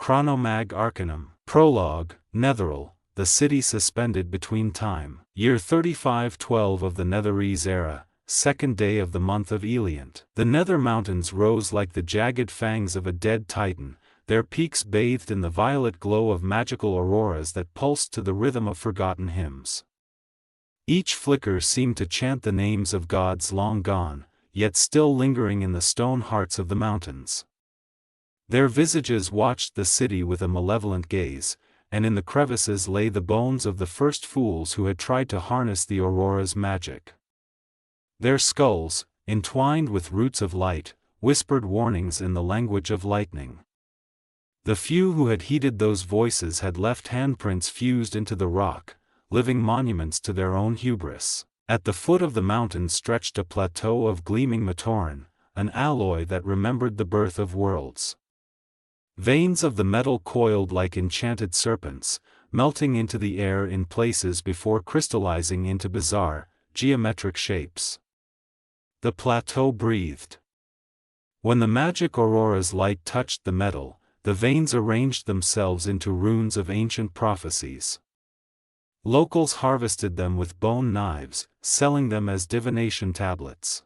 Chronomag Arkanum. Prologue, Netheril, the city suspended between time. Year 3512 of the Netherese era, second day of the month of Eliant. The Nether Mountains rose like the jagged fangs of a dead titan, their peaks bathed in the violet glow of magical auroras that pulsed to the rhythm of forgotten hymns. Each flicker seemed to chant the names of gods long gone, yet still lingering in the stone hearts of the mountains. Their visages watched the city with a malevolent gaze, and in the crevices lay the bones of the first fools who had tried to harness the aurora's magic. Their skulls, entwined with roots of light, whispered warnings in the language of lightning. The few who had heeded those voices had left handprints fused into the rock, living monuments to their own hubris. At the foot of the mountain stretched a plateau of gleaming matoran, an alloy that remembered the birth of worlds. Veins of the metal coiled like enchanted serpents, melting into the air in places before crystallizing into bizarre, geometric shapes. The plateau breathed. When the magic aurora's light touched the metal, the veins arranged themselves into runes of ancient prophecies. Locals harvested them with bone knives, selling them as divination tablets.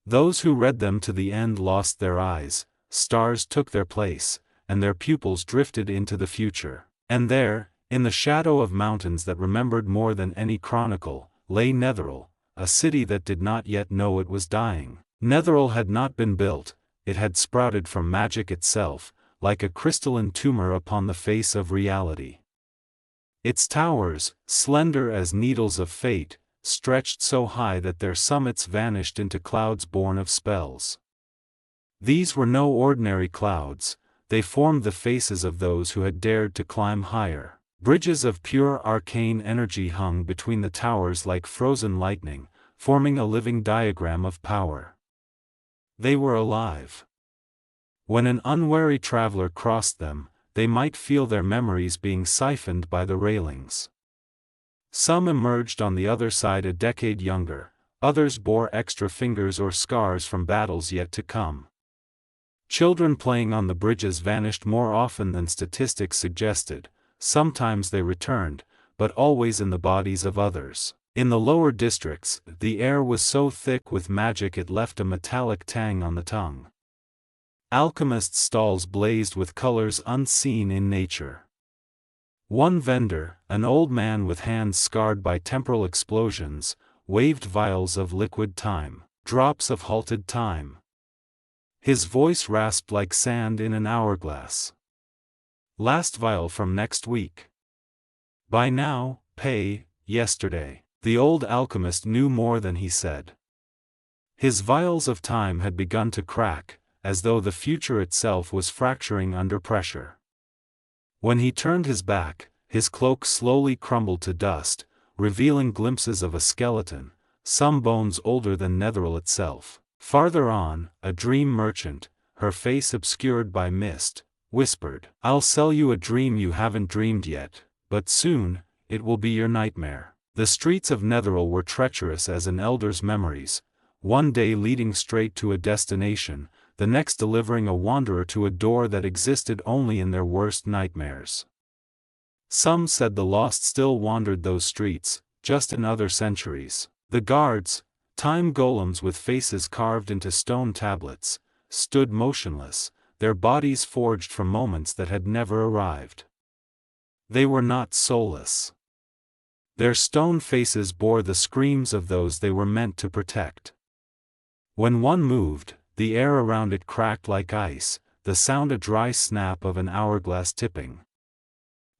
Those who read them to the end lost their eyes, stars took their place, and their pupils drifted into the future. And there, in the shadow of mountains that remembered more than any chronicle, lay Netheril, a city that did not yet know it was dying. Netheril had not been built, it had sprouted from magic itself, like a crystalline tumor upon the face of reality. Its towers, slender as needles of fate, stretched so high that their summits vanished into clouds born of spells. These were no ordinary clouds, they formed the faces of those who had dared to climb higher. Bridges of pure arcane energy hung between the towers like frozen lightning, forming a living diagram of power. They were alive. When an unwary traveler crossed them, they might feel their memories being siphoned by the railings. Some emerged on the other side a decade younger, others bore extra fingers or scars from battles yet to come. Children playing on the bridges vanished more often than statistics suggested, sometimes they returned, but always in the bodies of others. In the lower districts, the air was so thick with magic it left a metallic tang on the tongue. Alchemists' stalls blazed with colors unseen in nature. One vendor, an old man with hands scarred by temporal explosions, waved vials of liquid time, drops of halted time. His voice rasped like sand in an hourglass. Last vial from next week. Buy now, pay yesterday. The old alchemist knew more than he said. His vials of time had begun to crack, as though the future itself was fracturing under pressure. When he turned his back, his cloak slowly crumbled to dust, revealing glimpses of a skeleton, some bones older than Netheril itself. Farther on, a dream merchant, her face obscured by mist, whispered, "I'll sell you a dream you haven't dreamed yet, but soon, it will be your nightmare." The streets of Netheril were treacherous as an elder's memories, one day leading straight to a destination, the next delivering a wanderer to a door that existed only in their worst nightmares. Some said the lost still wandered those streets, just in other centuries. The guards, time golems with faces carved into stone tablets, stood motionless, their bodies forged from moments that had never arrived. They were not soulless. Their stone faces bore the screams of those they were meant to protect. When one moved, the air around it cracked like ice, the sound a dry snap of an hourglass tipping.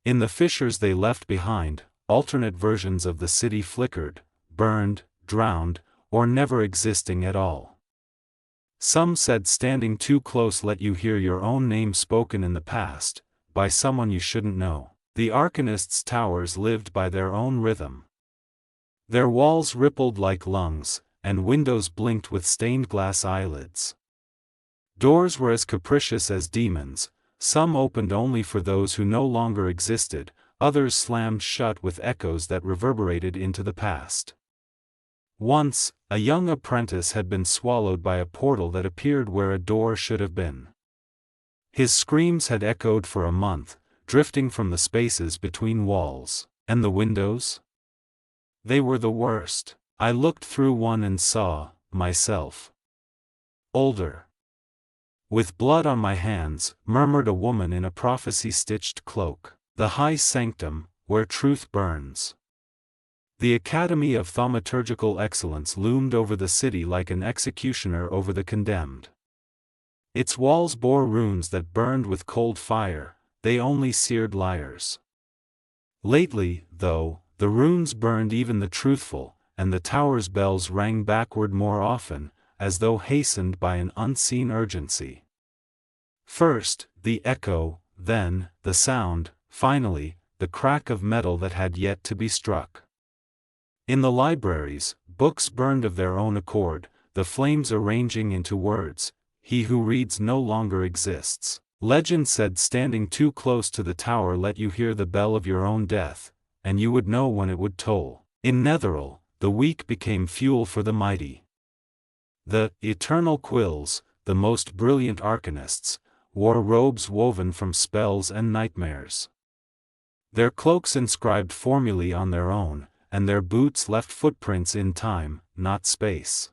In the fissures they left behind, alternate versions of the city flickered, burned, drowned, or never existing at all. Some said standing too close let you hear your own name spoken in the past, by someone you shouldn't know. The Arcanists' towers lived by their own rhythm. Their walls rippled like lungs, and windows blinked with stained glass eyelids. Doors were as capricious as demons, some opened only for those who no longer existed, others slammed shut with echoes that reverberated into the past. Once, a young apprentice had been swallowed by a portal that appeared where a door should have been. His screams had echoed for a month, drifting from the spaces between walls. And the windows? They were the worst. I looked through one and saw myself. Older. With blood on my hands, murmured a woman in a prophecy-stitched cloak. The high sanctum, where truth burns. The Academy of Thaumaturgical Excellence loomed over the city like an executioner over the condemned. Its walls bore runes that burned with cold fire, they only seared liars. Lately, though, the runes burned even the truthful, and the tower's bells rang backward more often, as though hastened by an unseen urgency. First, the echo, then, the sound, finally, the crack of metal that had yet to be struck. In the libraries, books burned of their own accord, the flames arranging into words, "He who reads no longer exists." Legend said standing too close to the tower let you hear the bell of your own death, and you would know when it would toll. In Netheril, the weak became fuel for the mighty. The eternal quills, the most brilliant arcanists, wore robes woven from spells and nightmares. Their cloaks inscribed formulae on their own, and their boots left footprints in time, not space.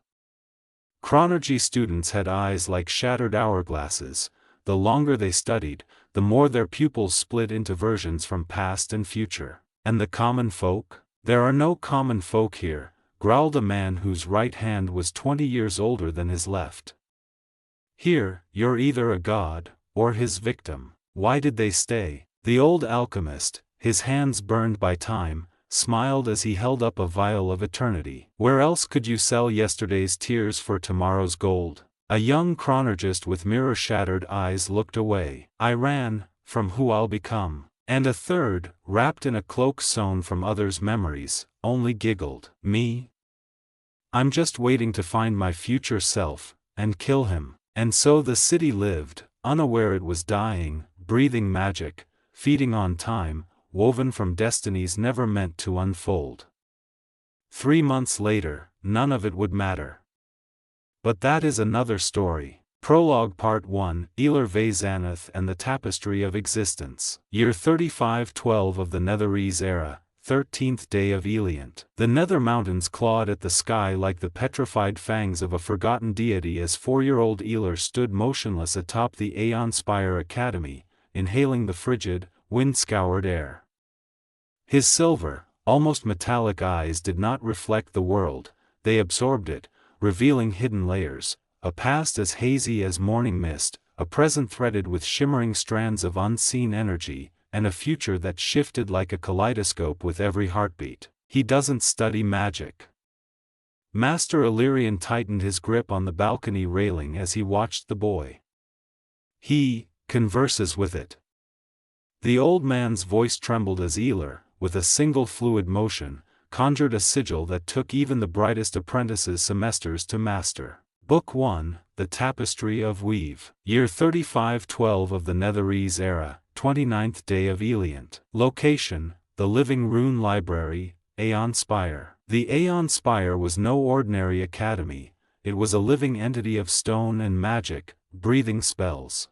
Chronology students had eyes like shattered hourglasses. The longer they studied, the more their pupils split into versions from past and future. And the common folk? There are no common folk here, growled a man whose right hand was 20 years older than his left. Here, you're either a god, or his victim. Why did they stay? The old alchemist, his hands burned by time, smiled as he held up a vial of eternity. Where else could you sell yesterday's tears for tomorrow's gold? A young chronologist with mirror-shattered eyes looked away. I ran, from who I'll become. And a third, wrapped in a cloak sewn from others' memories, only giggled. Me? I'm just waiting to find my future self, and kill him. And so the city lived, unaware it was dying, breathing magic, feeding on time, woven from destinies never meant to unfold. 3 months later, none of it would matter. But that is another story. Prologue Part 1, Aelar Vey'Zaneth and the Tapestry of Existence. Year 3512 of the Netherese era, 13th day of Eliant. The Nether Mountains clawed at the sky like the petrified fangs of a forgotten deity as 4-year-old Aelar stood motionless atop the Aeonspire Academy, inhaling the frigid, wind-scoured air. His silver, almost metallic eyes did not reflect the world, they absorbed it, revealing hidden layers, a past as hazy as morning mist, a present threaded with shimmering strands of unseen energy, and a future that shifted like a kaleidoscope with every heartbeat. He doesn't study magic. Master Illyrian tightened his grip on the balcony railing as he watched the boy. He converses with it. The old man's voice trembled as Aelar, with a single fluid motion, conjured a sigil that took even the brightest apprentices semesters to master. Book 1, The Tapestry of Weave. Year 3512 of the Netherese era, 29th day of Eliant. Location, the Living Rune Library, Aeonspire. The Aeonspire was no ordinary academy, it was a living entity of stone and magic, breathing spells.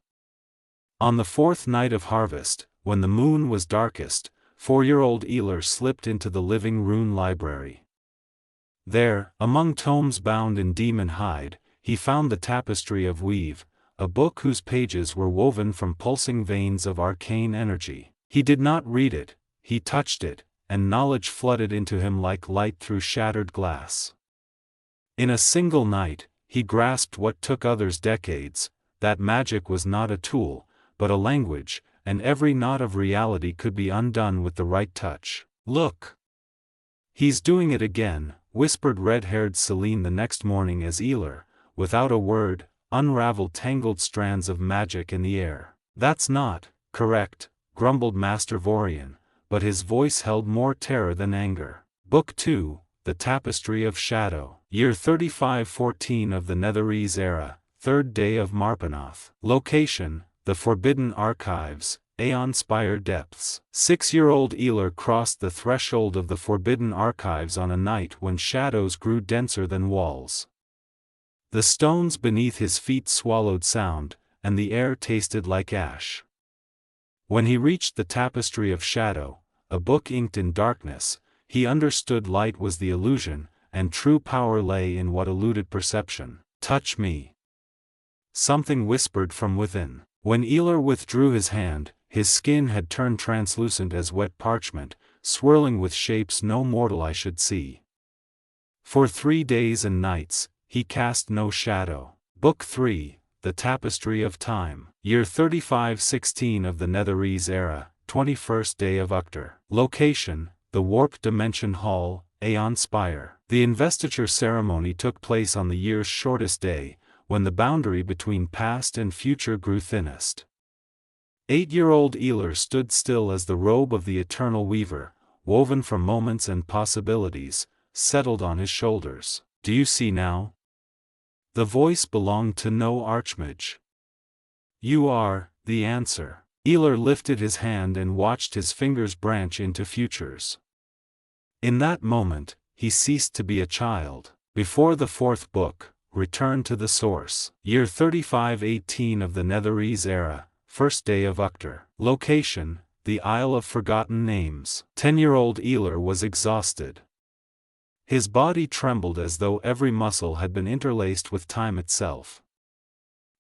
On the 4th night of harvest, when the moon was darkest, 4-year-old Aelar slipped into the Living Rune Library. There, among tomes bound in demon hide, he found the Tapestry of Weave, a book whose pages were woven from pulsing veins of arcane energy. He did not read it, he touched it, and knowledge flooded into him like light through shattered glass. In a single night, he grasped what took others decades, that magic was not a tool, but a language, and every knot of reality could be undone with the right touch. Look! He's doing it again, whispered red-haired Celine the next morning as Aelar, without a word, unraveled tangled strands of magic in the air. That's not correct, grumbled Master Vorian, but his voice held more terror than anger. Book 2, The Tapestry of Shadow. Year 3514 of the Netherese era, 3rd day of Marpanoth. Location, the Forbidden Archives, Aeonspire Depths. 6-year-old Aelar crossed the threshold of the Forbidden Archives on a night when shadows grew denser than walls. The stones beneath his feet swallowed sound, and the air tasted like ash. When he reached the tapestry of shadow, a book inked in darkness, he understood light was the illusion, and true power lay in what eluded perception. "Touch me," something whispered from within. When Aelar withdrew his hand, his skin had turned translucent as wet parchment, swirling with shapes no mortal eye should see. For 3 days and nights, he cast no shadow. Book 3, The Tapestry of Time. Year 3516 of the Netherese era, 21st day of Uctor. Location, the Warp Dimension Hall, Aeon Spire. The investiture ceremony took place on the year's shortest day, when the boundary between past and future grew thinnest. 8-year-old Aelar stood still as the robe of the eternal weaver, woven from moments and possibilities, settled on his shoulders. "Do you see now?" The voice belonged to no archmage. "You are the answer." Aelar lifted his hand and watched his fingers branch into futures. In that moment, he ceased to be a child. Before the fourth book, returned to the source. Year 3518 of the Netherese era, first day of Uctor. Location, the Isle of Forgotten Names. 10-year-old Aelar was exhausted. His body trembled as though every muscle had been interlaced with time itself.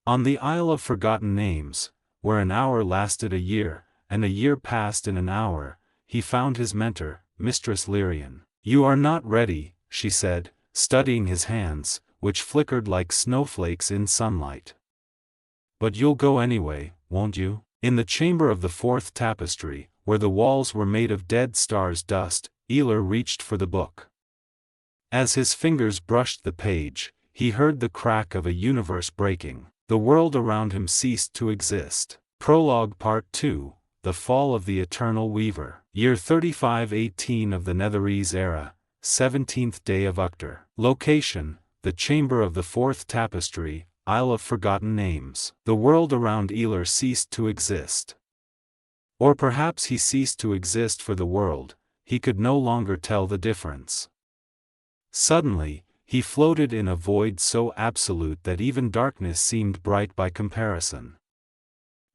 On the Isle of Forgotten Names, where an hour lasted a year, and a year passed in an hour, he found his mentor, Mistress Lyrian. "You are not ready," she said, studying his hands, which flickered like snowflakes in sunlight. "But you'll go anyway, won't you?" In the chamber of the fourth tapestry, where the walls were made of dead stars' dust, Aelar reached for the book. As his fingers brushed the page, he heard the crack of a universe breaking. The world around him ceased to exist. Prologue Part 2, The Fall of the Eternal Weaver. Year 3518 of the Netherese era, 17th day of Uctor. Location, the chamber of the fourth tapestry, Isle of Forgotten Names. The world around Aelar ceased to exist. Or perhaps he ceased to exist for the world, he could no longer tell the difference. Suddenly, he floated in a void so absolute that even darkness seemed bright by comparison.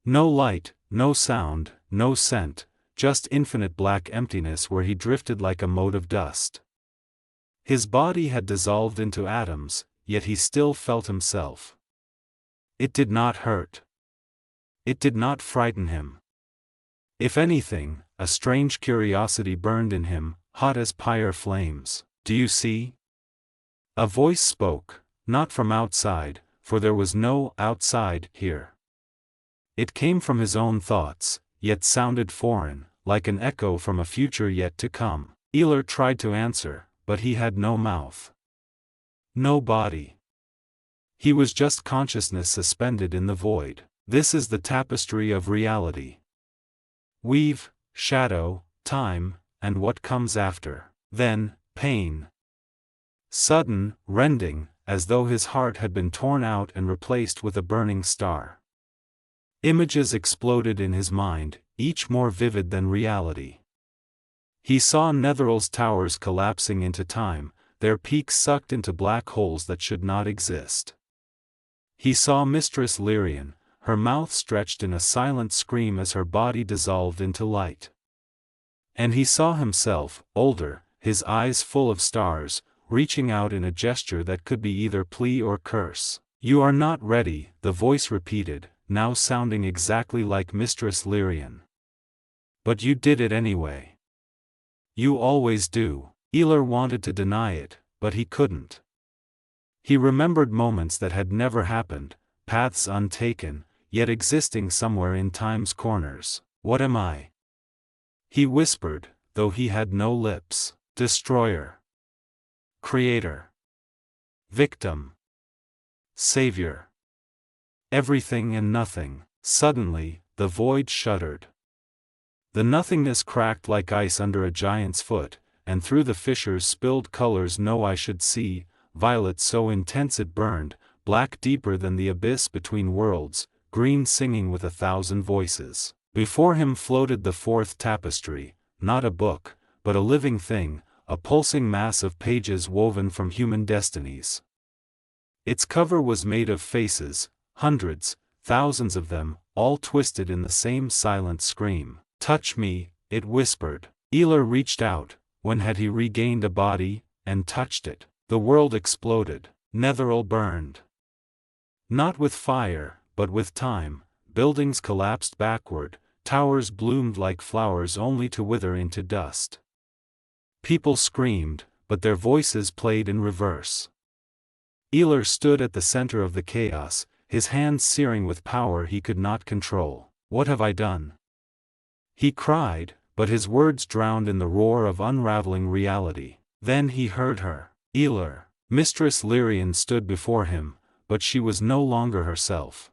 No light, no sound, no scent, just infinite black emptiness where he drifted like a mote of dust. His body had dissolved into atoms, yet he still felt himself. It did not hurt. It did not frighten him. If anything, a strange curiosity burned in him, hot as pyre flames. "Do you see?" A voice spoke, not from outside, for there was no outside here. It came from his own thoughts, yet sounded foreign, like an echo from a future yet to come. Aelar tried to answer, but he had no mouth. No body. He was just consciousness suspended in the void. This is the tapestry of reality. Weave, shadow, time, and what comes after. Then, pain. Sudden, rending, as though his heart had been torn out and replaced with a burning star. Images exploded in his mind, each more vivid than reality. He saw Netheril's towers collapsing into time, their peaks sucked into black holes that should not exist. He saw Mistress Lyrian, her mouth stretched in a silent scream as her body dissolved into light. And he saw himself, older, his eyes full of stars, reaching out in a gesture that could be either plea or curse. "You are not ready," the voice repeated, now sounding exactly like Mistress Lyrian. "But you did it anyway. You always do." Aelar wanted to deny it, but he couldn't. He remembered moments that had never happened, paths untaken, yet existing somewhere in time's corners. "What am I?" he whispered, though he had no lips. Destroyer. Creator. Victim. Savior. Everything and nothing. Suddenly, the void shuddered. The nothingness cracked like ice under a giant's foot, and through the fissures spilled colors no eye should see, violet so intense it burned, black deeper than the abyss between worlds, green singing with 1,000 voices. Before him floated the fourth tapestry, not a book, but a living thing, a pulsing mass of pages woven from human destinies. Its cover was made of faces, hundreds, thousands of them, all twisted in the same silent scream. "Touch me," it whispered. Aelar reached out. When had he regained a body, and touched it? The world exploded. Netheril burned. Not with fire, but with time. Buildings collapsed backward, towers bloomed like flowers only to wither into dust. People screamed, but their voices played in reverse. Aelar stood at the center of the chaos, his hands searing with power he could not control. "What have I done?" he cried, but his words drowned in the roar of unraveling reality. Then he heard her. Aelar. Mistress Lyrian stood before him, but she was no longer herself.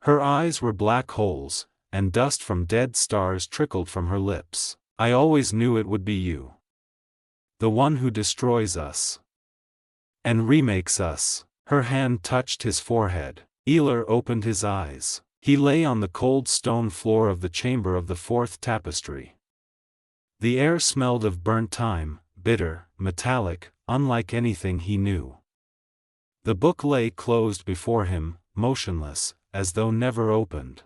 Her eyes were black holes, and dust from dead stars trickled from her lips. "I always knew it would be you. The one who destroys us. And remakes us." Her hand touched his forehead. Aelar opened his eyes. He lay on the cold stone floor of the chamber of the fourth tapestry. The air smelled of burnt time, bitter, metallic, unlike anything he knew. The book lay closed before him, motionless, as though never opened.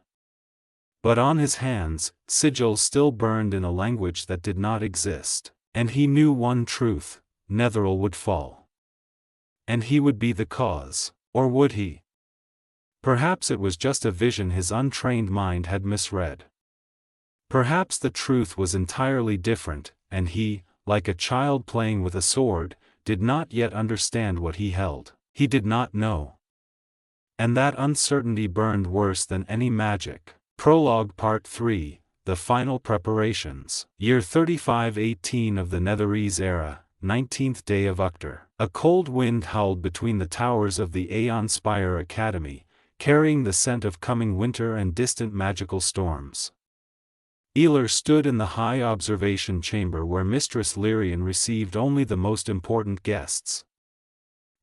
But on his hands, sigils still burned in a language that did not exist. And he knew one truth: Netheril would fall. And he would be the cause. Or would he? Perhaps it was just a vision his untrained mind had misread. Perhaps the truth was entirely different, and he, like a child playing with a sword, did not yet understand what he held. He did not know. And that uncertainty burned worse than any magic. Prologue Part 3, The Final Preparations. Year 3518 of the Netherese era, 19th day of Uctor. A cold wind howled between the towers of the Aeon Spire Academy, carrying the scent of coming winter and distant magical storms. Aelar stood in the high observation chamber where Mistress Lyrian received only the most important guests.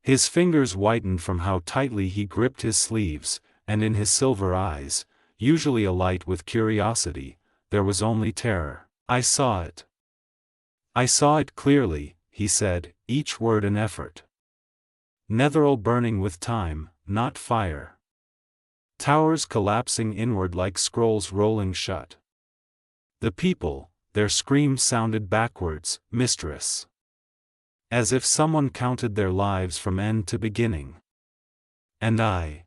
His fingers whitened from how tightly he gripped his sleeves, and in his silver eyes, usually alight with curiosity, there was only terror. "I saw it. I saw it clearly," he said, each word an effort. Netheril burning with time, not fire. Towers collapsing inward like scrolls rolling shut. The people, their screams sounded backwards, "Mistress." As if someone counted their lives from end to beginning. And I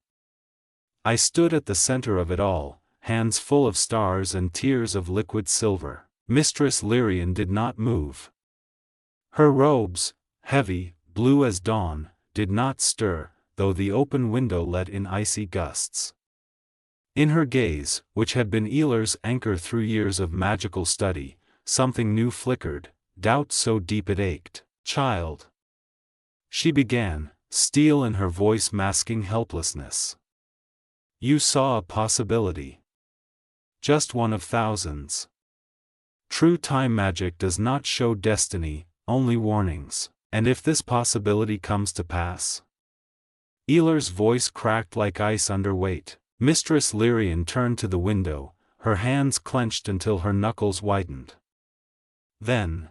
stood at the center of it all, hands full of stars and tears of liquid silver. Mistress Lyrian did not move. Her robes, heavy, blue as dawn, did not stir, though the open window let in icy gusts. In her gaze, which had been Aelar's anchor through years of magical study, something new flickered, doubt so deep it ached. "Child," she began, steel in her voice masking helplessness. "You saw a possibility. Just one of thousands. True time magic does not show destiny, only warnings. And if this possibility comes to pass?" Aelar's voice cracked like ice under weight. Mistress Lyrian turned to the window, her hands clenched until her knuckles whitened. "Then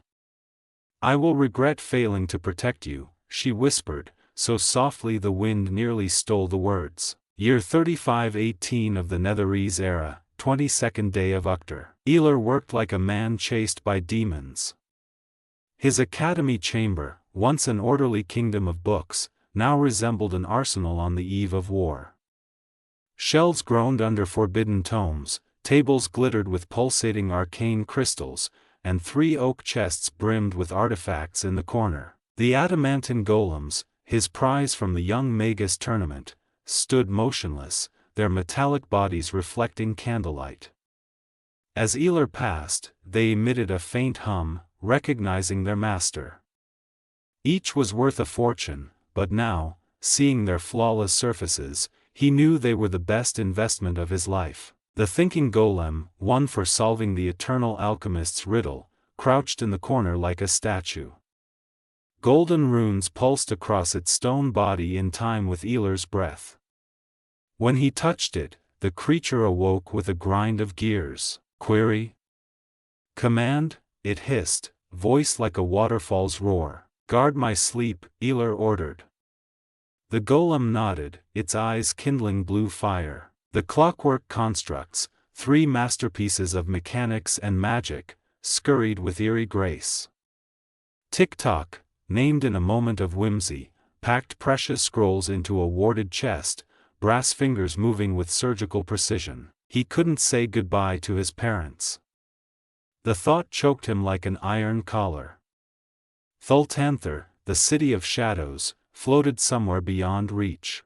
I will regret failing to protect you," she whispered, so softly the wind nearly stole the words. Year 3518 of the Netherese era, 22nd day of Uctor. Aelar worked like a man chased by demons. His academy chamber, once an orderly kingdom of books, now resembled an arsenal on the eve of war. Shelves groaned under forbidden tomes, tables glittered with pulsating arcane crystals, and 3 oak chests brimmed with artifacts in the corner. The adamantine golems, his prize from the young magus tournament, stood motionless, their metallic bodies reflecting candlelight. As Aelar passed, they emitted a faint hum, recognizing their master. Each was worth a fortune, but now, seeing their flawless surfaces, he knew they were the best investment of his life. The thinking golem, one for solving the eternal alchemist's riddle, crouched in the corner like a statue. Golden runes pulsed across its stone body in time with Aelar's breath. When he touched it, the creature awoke with a grind of gears. "Query? Command?" it hissed, voice like a waterfall's roar. "Guard my sleep," Aelar ordered. The golem nodded, its eyes kindling blue fire. The clockwork constructs, 3 masterpieces of mechanics and magic, scurried with eerie grace. Tick-tock, named in a moment of whimsy, packed precious scrolls into a warded chest, brass fingers moving with surgical precision. He couldn't say goodbye to his parents. The thought choked him like an iron collar. Thultanther, the city of shadows, floated somewhere beyond reach.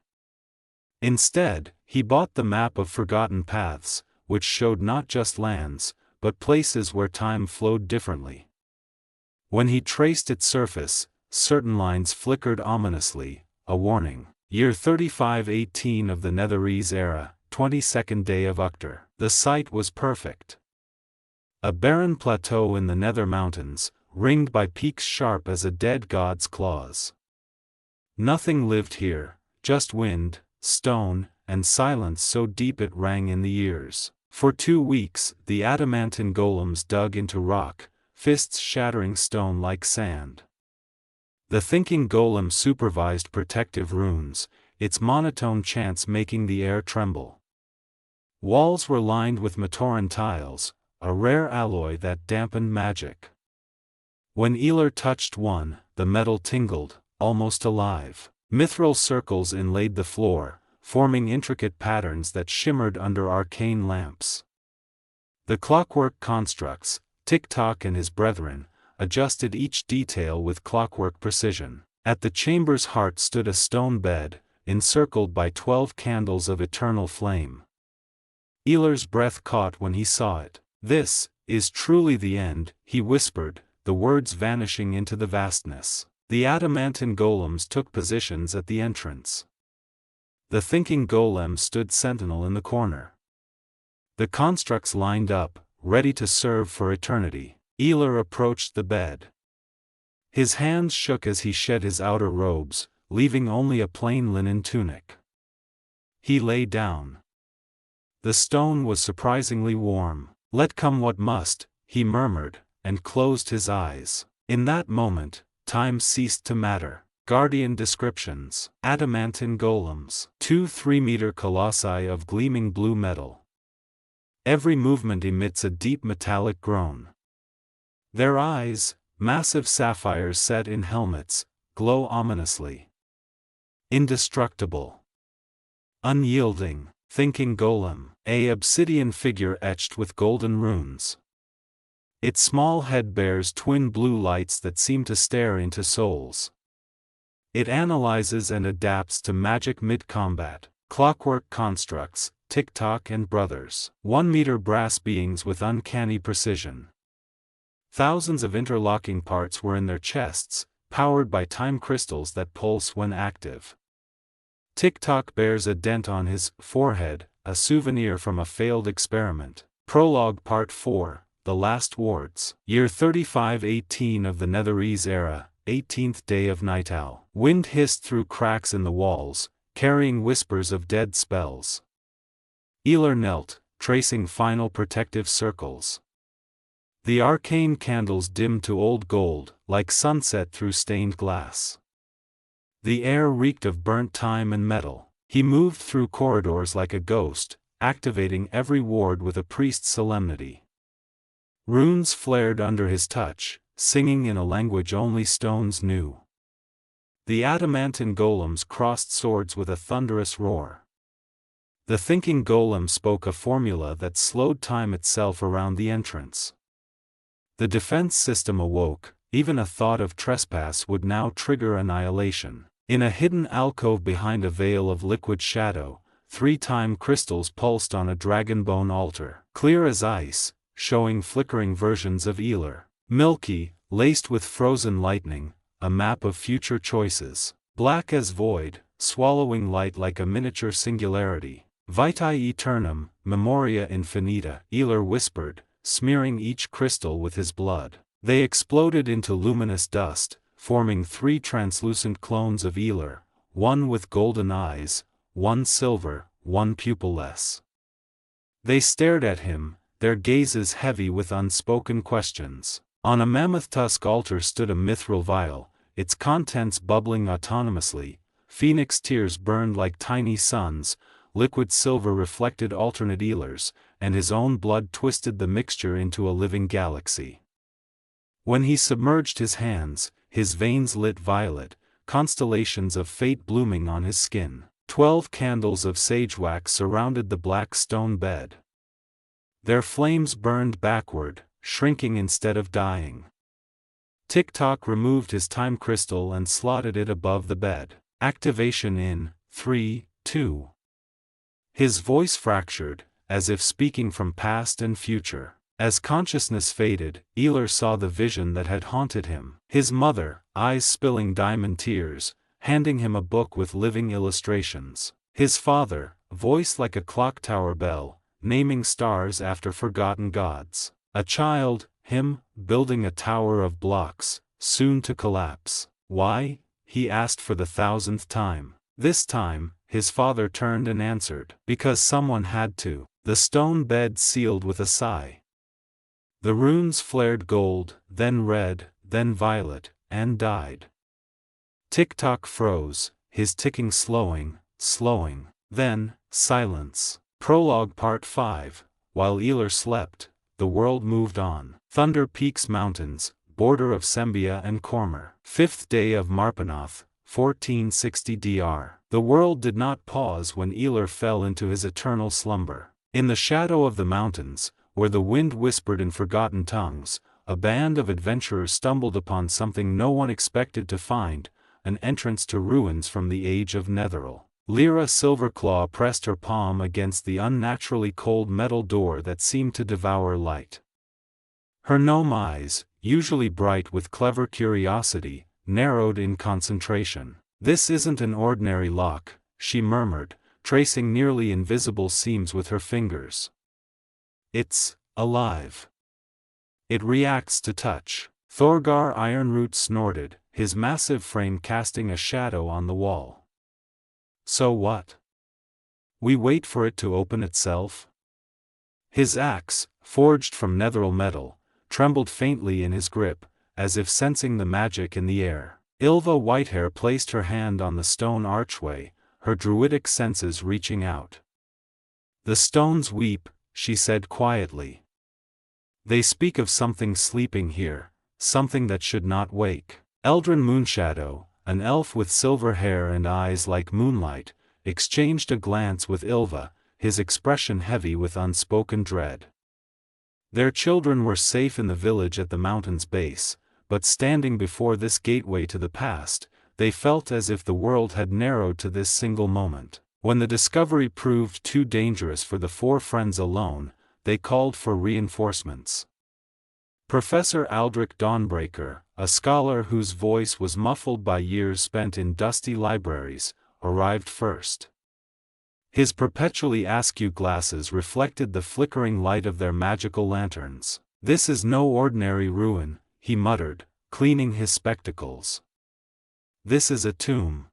Instead, he bought the map of forgotten paths, which showed not just lands, but places where time flowed differently. When he traced its surface, certain lines flickered ominously, a warning. Year 3518 of the Netherese era, 22nd day of Uctor. The site was perfect. A barren plateau in the Nether Mountains, ringed by peaks sharp as a dead god's claws. Nothing lived here, just wind, stone, and silence so deep it rang in the ears. For 2 weeks, the adamantine golems dug into rock, fists shattering stone like sand. The thinking golem supervised protective runes, its monotone chants making the air tremble. Walls were lined with Matoran tiles, a rare alloy that dampened magic. When Aelar touched one, the metal tingled, almost alive. Mithril circles inlaid the floor, forming intricate patterns that shimmered under arcane lamps. The clockwork constructs, Tick-tock and his brethren, adjusted each detail with clockwork precision. At the chamber's heart stood a stone bed, encircled by 12 candles of eternal flame. Aelar's breath caught when he saw it. "This is truly the end," he whispered, the words vanishing into the vastness. The adamantine golems took positions at the entrance. The thinking golem stood sentinel in the corner. The constructs lined up, ready to serve for eternity. Aelar approached the bed. His hands shook as he shed his outer robes, leaving only a plain linen tunic. He lay down. The stone was surprisingly warm. "Let come what must," he murmured, and closed his eyes. In that moment, time ceased to matter. Guardian descriptions: adamantine golems, 2 3-meter colossi of gleaming blue metal. Every movement emits a deep metallic groan. Their eyes, massive sapphires set in helmets, glow ominously. Indestructible. Unyielding, thinking golem, a obsidian figure etched with golden runes. Its small head bears twin blue lights that seem to stare into souls. It analyzes and adapts to magic mid-combat. Clockwork constructs, Tick-tock and brothers, 1-meter brass beings with uncanny precision. Thousands of interlocking parts were in their chests, powered by time crystals that pulse when active. Tick-tock bears a dent on his forehead, a souvenir from a failed experiment. Prologue Part 4, The Last Wards. Year 3518 of the Netherese era, 18th day of Nightowl. Wind hissed through cracks in the walls, carrying whispers of dead spells. Aelar knelt, tracing final protective circles. The arcane candles dimmed to old gold, like sunset through stained glass. The air reeked of burnt time and metal. He moved through corridors like a ghost, activating every ward with a priest's solemnity. Runes flared under his touch, singing in a language only stones knew. The adamantine golems crossed swords with a thunderous roar. The thinking golem spoke a formula that slowed time itself around the entrance. The defense system awoke, even a thought of trespass would now trigger annihilation. In a hidden alcove behind a veil of liquid shadow, 3 time crystals pulsed on a dragonbone altar, clear as ice, showing flickering versions of Aelar. Milky, laced with frozen lightning, a map of future choices. Black as void, swallowing light like a miniature singularity. Vitae aeternum, memoria infinita, Aelar whispered, smearing each crystal with his blood. They exploded into luminous dust, forming 3 translucent clones of Aelar, one with golden eyes, one silver, one pupilless. They stared at him, their gazes heavy with unspoken questions. On a mammoth tusk altar stood a mithril vial, its contents bubbling autonomously. Phoenix tears burned like tiny suns, liquid silver reflected alternate Aelars, and his own blood twisted the mixture into a living galaxy. When he submerged his hands, his veins lit violet, constellations of fate blooming on his skin. 12 candles of sage wax surrounded the black stone bed. Their flames burned backward, shrinking instead of dying. Tick-Tock removed his time crystal and slotted it above the bed. Activation in 3, 2. His voice fractured, as if speaking from past and future. As consciousness faded, Aelar saw the vision that had haunted him. His mother, eyes spilling diamond tears, handing him a book with living illustrations. His father, voice like a clock tower bell, naming stars after forgotten gods. A child, him, building a tower of blocks, soon to collapse. Why? He asked for the 1000th time. This time, his father turned and answered, because someone had to. The stone bed sealed with a sigh. The runes flared gold, then red, then violet, and died. Tick-Tock froze, his ticking slowing. Then, silence. Prologue Part 5. While Aelar slept, the world moved on. Thunder Peaks Mountains, border of Sembia and Cormor. 5th day of Marpanoth, 1460 DR. The world did not pause when Aelar fell into his eternal slumber. In the shadow of the mountains, where the wind whispered in forgotten tongues, a band of adventurers stumbled upon something no one expected to find, an entrance to ruins from the age of Netheril. Lyra Silverclaw pressed her palm against the unnaturally cold metal door that seemed to devour light. Her gnome eyes, usually bright with clever curiosity, narrowed in concentration. "This isn't an ordinary lock," she murmured, tracing nearly invisible seams with her fingers. "It's alive. It reacts to touch." Thorgar Ironroot snorted, his massive frame casting a shadow on the wall. "So what? We wait for it to open itself?" His axe, forged from Netheril metal, trembled faintly in his grip, as if sensing the magic in the air. Ylva Whitehair placed her hand on the stone archway, her druidic senses reaching out. "The stones weep," she said quietly. "They speak of something sleeping here, something that should not wake." Eldrin Moonshadow, an elf with silver hair and eyes like moonlight, exchanged a glance with Ylva, his expression heavy with unspoken dread. Their children were safe in the village at the mountain's base, but standing before this gateway to the past, they felt as if the world had narrowed to this single moment. When the discovery proved too dangerous for the 4 friends alone, they called for reinforcements. Professor Aldrich Dawnbreaker, a scholar whose voice was muffled by years spent in dusty libraries, arrived first. His perpetually askew glasses reflected the flickering light of their magical lanterns. "This is no ordinary ruin," he muttered, cleaning his spectacles. "This is a tomb.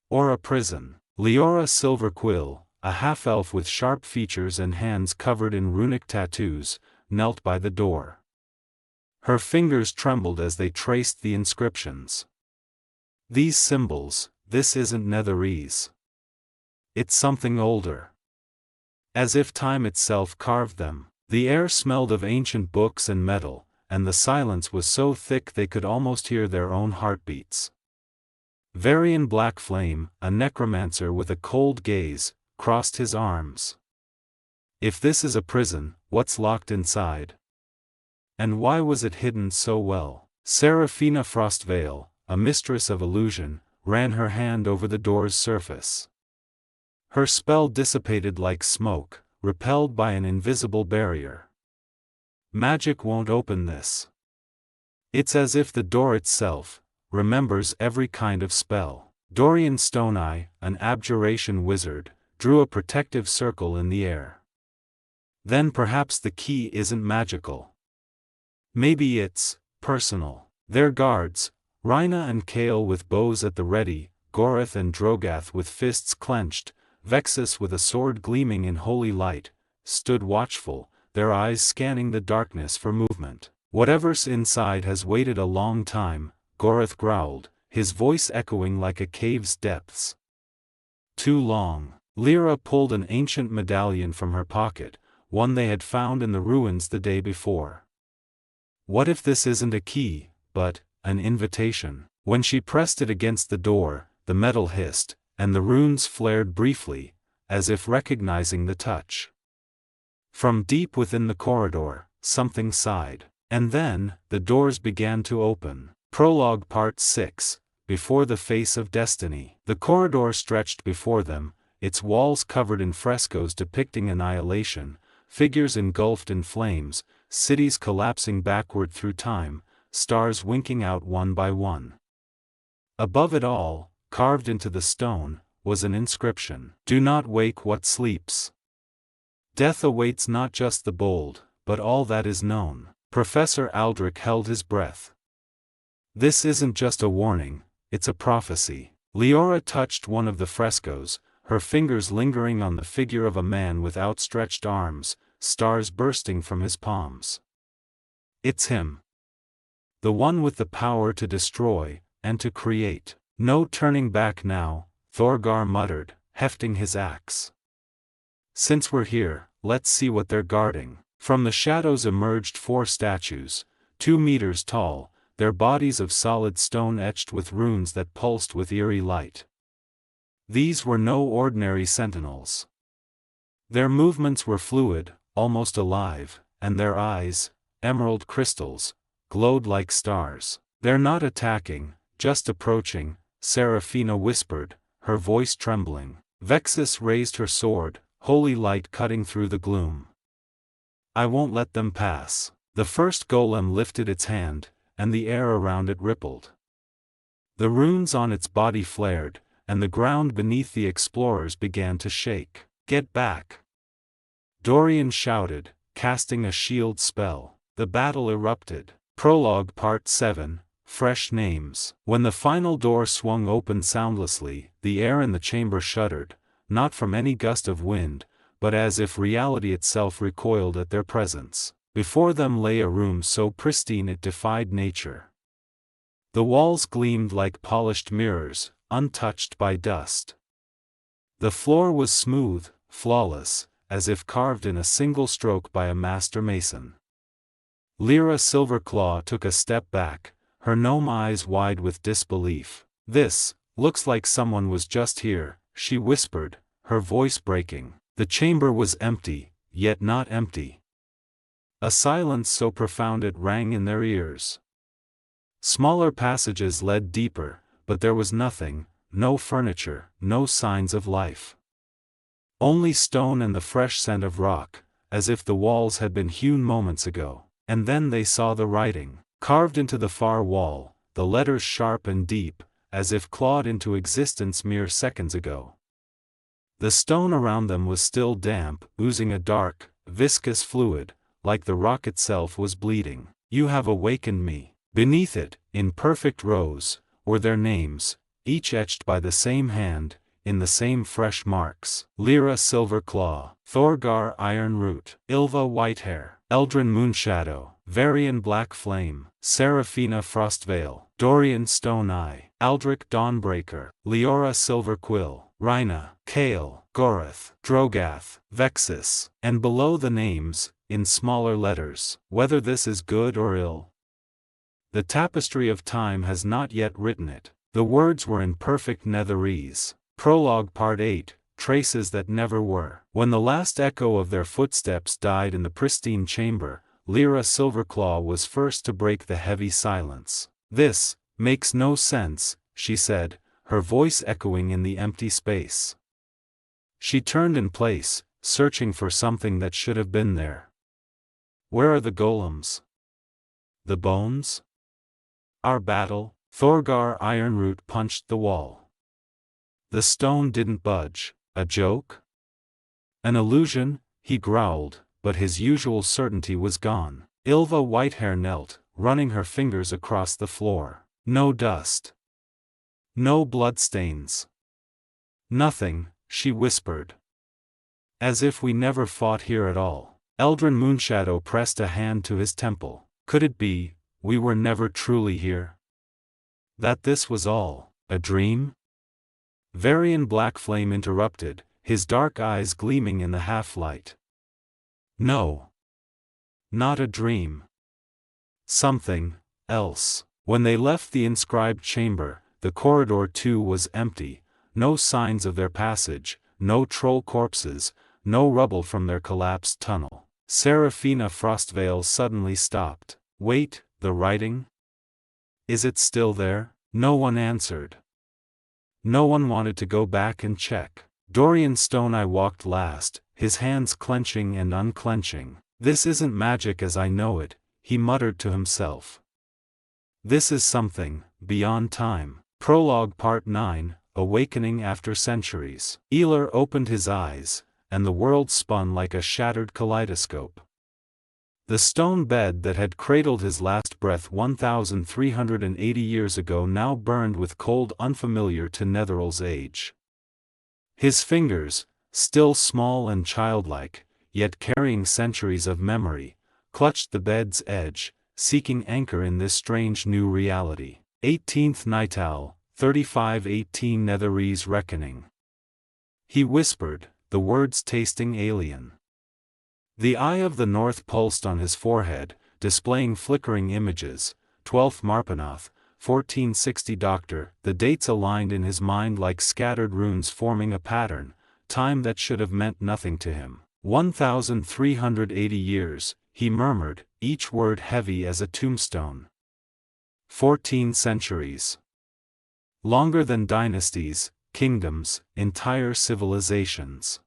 Or a prison." Leora Silverquill, a half-elf with sharp features and hands covered in runic tattoos, knelt by the door. Her fingers trembled as they traced the inscriptions. "These symbols, this isn't Netherese. It's something older. As if time itself carved them." The air smelled of ancient books and metal, and the silence was so thick they could almost hear their own heartbeats. Varian Blackflame, a necromancer with a cold gaze, crossed his arms. "If this is a prison, what's locked inside? And why was it hidden so well?" Seraphina Frostveil, a mistress of illusion, ran her hand over the door's surface. Her spell dissipated like smoke, repelled by an invisible barrier. "Magic won't open this. It's as if the door itself remembers every kind of spell." Dorian Stoneeye, an abjuration wizard, drew a protective circle in the air. "Then perhaps the key isn't magical. Maybe it's personal." Their guards, Rhina and Kale with bows at the ready, Gorath and Drogath with fists clenched, Vexus with a sword gleaming in holy light, stood watchful, their eyes scanning the darkness for movement. "Whatever's inside has waited a long time," Gorath growled, his voice echoing like a cave's depths. "Too long." Lyra pulled an ancient medallion from her pocket, one they had found in the ruins the day before. What if this isn't a key, but an invitation? When she pressed it against the door, the metal hissed, and the runes flared briefly, as if recognizing the touch. From deep within the corridor, something sighed. And then, the doors began to open. Prologue Part 6, Before the Face of Destiny. The corridor stretched before them, its walls covered in frescoes depicting annihilation, figures engulfed in flames, cities collapsing backward through time, stars winking out one by one. Above it all, carved into the stone, was an inscription: "Do not wake what sleeps. Death awaits not just the bold, but all that is known." Professor Aldrich held his breath. This isn't just a warning, it's a prophecy. Leora touched one of the frescoes, her fingers lingering on the figure of a man with outstretched arms, stars bursting from his palms. It's him. The one with the power to destroy, and to create. No turning back now, Thorgar muttered, hefting his axe. Since we're here, let's see what they're guarding. From the shadows emerged 4 statues, 2 meters tall, their bodies of solid stone etched with runes that pulsed with eerie light. These were no ordinary sentinels. Their movements were fluid, almost alive, and their eyes, emerald crystals, glowed like stars. "They're not attacking, just approaching," Seraphina whispered, her voice trembling. Vexis raised her sword, holy light cutting through the gloom. "I won't let them pass." The first golem lifted its hand, and the air around it rippled. The runes on its body flared, and the ground beneath the explorers began to shake. "Get back!" Dorian shouted, casting a shield spell. The battle erupted. Prologue Part 7, Fresh Names. When the final door swung open soundlessly, the air in the chamber shuddered, not from any gust of wind, but as if reality itself recoiled at their presence. Before them lay a room so pristine it defied nature. The walls gleamed like polished mirrors, untouched by dust. The floor was smooth, flawless, as if carved in a single stroke by a master mason. Lyra Silverclaw took a step back, her gnome eyes wide with disbelief. "This looks like someone was just here," she whispered, her voice breaking. The chamber was empty, yet not empty. A silence so profound it rang in their ears. Smaller passages led deeper, but there was nothing, no furniture, no signs of life. Only stone and the fresh scent of rock, as if the walls had been hewn moments ago. And then they saw the writing, carved into the far wall, the letters sharp and deep, as if clawed into existence mere seconds ago. The stone around them was still damp, oozing a dark, viscous fluid, like the rock itself was bleeding. "You have awakened me." Beneath it, in perfect rows, were their names, each etched by the same hand, in the same fresh marks: Lyra Silverclaw, Thorgar Ironroot, Ilva Whitehair, Eldrin Moonshadow, Varian Blackflame, Seraphina Frostveil, Dorian Stoneeye, Aldrich Dawnbreaker, Leora Silverquill, Rhina, Kale, Gorath, Drogath, Vexis, and below the names, in smaller letters, "Whether this is good or ill, the tapestry of time has not yet written it." The words were in perfect Netherese. Prologue Part 8, Traces That Never Were. When the last echo of their footsteps died in the pristine chamber, Lyra Silverclaw was first to break the heavy silence. "This makes no sense," she said, her voice echoing in the empty space. She turned in place, searching for something that should have been there. "Where are the golems? The bones? Our battle?" Thorgar Ironroot punched the wall. The stone didn't budge. "A joke? An illusion?" he growled, but his usual certainty was gone. Ilva Whitehair knelt, running her fingers across the floor. "No dust. No bloodstains. Nothing," she whispered. "As if we never fought here at all." Eldrin Moonshadow pressed a hand to his temple. "Could it be, we were never truly here? That this was all a dream?" Varian Blackflame interrupted, his dark eyes gleaming in the half-light. No. Not a dream. Something else. When they left the inscribed chamber, the corridor too was empty, no signs of their passage, no troll corpses, no rubble from their collapsed tunnel. Seraphina Frostvale suddenly stopped. Wait, the writing? Is it still there? No one answered. No one wanted to go back and check. Dorian Stone walked last, his hands clenching and unclenching. This isn't magic as I know it, he muttered to himself. This is something beyond time. Prologue Part 9, Awakening After Centuries. Aelar opened his eyes, and the world spun like a shattered kaleidoscope. The stone bed that had cradled his last breath 1,380 years ago now burned with cold unfamiliar to Netheril's age. His fingers, still small and childlike, yet carrying centuries of memory, clutched the bed's edge, seeking anchor in this strange new reality. 18th Nightal, 3518 Netherese Reckoning. He whispered, the words tasting alien. The eye of the north pulsed on his forehead, displaying flickering images. 12th Marpanoth, 1460 Doctor. The dates aligned in his mind like scattered runes forming a pattern, time that should have meant nothing to him. 1,380 years, he murmured, each word heavy as a tombstone. 14 centuries. Longer than dynasties, kingdoms, entire civilizations.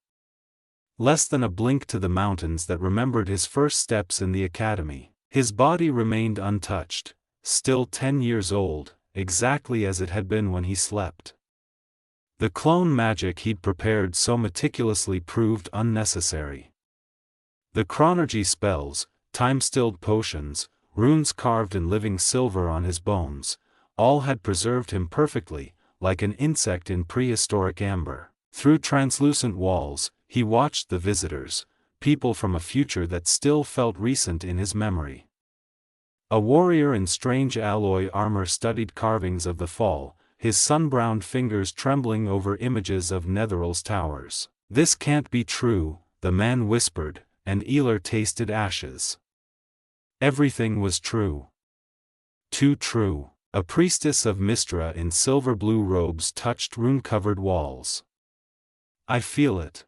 Less than a blink to the mountains that remembered his first steps in the academy. His body remained untouched, still 10 years old, exactly as it had been when he slept. The clone magic he'd prepared so meticulously proved unnecessary. The chronology spells, time-stilled potions, runes carved in living silver on his bones, all had preserved him perfectly, like an insect in prehistoric amber. Through translucent walls, he watched the visitors, people from a future that still felt recent in his memory. A warrior in strange alloy armor studied carvings of the fall, his sun-browned fingers trembling over images of Netheril's towers. This can't be true, the man whispered, and Aelar tasted ashes. Everything was true. Too true. A priestess of Mystra in silver-blue robes touched rune-covered walls. I feel it.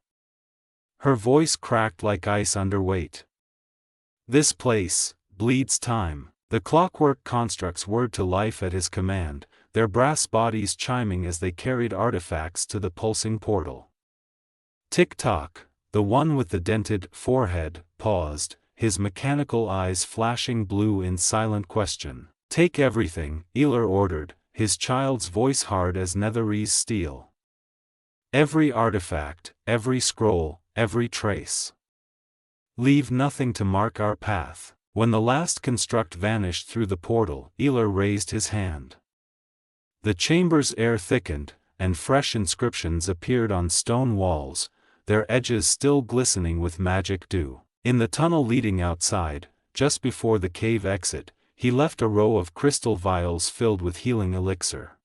Her voice cracked like ice under weight. This place bleeds time. The clockwork constructs whirred to life at his command, their brass bodies chiming as they carried artifacts to the pulsing portal. Tick-tock, the one with the dented forehead paused, his mechanical eyes flashing blue in silent question. Take everything, Aelar ordered, his child's voice hard as Netherese steel. Every artifact, every scroll, every trace. Leave nothing to mark our path. When the last construct vanished through the portal, Aelar raised his hand. The chamber's air thickened, and fresh inscriptions appeared on stone walls, their edges still glistening with magic dew. In the tunnel leading outside, just before the cave exit, he left a row of crystal vials filled with healing elixir.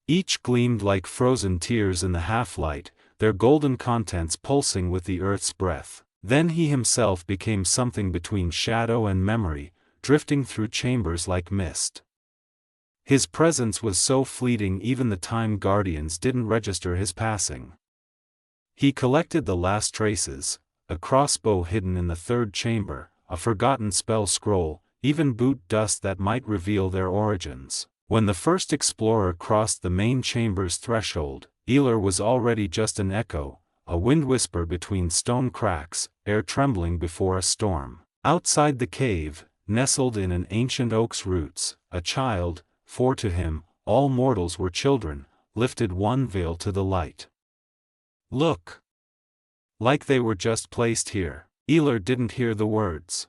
Each gleamed like frozen tears in the half-light, their golden contents pulsing with the earth's breath. Then he himself became something between shadow and memory, drifting through chambers like mist. His presence was so fleeting even the Time Guardians didn't register his passing. He collected the last traces, a crossbow hidden in the third chamber, a forgotten spell scroll, even boot dust that might reveal their origins. When the first explorer crossed the main chamber's threshold, Aelar was already just an echo, a wind whisper between stone cracks, air trembling before a storm. Outside the cave, nestled in an ancient oak's roots, a child, for to him, all mortals were children, lifted one veil to the light. Look! Like they were just placed here. Aelar didn't hear the words.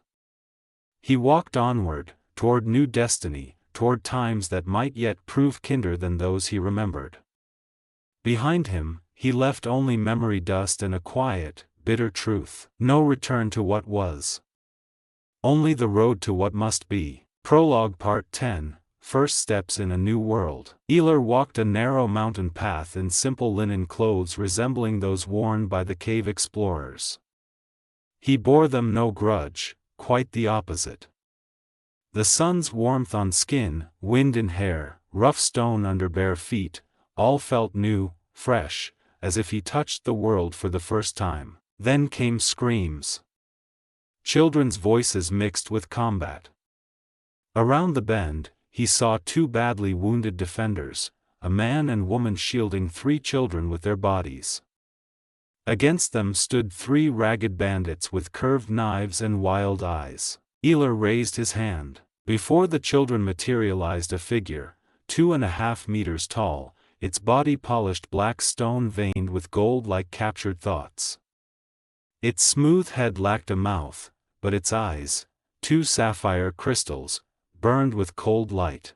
He walked onward, toward new destiny, toward times that might yet prove kinder than those he remembered. Behind him, he left only memory dust and a quiet, bitter truth. No return to what was. Only the road to what must be. Prologue Part 10, first steps in a new world. Aelar walked a narrow mountain path in simple linen clothes resembling those worn by the cave explorers. He bore them no grudge, quite the opposite. The sun's warmth on skin, wind in hair, rough stone under bare feet, all felt new, fresh, as if he touched the world for the first time. Then came screams. Children's voices mixed with combat. Around the bend, he saw two badly wounded defenders, a man and woman shielding 3 children with their bodies. Against them stood 3 ragged bandits with curved knives and wild eyes. Aelar raised his hand. Before the children materialized a figure, 2.5 meters tall, its body polished black stone veined with gold like captured thoughts. Its smooth head lacked a mouth, but its eyes, 2 sapphire crystals, burned with cold light.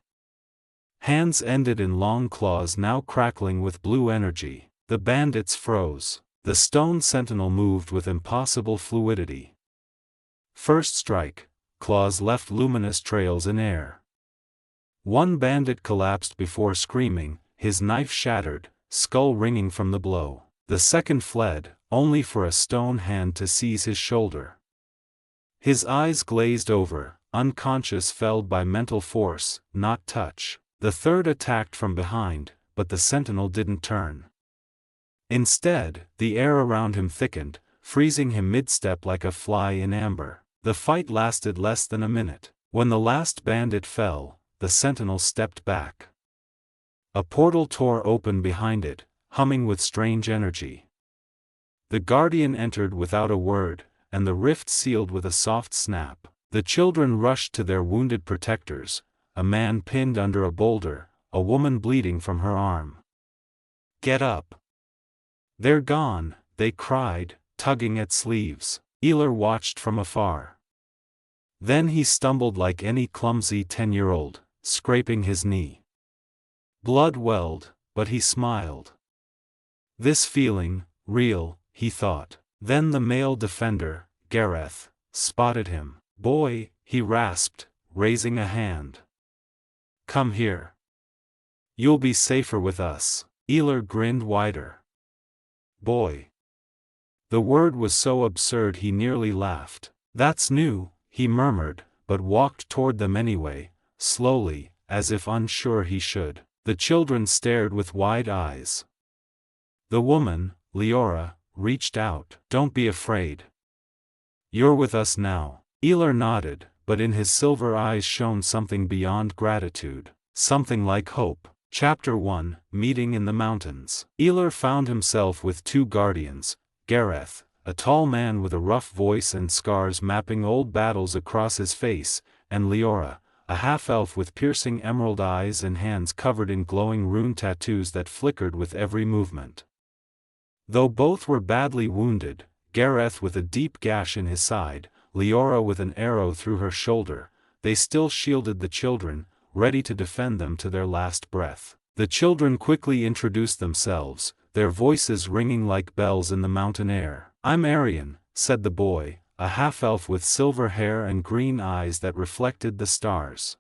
Hands ended in long claws now crackling with blue energy. The bandits froze. The stone sentinel moved with impossible fluidity. First strike, claws left luminous trails in air. One bandit collapsed before screaming, his knife shattered, skull ringing from the blow. The second fled, only for a stone hand to seize his shoulder. His eyes glazed over, unconscious, felled by mental force, not touch. The third attacked from behind, but the sentinel didn't turn. Instead, the air around him thickened, freezing him mid-step like a fly in amber. The fight lasted less than a minute. When the last bandit fell, the sentinel stepped back. A portal tore open behind it, humming with strange energy. The guardian entered without a word, and the rift sealed with a soft snap. The children rushed to their wounded protectors, a man pinned under a boulder, a woman bleeding from her arm. "Get up! They're gone," they cried, tugging at sleeves. Aelar watched from afar. Then he stumbled like any clumsy 10-year-old, scraping his knee. Blood welled, but he smiled. This feeling, real, he thought. Then the male defender, Gareth, spotted him. "Boy," he rasped, raising a hand. "Come here. You'll be safer with us." Aelar grinned wider. "Boy." The word was so absurd he nearly laughed. "That's new," he murmured, but walked toward them anyway, slowly, as if unsure he should. The children stared with wide eyes. The woman, Leora, reached out. "Don't be afraid. You're with us now." Aelar nodded, but in his silver eyes shone something beyond gratitude, something like hope. Chapter 1, Meeting in the Mountains. Aelar found himself with 2 guardians, Gareth, a tall man with a rough voice and scars mapping old battles across his face, and Leora, a half-elf with piercing emerald eyes and hands covered in glowing rune tattoos that flickered with every movement. Though both were badly wounded, Gareth with a deep gash in his side, Leora with an arrow through her shoulder, they still shielded the children, ready to defend them to their last breath. The children quickly introduced themselves, their voices ringing like bells in the mountain air. "I'm Arian," said the boy, a half-elf with silver hair and green eyes that reflected the stars.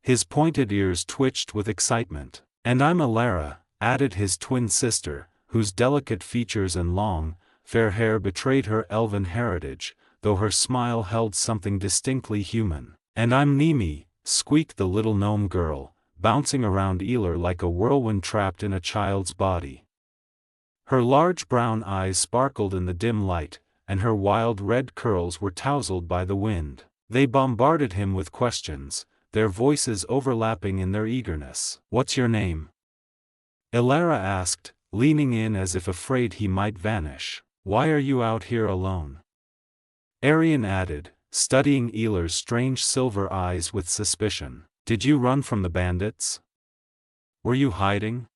His pointed ears twitched with excitement. "And I'm Alara," added his twin sister, whose delicate features and long, fair hair betrayed her elven heritage, though her smile held something distinctly human. "And I'm Nimi," squeaked the little gnome girl, bouncing around Aelar like a whirlwind trapped in a child's body. Her large brown eyes sparkled in the dim light, and her wild red curls were tousled by the wind. They bombarded him with questions, their voices overlapping in their eagerness. "What's your name?" Alara asked, leaning in as if afraid he might vanish. "Why are you out here alone?" Arian added, studying Aelar's strange silver eyes with suspicion. "Did you run from the bandits? Were you hiding?"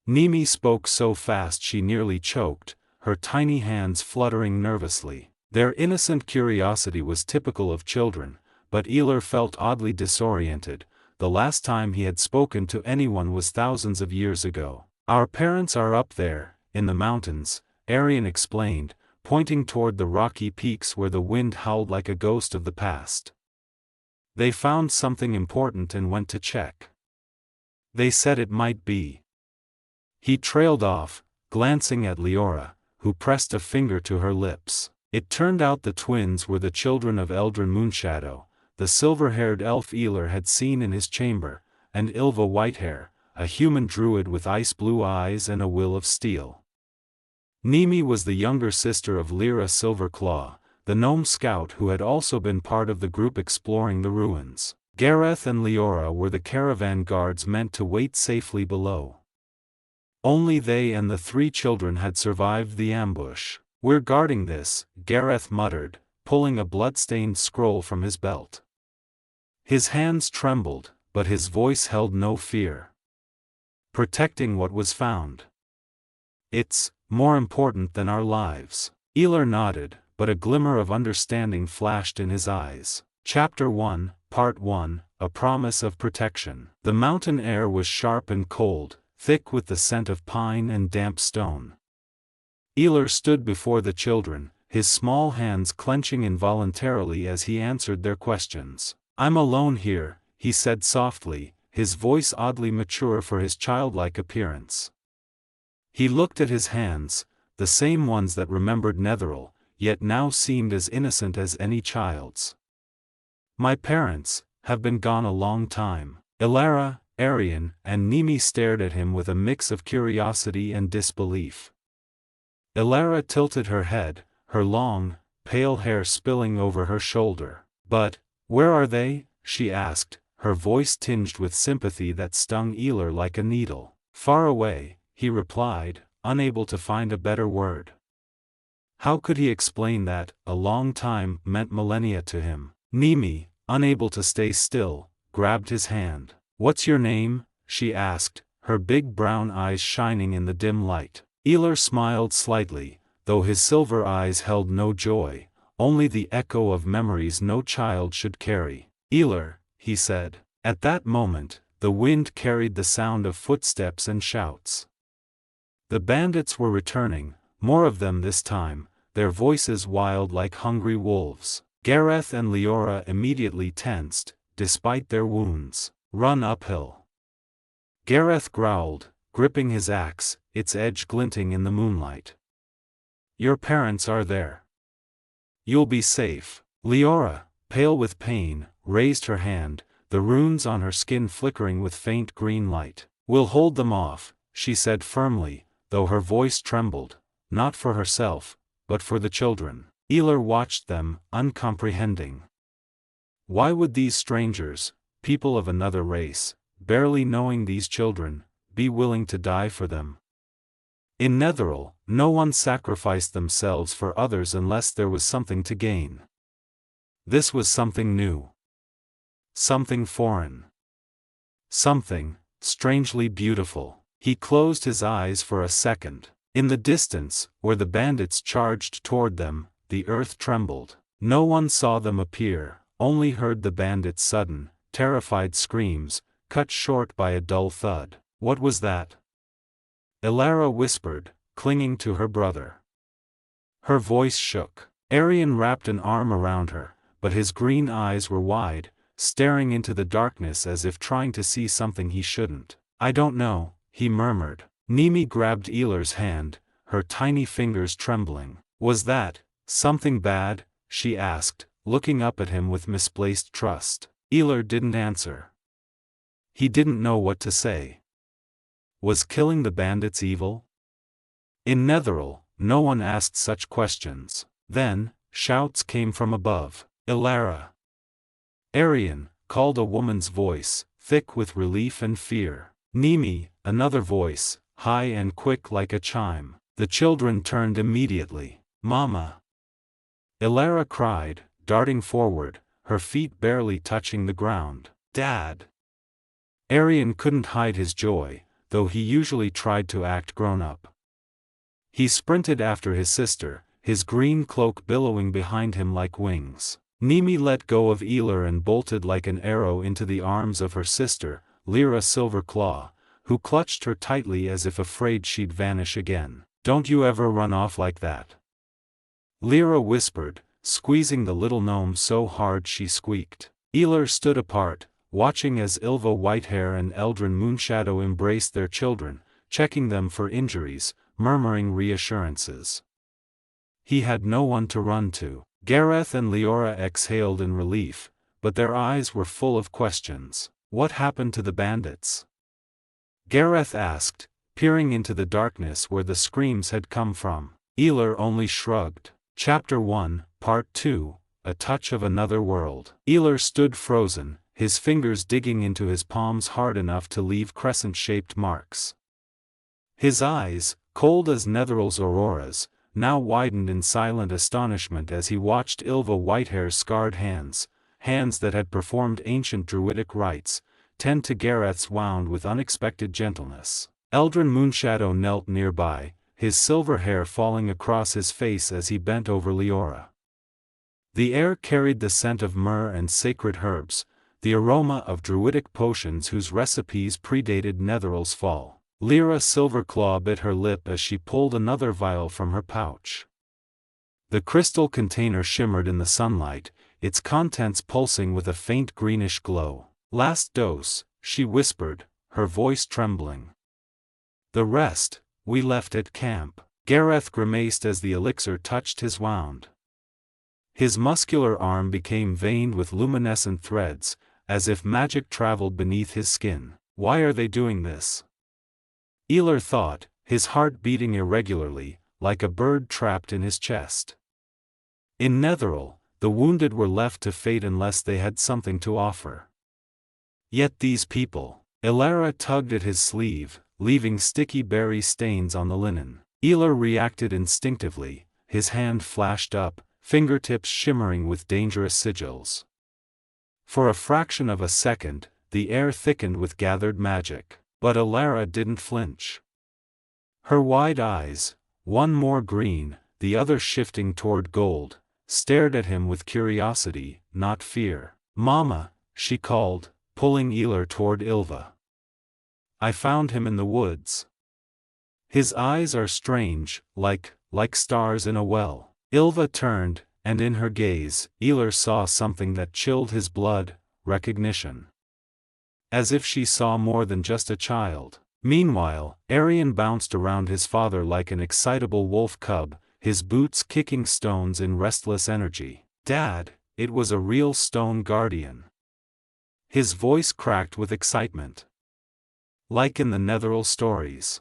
Nimi spoke so fast she nearly choked, her tiny hands fluttering nervously. Their innocent curiosity was typical of children, but Aelar felt oddly disoriented. The last time he had spoken to anyone was thousands of years ago. "Our parents are up there, in the mountains," Arian explained, pointing toward the rocky peaks where the wind howled like a ghost of the past. They found something important and went to check. They said it might be. He trailed off, glancing at Leora, who pressed a finger to her lips. It turned out the twins were the children of Eldrin Moonshadow, the silver-haired elf Aelar had seen in his chamber, and Ylva Whitehair, a human druid with ice-blue eyes and a will of steel. Nimi was the younger sister of Lyra Silverclaw, the gnome scout who had also been part of the group exploring the ruins. Gareth and Leora were the caravan guards meant to wait safely below. Only they and the 3 children had survived the ambush. "We're guarding this," Gareth muttered, pulling a blood-stained scroll from his belt. His hands trembled, but his voice held no fear. "Protecting what was found. It's more important than our lives." Aelar nodded, but a glimmer of understanding flashed in his eyes. Chapter 1, Part 1, A Promise of Protection. The mountain air was sharp and cold, thick with the scent of pine and damp stone. Aelar stood before the children, his small hands clenching involuntarily as he answered their questions. "I'm alone here," he said softly, his voice oddly mature for his childlike appearance. He looked at his hands, the same ones that remembered Netheril, yet now seemed as innocent as any child's. "My parents have been gone a long time." Elara, Arian, and Nimi stared at him with a mix of curiosity and disbelief. Elara tilted her head, her long, pale hair spilling over her shoulder. "But, where are they?" she asked, her voice tinged with sympathy that stung Aelar like a needle. "Far away," he replied, unable to find a better word. How could he explain that a long time meant millennia to him? Nimi, unable to stay still, grabbed his hand. "What's your name?" she asked, her big brown eyes shining in the dim light. Aelar smiled slightly, though his silver eyes held no joy, only the echo of memories no child should carry. "Aelar," he said. At that moment, the wind carried the sound of footsteps and shouts. The bandits were returning, more of them this time, their voices wild like hungry wolves. Gareth and Leora immediately tensed, despite their wounds. "Run uphill." Gareth growled, gripping his axe, its edge glinting in the moonlight. "Your parents are there. You'll be safe." Leora, pale with pain, raised her hand, the runes on her skin flickering with faint green light. "We'll hold them off," she said firmly, though her voice trembled, not for herself, but for the children. Aelar watched them, uncomprehending. Why would these strangers, people of another race, barely knowing these children, be willing to die for them? In Netheril, no one sacrificed themselves for others unless there was something to gain. This was something new. Something foreign. Something strangely beautiful. He closed his eyes for a second. In the distance, where the bandits charged toward them, the earth trembled. No one saw them appear, only heard the bandits' sudden, terrified screams, cut short by a dull thud. "What was that?" Elara whispered, clinging to her brother. Her voice shook. Arian wrapped an arm around her, but his green eyes were wide, staring into the darkness as if trying to see something he shouldn't. "I don't know," he murmured. Nimi grabbed Aelar's hand, her tiny fingers trembling. "Was that something bad?" she asked, looking up at him with misplaced trust. Aelar didn't answer. He didn't know what to say. Was killing the bandits evil? In Netheril, no one asked such questions. Then, shouts came from above. "Elara!" "Arian!" called a woman's voice, thick with relief and fear. "Nimi!" another voice, high and quick like a chime. The children turned immediately. "Mama!" Elara cried, darting forward, her feet barely touching the ground. "Dad!" Arian couldn't hide his joy, though he usually tried to act grown-up. He sprinted after his sister, his green cloak billowing behind him like wings. Nimi let go of Aelar and bolted like an arrow into the arms of her sister, Lyra Silverclaw, who clutched her tightly as if afraid she'd vanish again. "Don't you ever run off like that," Lyra whispered, squeezing the little gnome so hard she squeaked. Aelar stood apart, watching as Ylva Whitehair and Eldrin Moonshadow embraced their children, checking them for injuries, murmuring reassurances. He had no one to run to. Gareth and Leora exhaled in relief, but their eyes were full of questions. What happened to the bandits? Gareth asked, peering into the darkness where the screams had come from. Aelar only shrugged. Chapter 1, Part 2, A Touch of Another World. Aelar stood frozen, his fingers digging into his palms hard enough to leave crescent-shaped marks. His eyes, cold as Netheril's auroras, now widened in silent astonishment as he watched Ylva Whitehair's scarred hands that had performed ancient druidic rites, tend to Gareth's wound with unexpected gentleness. Eldrin Moonshadow knelt nearby, his silver hair falling across his face as he bent over Leora. The air carried the scent of myrrh and sacred herbs, the aroma of druidic potions whose recipes predated Netheril's fall. Lyra Silverclaw bit her lip as she pulled another vial from her pouch. The crystal container shimmered in the sunlight, its contents pulsing with a faint greenish glow. "Last dose," she whispered, her voice trembling. "The rest, we left at camp." Gareth grimaced as the elixir touched his wound. His muscular arm became veined with luminescent threads, as if magic traveled beneath his skin. Why are they doing this? Aelar thought, his heart beating irregularly, like a bird trapped in his chest. In Netheril, the wounded were left to fate unless they had something to offer. Yet these people. Elara tugged at his sleeve, leaving sticky berry stains on the linen. Aelar reacted instinctively, his hand flashed up, fingertips shimmering with dangerous sigils. For a fraction of a second, the air thickened with gathered magic, but Elara didn't flinch. Her wide eyes, one more green, the other shifting toward gold, stared at him with curiosity, not fear. "Mama," she called, pulling Aelar toward Ylva. "I found him in the woods. His eyes are strange, like stars in a well." Ylva turned, and in her gaze, Aelar saw something that chilled his blood, recognition. As if she saw more than just a child. Meanwhile, Arian bounced around his father like an excitable wolf cub, his boots kicking stones in restless energy. "Dad, it was a real stone guardian." His voice cracked with excitement. Like in the Netheril stories.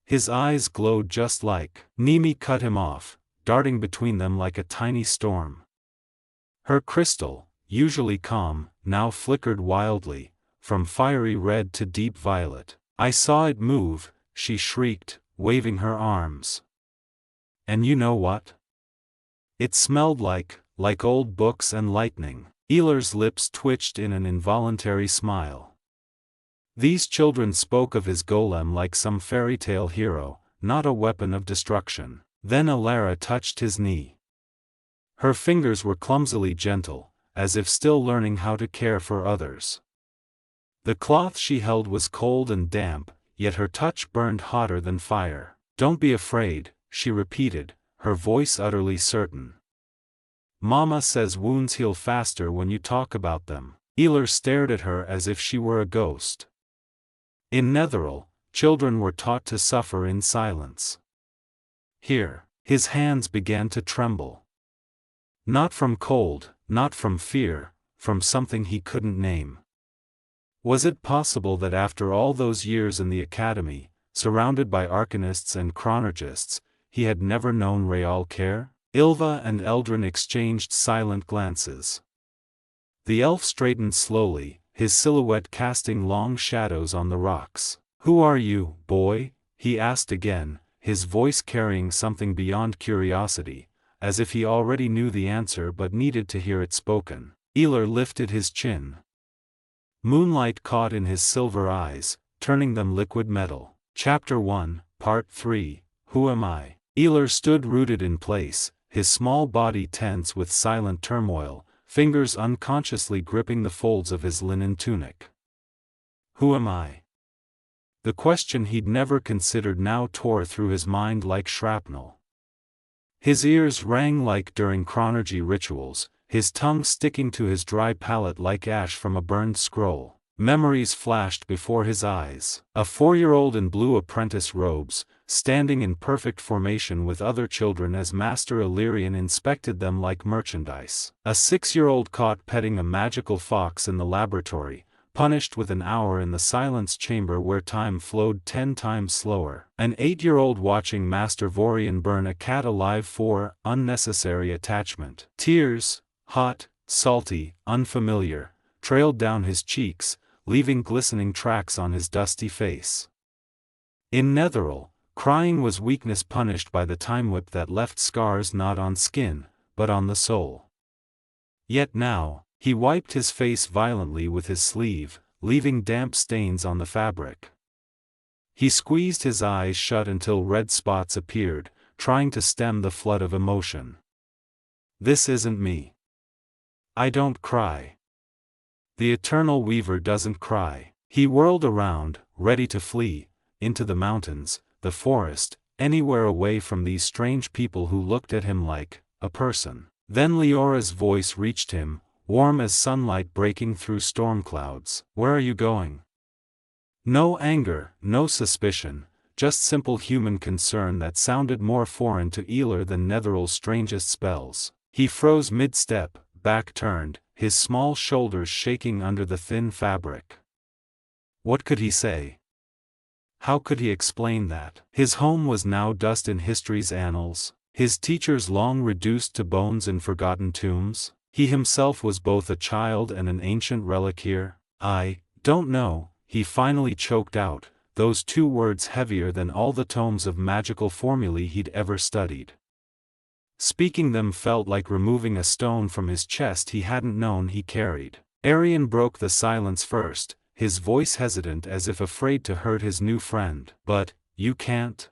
His eyes glowed just like. Nimi cut him off, darting between them like a tiny storm. Her crystal, usually calm, now flickered wildly, from fiery red to deep violet. "I saw it move," she shrieked, waving her arms. "And you know what? It smelled like old books and lightning." Aelar's lips twitched in an involuntary smile. These children spoke of his golem like some fairy tale hero, not a weapon of destruction. Then Elara touched his knee. Her fingers were clumsily gentle, as if still learning how to care for others. The cloth she held was cold and damp, yet her touch burned hotter than fire. "Don't be afraid," she repeated, her voice utterly certain. "Mama says wounds heal faster when you talk about them." Aelar stared at her as if she were a ghost. In Netheril, children were taught to suffer in silence. Here, his hands began to tremble. Not from cold, not from fear, from something he couldn't name. Was it possible that after all those years in the academy, surrounded by arcanists and chronologists, he had never known real care? Ylva and Eldrin exchanged silent glances. The elf straightened slowly, his silhouette casting long shadows on the rocks. "Who are you, boy?" he asked again, his voice carrying something beyond curiosity, as if he already knew the answer but needed to hear it spoken. Aelar lifted his chin. Moonlight caught in his silver eyes, turning them liquid metal. Chapter 1, Part 3, Who Am I? Aelar stood rooted in place, his small body tense with silent turmoil, fingers unconsciously gripping the folds of his linen tunic. Who am I? The question he'd never considered now tore through his mind like shrapnel. His ears rang like during chronology rituals, his tongue sticking to his dry palate like ash from a burned scroll. Memories flashed before his eyes. A 4-year-old in blue apprentice robes, standing in perfect formation with other children as Master Illyrian inspected them like merchandise. A 6-year-old caught petting a magical fox in the laboratory, punished with an hour in the silence chamber where time flowed 10 times slower. An 8-year-old watching Master Vorian burn a cat alive for unnecessary attachment. Tears, hot, salty, unfamiliar, trailed down his cheeks, leaving glistening tracks on his dusty face. In Netheril, crying was weakness punished by the time whip that left scars not on skin, but on the soul. Yet now, he wiped his face violently with his sleeve, leaving damp stains on the fabric. He squeezed his eyes shut until red spots appeared, trying to stem the flood of emotion. This isn't me. I don't cry. The Eternal Weaver doesn't cry. He whirled around, ready to flee, into the mountains, the forest, anywhere away from these strange people who looked at him like a person. Then Leora's voice reached him, warm as sunlight breaking through storm clouds. Where are you going? No anger, no suspicion, just simple human concern that sounded more foreign to Aelar than Netheril's strangest spells. He froze mid-step, back turned, his small shoulders shaking under the thin fabric. What could he say? How could he explain that? His home was now dust in history's annals, his teachers long reduced to bones in forgotten tombs. He himself was both a child and an ancient relic here. I don't know, he finally choked out, those 2 words heavier than all the tomes of magical formulae he'd ever studied. Speaking them felt like removing a stone from his chest he hadn't known he carried. Arian broke the silence first, his voice hesitant as if afraid to hurt his new friend. But, you can't?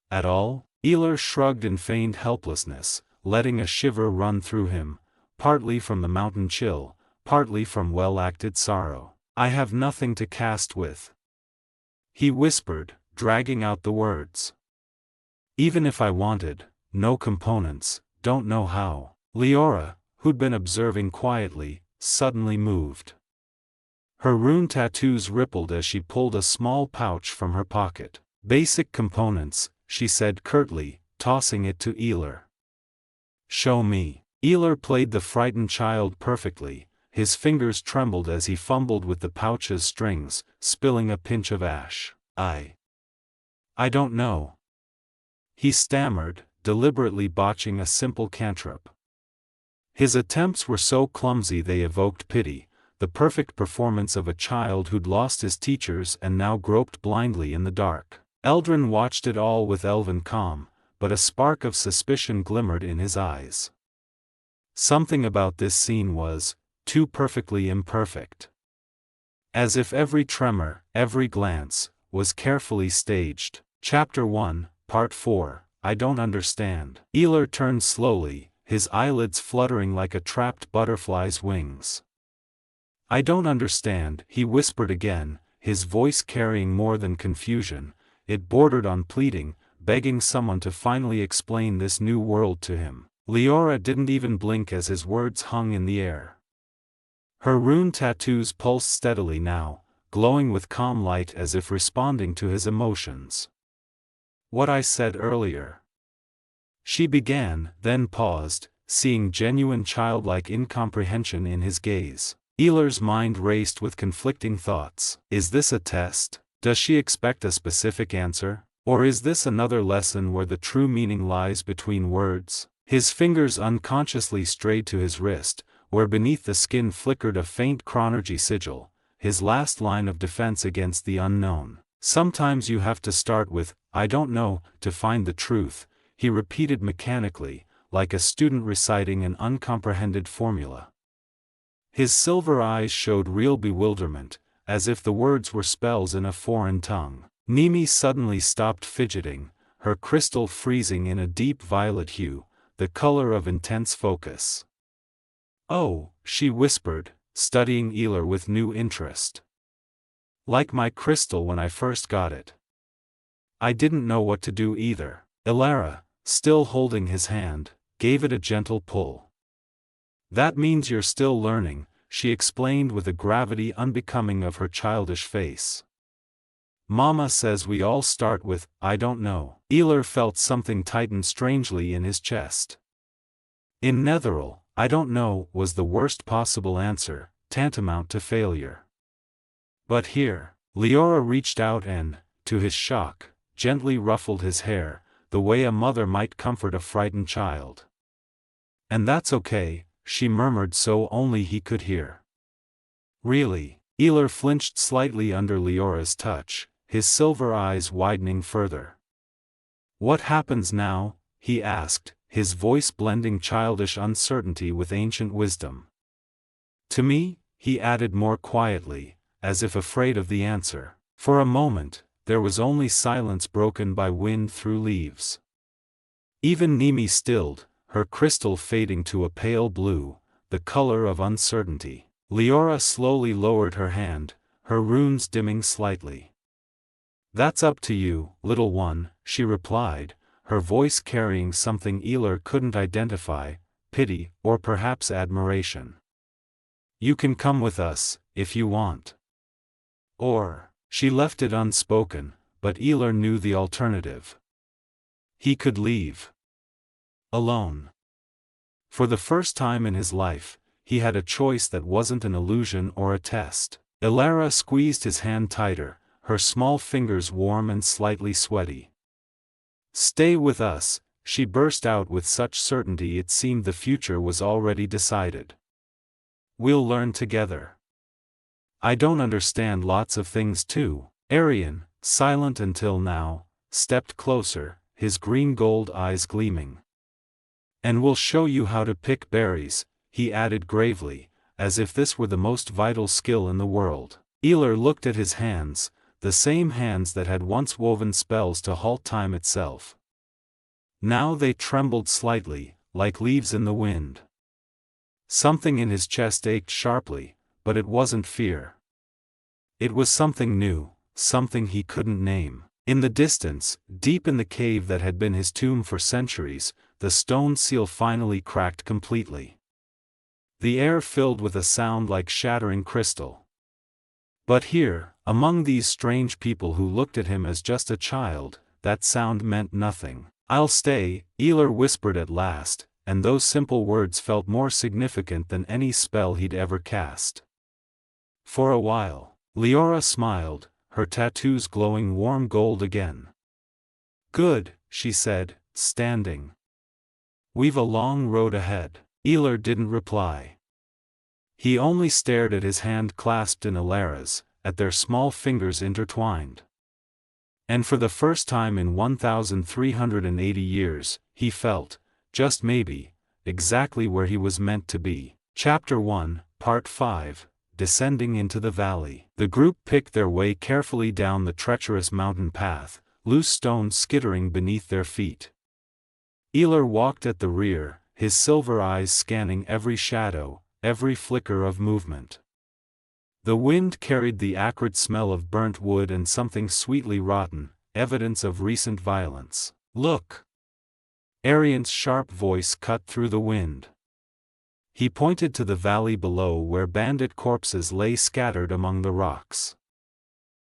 At all? Aelar shrugged in feigned helplessness, letting a shiver run through him, partly from the mountain chill, partly from well-acted sorrow. I have nothing to cast with. He whispered, dragging out the words. Even if I wanted, no components, don't know how. Leora, who'd been observing quietly, suddenly moved. Her rune tattoos rippled as she pulled a small pouch from her pocket. Basic components, she said curtly, tossing it to Aelar. Show me. Aelar played the frightened child perfectly, his fingers trembled as he fumbled with the pouch's strings, spilling a pinch of ash. I don't know. He stammered, deliberately botching a simple cantrip. His attempts were so clumsy they evoked pity, the perfect performance of a child who'd lost his teachers and now groped blindly in the dark. Eldrin watched it all with elven calm, but a spark of suspicion glimmered in his eyes. Something about this scene was too perfectly imperfect. As if every tremor, every glance, was carefully staged. Chapter 1, Part 4, I don't understand. Aelar turned slowly, his eyelids fluttering like a trapped butterfly's wings. I don't understand, he whispered again, his voice carrying more than confusion, it bordered on pleading, begging someone to finally explain this new world to him. Leora didn't even blink as his words hung in the air. Her rune tattoos pulsed steadily now, glowing with calm light as if responding to his emotions. What I said earlier. She began, then paused, seeing genuine childlike incomprehension in his gaze. Aelar's mind raced with conflicting thoughts. Is this a test? Does she expect a specific answer? Or is this another lesson where the true meaning lies between words? His fingers unconsciously strayed to his wrist, where beneath the skin flickered a faint chronergy sigil, his last line of defense against the unknown. Sometimes you have to start with, I don't know, to find the truth, he repeated mechanically, like a student reciting an uncomprehended formula. His silver eyes showed real bewilderment, as if the words were spells in a foreign tongue. Nimi suddenly stopped fidgeting, her crystal freezing in a deep violet hue, the color of intense focus. Oh, she whispered, studying Aelar with new interest. Like my crystal when I first got it. I didn't know what to do either. Elara, still holding his hand, gave it a gentle pull. That means you're still learning, she explained with a gravity unbecoming of her childish face. Mama says we all start with, I don't know. Aelar felt something tighten strangely in his chest. In Netheril, I don't know was the worst possible answer, tantamount to failure. But here, Leora reached out and, to his shock, gently ruffled his hair, the way a mother might comfort a frightened child. And that's okay, she murmured so only he could hear. Really? Aelar flinched slightly under Leora's touch, his silver eyes widening further. What happens now? He asked, his voice blending childish uncertainty with ancient wisdom. To me, he added more quietly, as if afraid of the answer. For a moment, there was only silence broken by wind through leaves. Even Nimi stilled, her crystal fading to a pale blue, the color of uncertainty. Leora slowly lowered her hand, her runes dimming slightly. That's up to you, little one, she replied, her voice carrying something Aelar couldn't identify, pity, or perhaps admiration. You can come with us, if you want. Or, she left it unspoken, but Aelar knew the alternative. He could leave. Alone. For the first time in his life, he had a choice that wasn't an illusion or a test. Elara squeezed his hand tighter, her small fingers warm and slightly sweaty. Stay with us, she burst out with such certainty it seemed the future was already decided. We'll learn together. I don't understand lots of things too. Arian, silent until now, stepped closer, his green-gold eyes gleaming. And we'll show you how to pick berries, he added gravely, as if this were the most vital skill in the world. Aelar looked at his hands, the same hands that had once woven spells to halt time itself. Now they trembled slightly, like leaves in the wind. Something in his chest ached sharply, but it wasn't fear. It was something new, something he couldn't name. In the distance, deep in the cave that had been his tomb for centuries, the stone seal finally cracked completely. The air filled with a sound like shattering crystal. But here, among these strange people who looked at him as just a child, that sound meant nothing. I'll stay, Aelar whispered at last, and those simple words felt more significant than any spell he'd ever cast. For a while, Leora smiled, her tattoos glowing warm gold again. Good, she said, standing. We've a long road ahead. Aelar didn't reply. He only stared at his hand clasped in Elara's, at their small fingers intertwined. And for the first time in 1,380 years, he felt, just maybe, exactly where he was meant to be. Chapter 1, Part 5, Descending into the Valley. The group picked their way carefully down the treacherous mountain path, loose stones skittering beneath their feet. Aelar walked at the rear, his silver eyes scanning every shadow, every flicker of movement. The wind carried the acrid smell of burnt wood and something sweetly rotten, evidence of recent violence. Look! Arian's sharp voice cut through the wind. He pointed to the valley below where bandit corpses lay scattered among the rocks.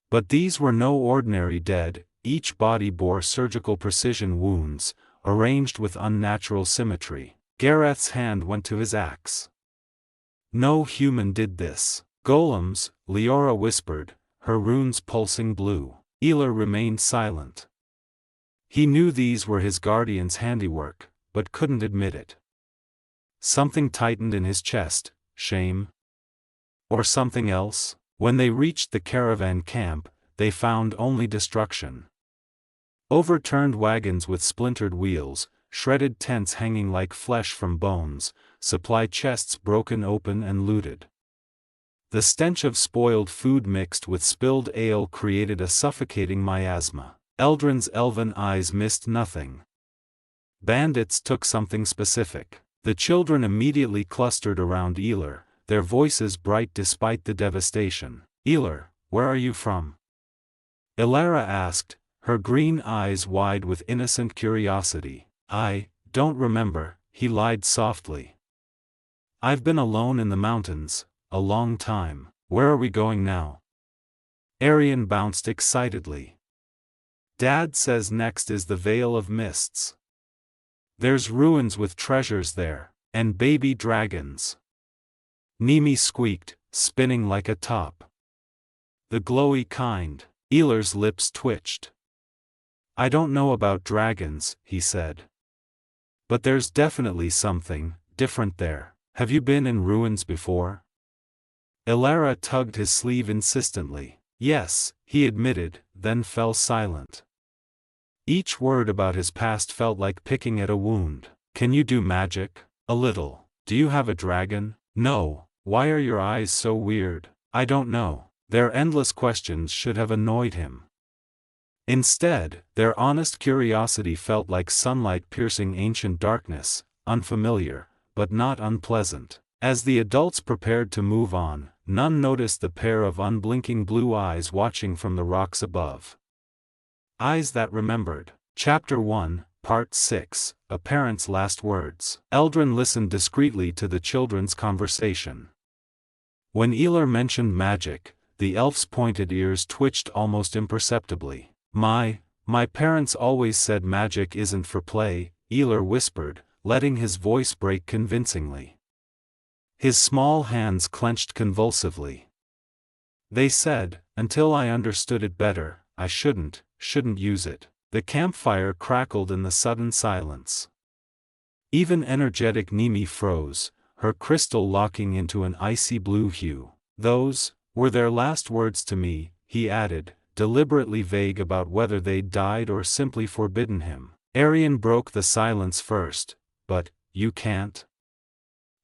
But these were no ordinary dead, each body bore surgical precision wounds, arranged with unnatural symmetry. Gareth's hand went to his axe. No human did this. Golems, Leora whispered, her runes pulsing blue. Aelar remained silent. He knew these were his guardian's handiwork, but couldn't admit it. Something tightened in his chest, shame? Or something else? When they reached the caravan camp, they found only destruction. Overturned wagons with splintered wheels, shredded tents hanging like flesh from bones, supply chests broken open and looted. The stench of spoiled food mixed with spilled ale created a suffocating miasma. Eldrin's elven eyes missed nothing. Bandits took something specific. The children immediately clustered around Aelar, their voices bright despite the devastation. Aelar, where are you from? Elara asked, her green eyes wide with innocent curiosity. I don't remember, he lied softly. I've been alone in the mountains, a long time. Where are we going now? Arian bounced excitedly. Dad says next is the Vale of Mists. There's ruins with treasures there, and baby dragons. Nimi squeaked, spinning like a top. The glowy kind. Aelar's lips twitched. I don't know about dragons, he said. But there's definitely something different there. Have you been in ruins before? Aelar tugged his sleeve insistently. Yes, he admitted, then fell silent. Each word about his past felt like picking at a wound. Can you do magic? A little. Do you have a dragon? No. Why are your eyes so weird? I don't know. Their endless questions should have annoyed him. Instead, their honest curiosity felt like sunlight piercing ancient darkness, unfamiliar, but not unpleasant. As the adults prepared to move on, none noticed the pair of unblinking blue eyes watching from the rocks above. Eyes that remembered. Chapter 1, Part 6, A Parent's Last Words. Eldrin listened discreetly to the children's conversation. When Aelar mentioned magic, the elf's pointed ears twitched almost imperceptibly. My parents always said magic isn't for play, Aelar whispered, letting his voice break convincingly. His small hands clenched convulsively. They said, until I understood it better, I shouldn't use it. The campfire crackled in the sudden silence. Even energetic Nimi froze, her crystal locking into an icy blue hue. Those were their last words to me, he added, deliberately vague about whether they'd died or simply forbidden him. Arian broke the silence first. But, you can't?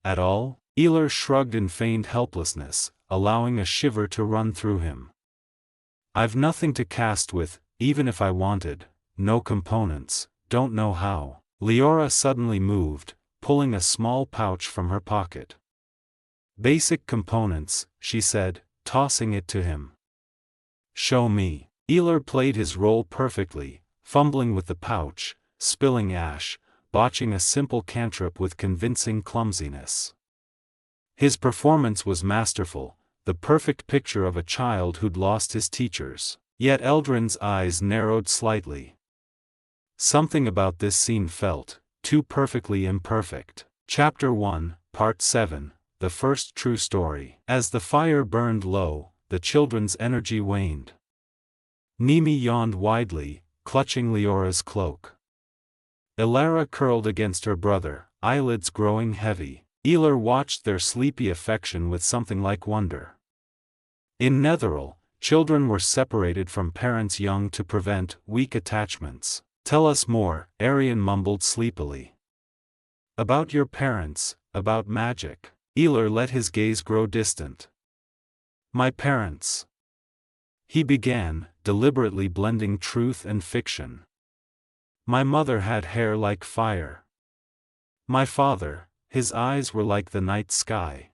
At all? Aelar shrugged in feigned helplessness, allowing a shiver to run through him. I've nothing to cast with, even if I wanted, no components, don't know how. Leora suddenly moved, pulling a small pouch from her pocket. Basic components, she said, tossing it to him. Show me. Aelar played his role perfectly, fumbling with the pouch, spilling ash, botching a simple cantrip with convincing clumsiness. His performance was masterful, the perfect picture of a child who'd lost his teachers. Yet Eldrin's eyes narrowed slightly. Something about this scene felt too perfectly imperfect. Chapter 1, Part 7, The First True Story. As the fire burned low, the children's energy waned. Nimi yawned widely, clutching Leora's cloak. Aelar curled against her brother, eyelids growing heavy. Aelar watched their sleepy affection with something like wonder. In Netheril, children were separated from parents young to prevent weak attachments. Tell us more, Arian mumbled sleepily. About your parents, about magic. Aelar let his gaze grow distant. My parents. He began, deliberately blending truth and fiction. My mother had hair like fire. My father, his eyes were like the night sky.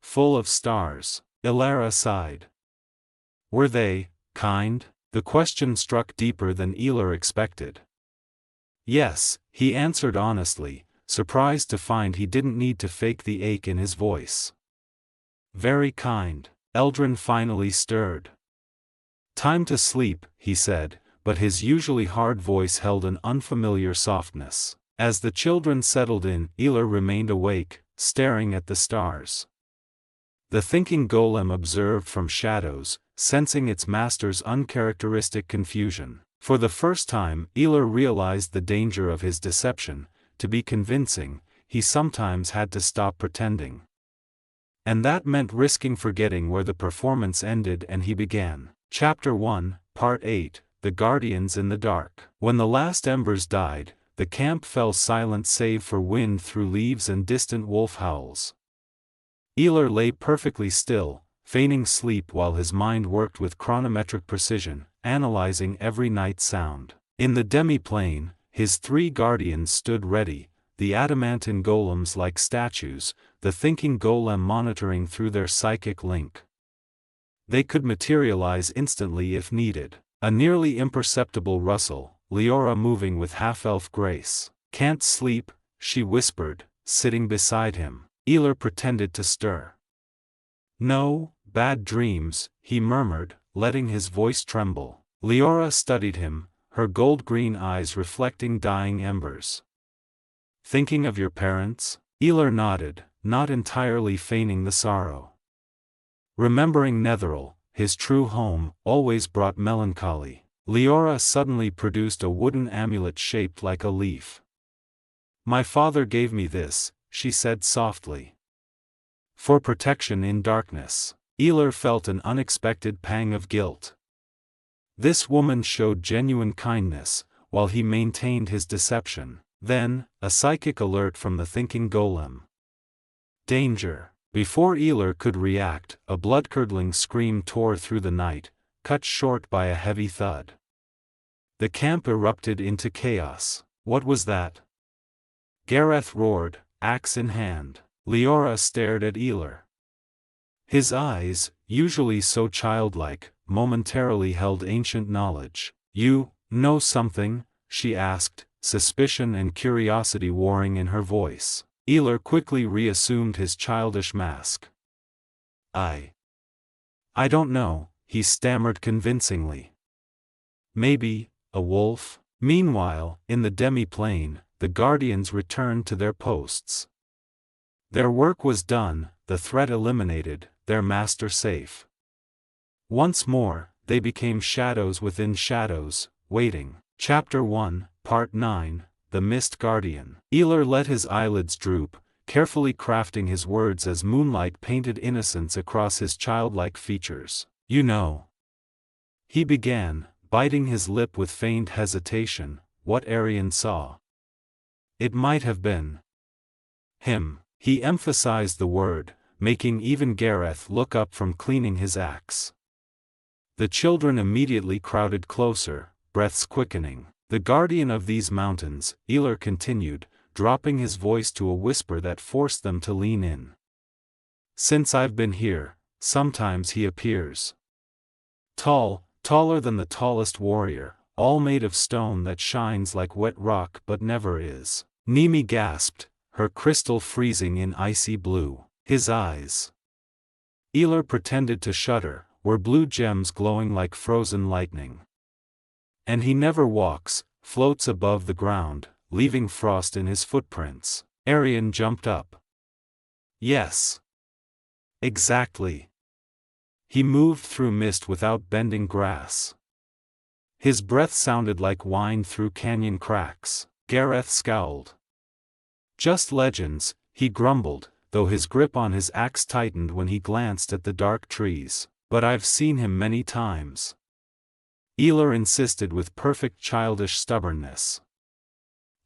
Full of stars. Aelar sighed. Were they kind? The question struck deeper than Aelar expected. Yes, he answered honestly, surprised to find he didn't need to fake the ache in his voice. Very kind. Eldrin finally stirred. Time to sleep, he said, but his usually hard voice held an unfamiliar softness. As the children settled in, Aelar remained awake, staring at the stars. The thinking golem observed from shadows, sensing its master's uncharacteristic confusion. For the first time, Aelar realized the danger of his deception. To be convincing, he sometimes had to stop pretending. And that meant risking forgetting where the performance ended and he began. Chapter 1, Part 8, The Guardians in the Dark. When the last embers died, the camp fell silent save for wind through leaves and distant wolf howls. Aelar lay perfectly still, feigning sleep while his mind worked with chronometric precision, analyzing every night sound. In the demi-plane, his three guardians stood ready, the adamantine golems like statues, the thinking golem monitoring through their psychic link. They could materialize instantly if needed. A nearly imperceptible rustle, Leora moving with half-elf grace. Can't sleep, she whispered, sitting beside him. Aelar pretended to stir. "No, bad dreams," he murmured, letting his voice tremble. Leora studied him, her gold-green eyes reflecting dying embers. "Thinking of your parents?" Aelar nodded, not entirely feigning the sorrow. Remembering Netheril, his true home, always brought melancholy. Leora suddenly produced a wooden amulet shaped like a leaf. "My father gave me this," she said softly. "For protection in darkness." Aelar felt an unexpected pang of guilt. This woman showed genuine kindness, while he maintained his deception. Then, a psychic alert from the thinking golem. "Danger!" Before Aelar could react, a blood-curdling scream tore through the night, cut short by a heavy thud. The camp erupted into chaos. "What was that?" Gareth roared, axe in hand. Leora stared at Aelar. His eyes, usually so childlike, momentarily held ancient knowledge. "You know something?" she asked, suspicion and curiosity warring in her voice. Aelar quickly reassumed his childish mask. I don't know," he stammered convincingly. "Maybe, a wolf?" Meanwhile, in the demi-plane, the guardians returned to their posts. Their work was done, the threat eliminated, their master safe. Once more, they became shadows within shadows, waiting. Chapter 1, Part 9, The Mist Guardian. Aelar let his eyelids droop, carefully crafting his words as moonlight painted innocence across his childlike features. "You know," he began, biting his lip with feigned hesitation, "what Arian saw. It might have been him." He emphasized the word, making even Gareth look up from cleaning his axe. The children immediately crowded closer, breaths quickening. "The guardian of these mountains," Aelar continued, dropping his voice to a whisper that forced them to lean in. "Since I've been here, sometimes he appears. Taller than the tallest warrior, all made of stone that shines like wet rock but never is." Nimi gasped, her crystal freezing in icy blue. His eyes, Aelar pretended to shudder, were blue gems glowing like frozen lightning. "And he never walks, floats above the ground, leaving frost in his footprints." Arian jumped up. "Yes. Exactly. He moved through mist without bending grass. His breath sounded like wine through canyon cracks." Gareth scowled. "Just legends," he grumbled, though his grip on his axe tightened when he glanced at the dark trees. "But I've seen him many times." Aelar insisted with perfect childish stubbornness.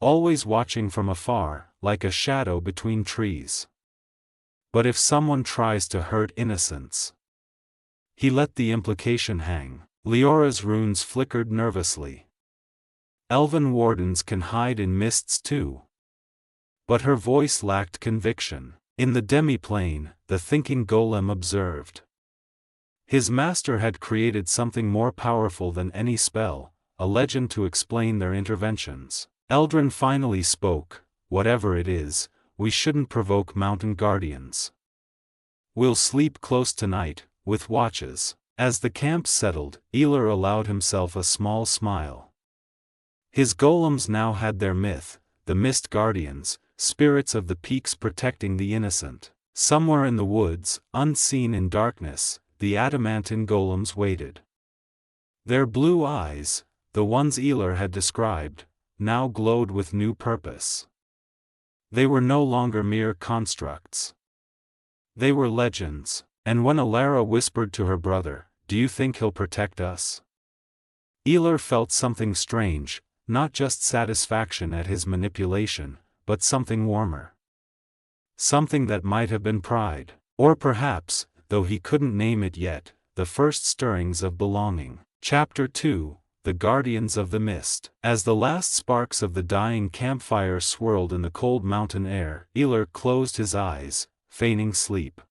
"Always watching from afar, like a shadow between trees. But if someone tries to hurt innocence..." He let the implication hang. Leora's runes flickered nervously. "Elven wardens can hide in mists too." But her voice lacked conviction. In the demi-plane, the thinking golem observed. His master had created something more powerful than any spell, a legend to explain their interventions. Eldrin finally spoke, "Whatever it is, we shouldn't provoke mountain guardians. We'll sleep close tonight, with watches." As the camp settled, Aelar allowed himself a small smile. His golems now had their myth, the mist guardians, spirits of the peaks protecting the innocent. Somewhere in the woods, unseen in darkness, the adamantine golems waited. Their blue eyes, the ones Aelar had described, now glowed with new purpose. They were no longer mere constructs. They were legends. And when Alara whispered to her brother, "Do you think he'll protect us?" Aelar felt something strange, not just satisfaction at his manipulation, but something warmer. Something that might have been pride, or perhaps, though he couldn't name it yet, the first stirrings of belonging. Chapter 2, The Guardians of the Mist. As the last sparks of the dying campfire swirled in the cold mountain air, Aelar closed his eyes, feigning sleep.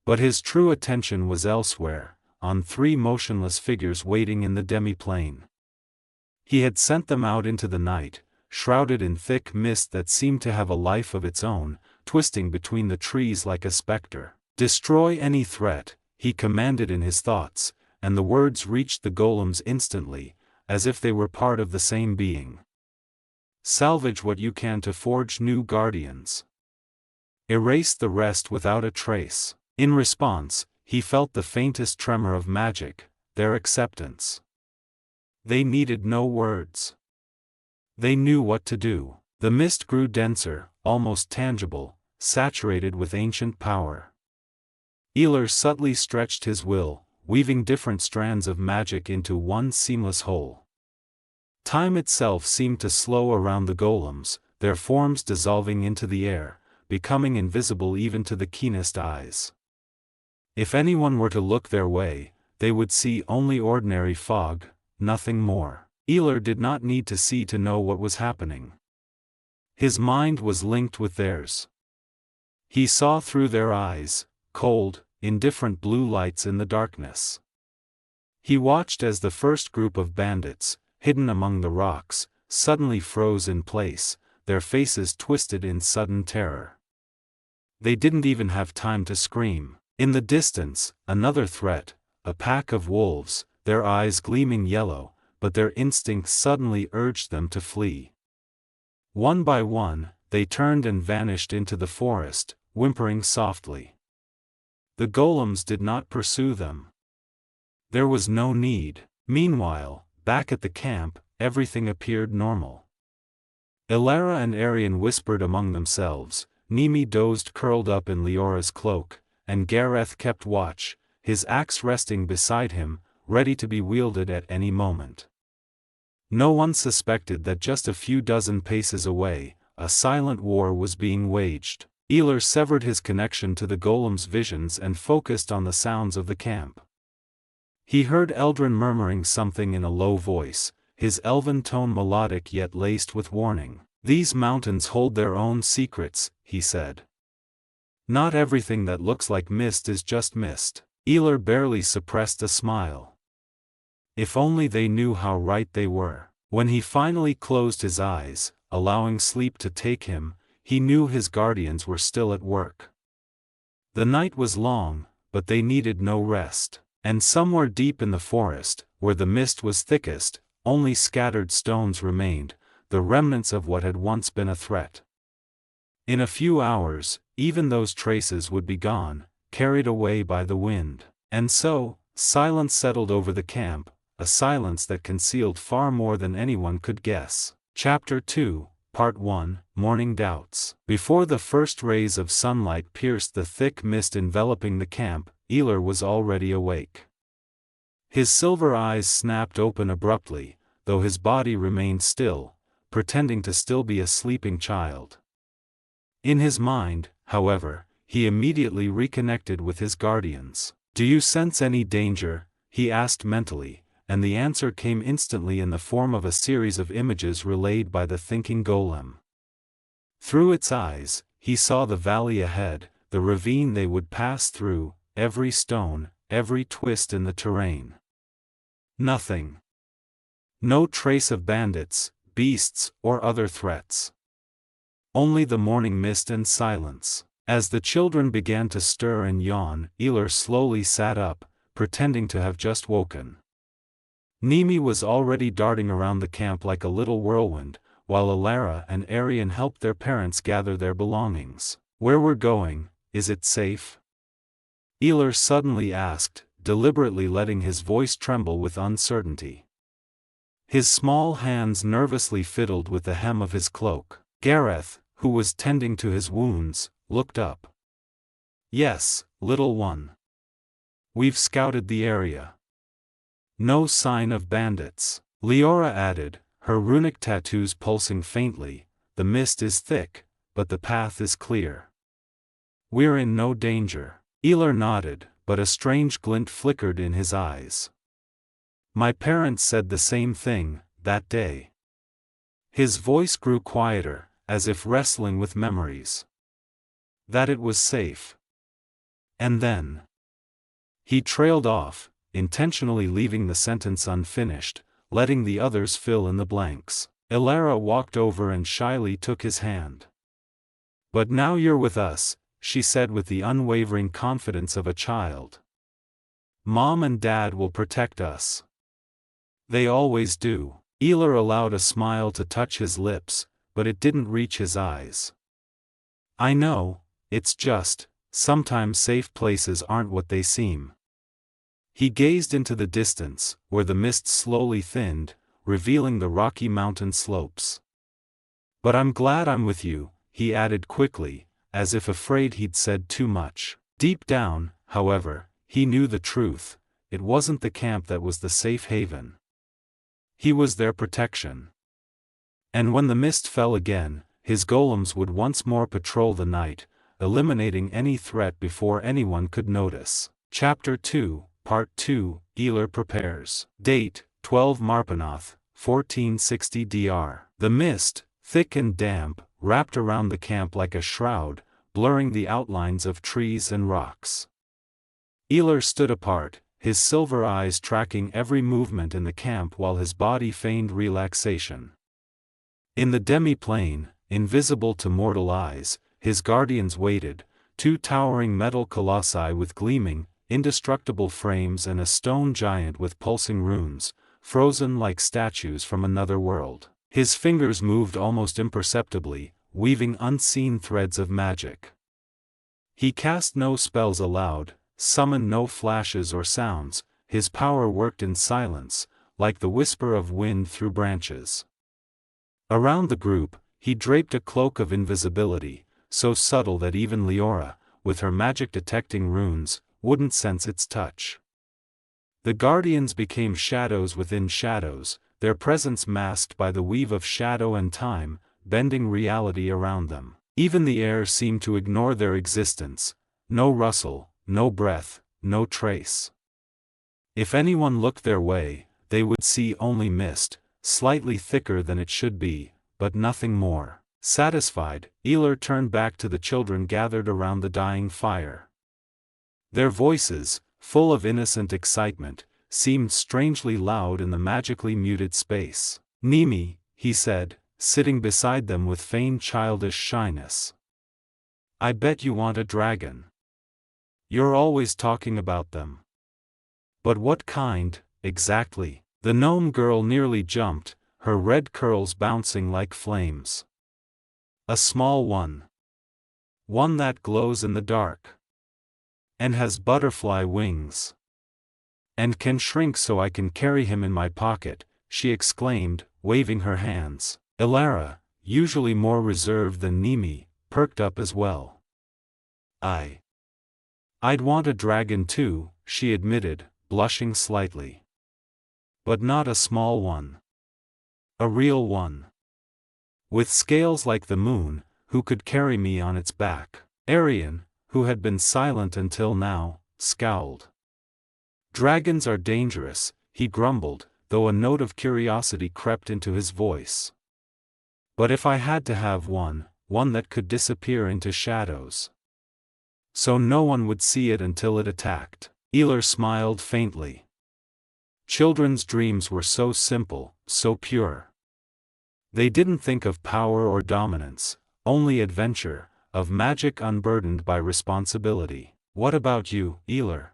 But his true attention was elsewhere, on three motionless figures waiting in the demi-plane. He had sent them out into the night, shrouded in thick mist that seemed to have a life of its own, twisting between the trees like a specter. "Destroy any threat," he commanded in his thoughts, and the words reached the golems instantly, as if they were part of the same being. "Salvage what you can to forge new guardians. Erase the rest without a trace." In response, he felt the faintest tremor of magic, their acceptance. They needed no words. They knew what to do. The mist grew denser, almost tangible, saturated with ancient power. Aelar subtly stretched his will, weaving different strands of magic into one seamless whole. Time itself seemed to slow around the golems, their forms dissolving into the air, becoming invisible even to the keenest eyes. If anyone were to look their way, they would see only ordinary fog, nothing more. Aelar did not need to see to know what was happening. His mind was linked with theirs. He saw through their eyes, cold, indifferent blue lights in the darkness. He watched as the first group of bandits, hidden among the rocks, suddenly froze in place, their faces twisted in sudden terror. They didn't even have time to scream. In the distance, another threat, a pack of wolves, their eyes gleaming yellow, but their instincts suddenly urged them to flee. One by one, they turned and vanished into the forest, whimpering softly. The golems did not pursue them. There was no need. Meanwhile, back at the camp, everything appeared normal. Elara and Arian whispered among themselves, Nimi dozed curled up in Leora's cloak, and Gareth kept watch, his axe resting beside him, ready to be wielded at any moment. No one suspected that just a few dozen paces away, a silent war was being waged. Aelar severed his connection to the golem's visions and focused on the sounds of the camp. He heard Eldrin murmuring something in a low voice, his elven tone melodic yet laced with warning. "These mountains hold their own secrets," he said. "Not everything that looks like mist is just mist." Aelar barely suppressed a smile. If only they knew how right they were. When he finally closed his eyes, allowing sleep to take him, he knew his guardians were still at work. The night was long, but they needed no rest. And somewhere deep in the forest, where the mist was thickest, only scattered stones remained, the remnants of what had once been a threat. In a few hours, even those traces would be gone, carried away by the wind. And so, silence settled over the camp, a silence that concealed far more than anyone could guess. Chapter 2, Part 1, Morning Doubts. Before the first rays of sunlight pierced the thick mist enveloping the camp, Aelar was already awake. His silver eyes snapped open abruptly, though his body remained still, pretending to still be a sleeping child. In his mind, however, he immediately reconnected with his guardians. "Do you sense any danger?" he asked mentally, and the answer came instantly in the form of a series of images relayed by the thinking golem. Through its eyes, he saw the valley ahead, the ravine they would pass through, every stone, every twist in the terrain. Nothing. No trace of bandits, beasts, or other threats. Only the morning mist and silence. As the children began to stir and yawn, Aelar slowly sat up, pretending to have just woken. Nimi was already darting around the camp like a little whirlwind, while Elara and Arian helped their parents gather their belongings. "Where we're going, is it safe?" Aelar suddenly asked, deliberately letting his voice tremble with uncertainty. His small hands nervously fiddled with the hem of his cloak. Gareth, who was tending to his wounds, looked up. "Yes, little one. We've scouted the area. No sign of bandits." Leora added, her runic tattoos pulsing faintly, "The mist is thick, but the path is clear. We're in no danger." Aelar nodded, but a strange glint flickered in his eyes. "My parents said the same thing, that day." His voice grew quieter, as if wrestling with memories. "That it was safe. And then." He trailed off, intentionally leaving the sentence unfinished, letting the others fill in the blanks. Elara walked over and shyly took his hand. But now you're with us, she said with the unwavering confidence of a child. Mom and Dad will protect us. They always do. Aelar allowed a smile to touch his lips, but it didn't reach his eyes. I know, it's just, sometimes safe places aren't what they seem. He gazed into the distance, where the mist slowly thinned, revealing the rocky mountain slopes. But I'm glad I'm with you, he added quickly, as if afraid he'd said too much. Deep down, however, he knew the truth. It wasn't the camp that was the safe haven. He was their protection. And when the mist fell again, his golems would once more patrol the night, eliminating any threat before anyone could notice. Chapter 2, Part 2, Aelar Prepares. Date, 12 Marpanoth, 1460 DR. The mist, thick and damp, wrapped around the camp like a shroud, blurring the outlines of trees and rocks. Aelar stood apart, his silver eyes tracking every movement in the camp while his body feigned relaxation. In the demi-plane, invisible to mortal eyes, his guardians waited, two towering metal colossi with gleaming, indestructible frames and a stone giant with pulsing runes, frozen like statues from another world. His fingers moved almost imperceptibly, weaving unseen threads of magic. He cast no spells aloud, summoned no flashes or sounds, his power worked in silence, like the whisper of wind through branches. Around the group, he draped a cloak of invisibility, so subtle that even Leora, with her magic-detecting runes, wouldn't sense its touch. The guardians became shadows within shadows, their presence masked by the weave of shadow and time, bending reality around them. Even the air seemed to ignore their existence. No rustle, no breath, no trace. If anyone looked their way, they would see only mist, slightly thicker than it should be, but nothing more. Satisfied, Aelar turned back to the children gathered around the dying fire. Their voices, full of innocent excitement, seemed strangely loud in the magically muted space. Nimi, he said, sitting beside them with feigned childish shyness. I bet you want a dragon. You're always talking about them. But what kind, exactly? The gnome girl nearly jumped, her red curls bouncing like flames. A small one. One that glows in the dark. And has butterfly wings. And can shrink so I can carry him in my pocket, she exclaimed, waving her hands. Elara, usually more reserved than Nimi, perked up as well. I'd want a dragon too, she admitted, blushing slightly. But not a small one. A real one. With scales like the moon, who could carry me on its back. Arian, who had been silent until now, scowled. Dragons are dangerous, he grumbled, though a note of curiosity crept into his voice. But if I had to have one that could disappear into shadows. So no one would see it until it attacked. Aelar smiled faintly. Children's dreams were so simple, so pure. They didn't think of power or dominance, only adventure, of magic unburdened by responsibility. What about you, Aelar?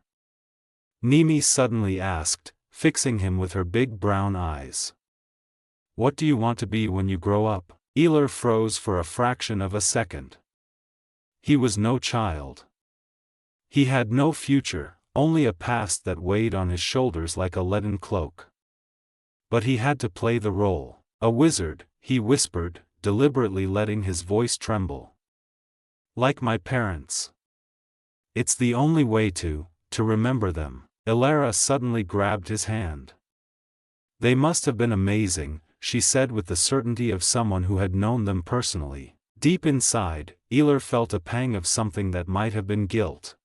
Nimi suddenly asked, fixing him with her big brown eyes. What do you want to be when you grow up? Aelar froze for a fraction of a second. He was no child. He had no future, only a past that weighed on his shoulders like a leaden cloak. But he had to play the role. A wizard, he whispered, deliberately letting his voice tremble. Like my parents. It's the only way to remember them. Elara suddenly grabbed his hand. They must have been amazing, she said with the certainty of someone who had known them personally. Deep inside, Aelar felt a pang of something that might have been guilt.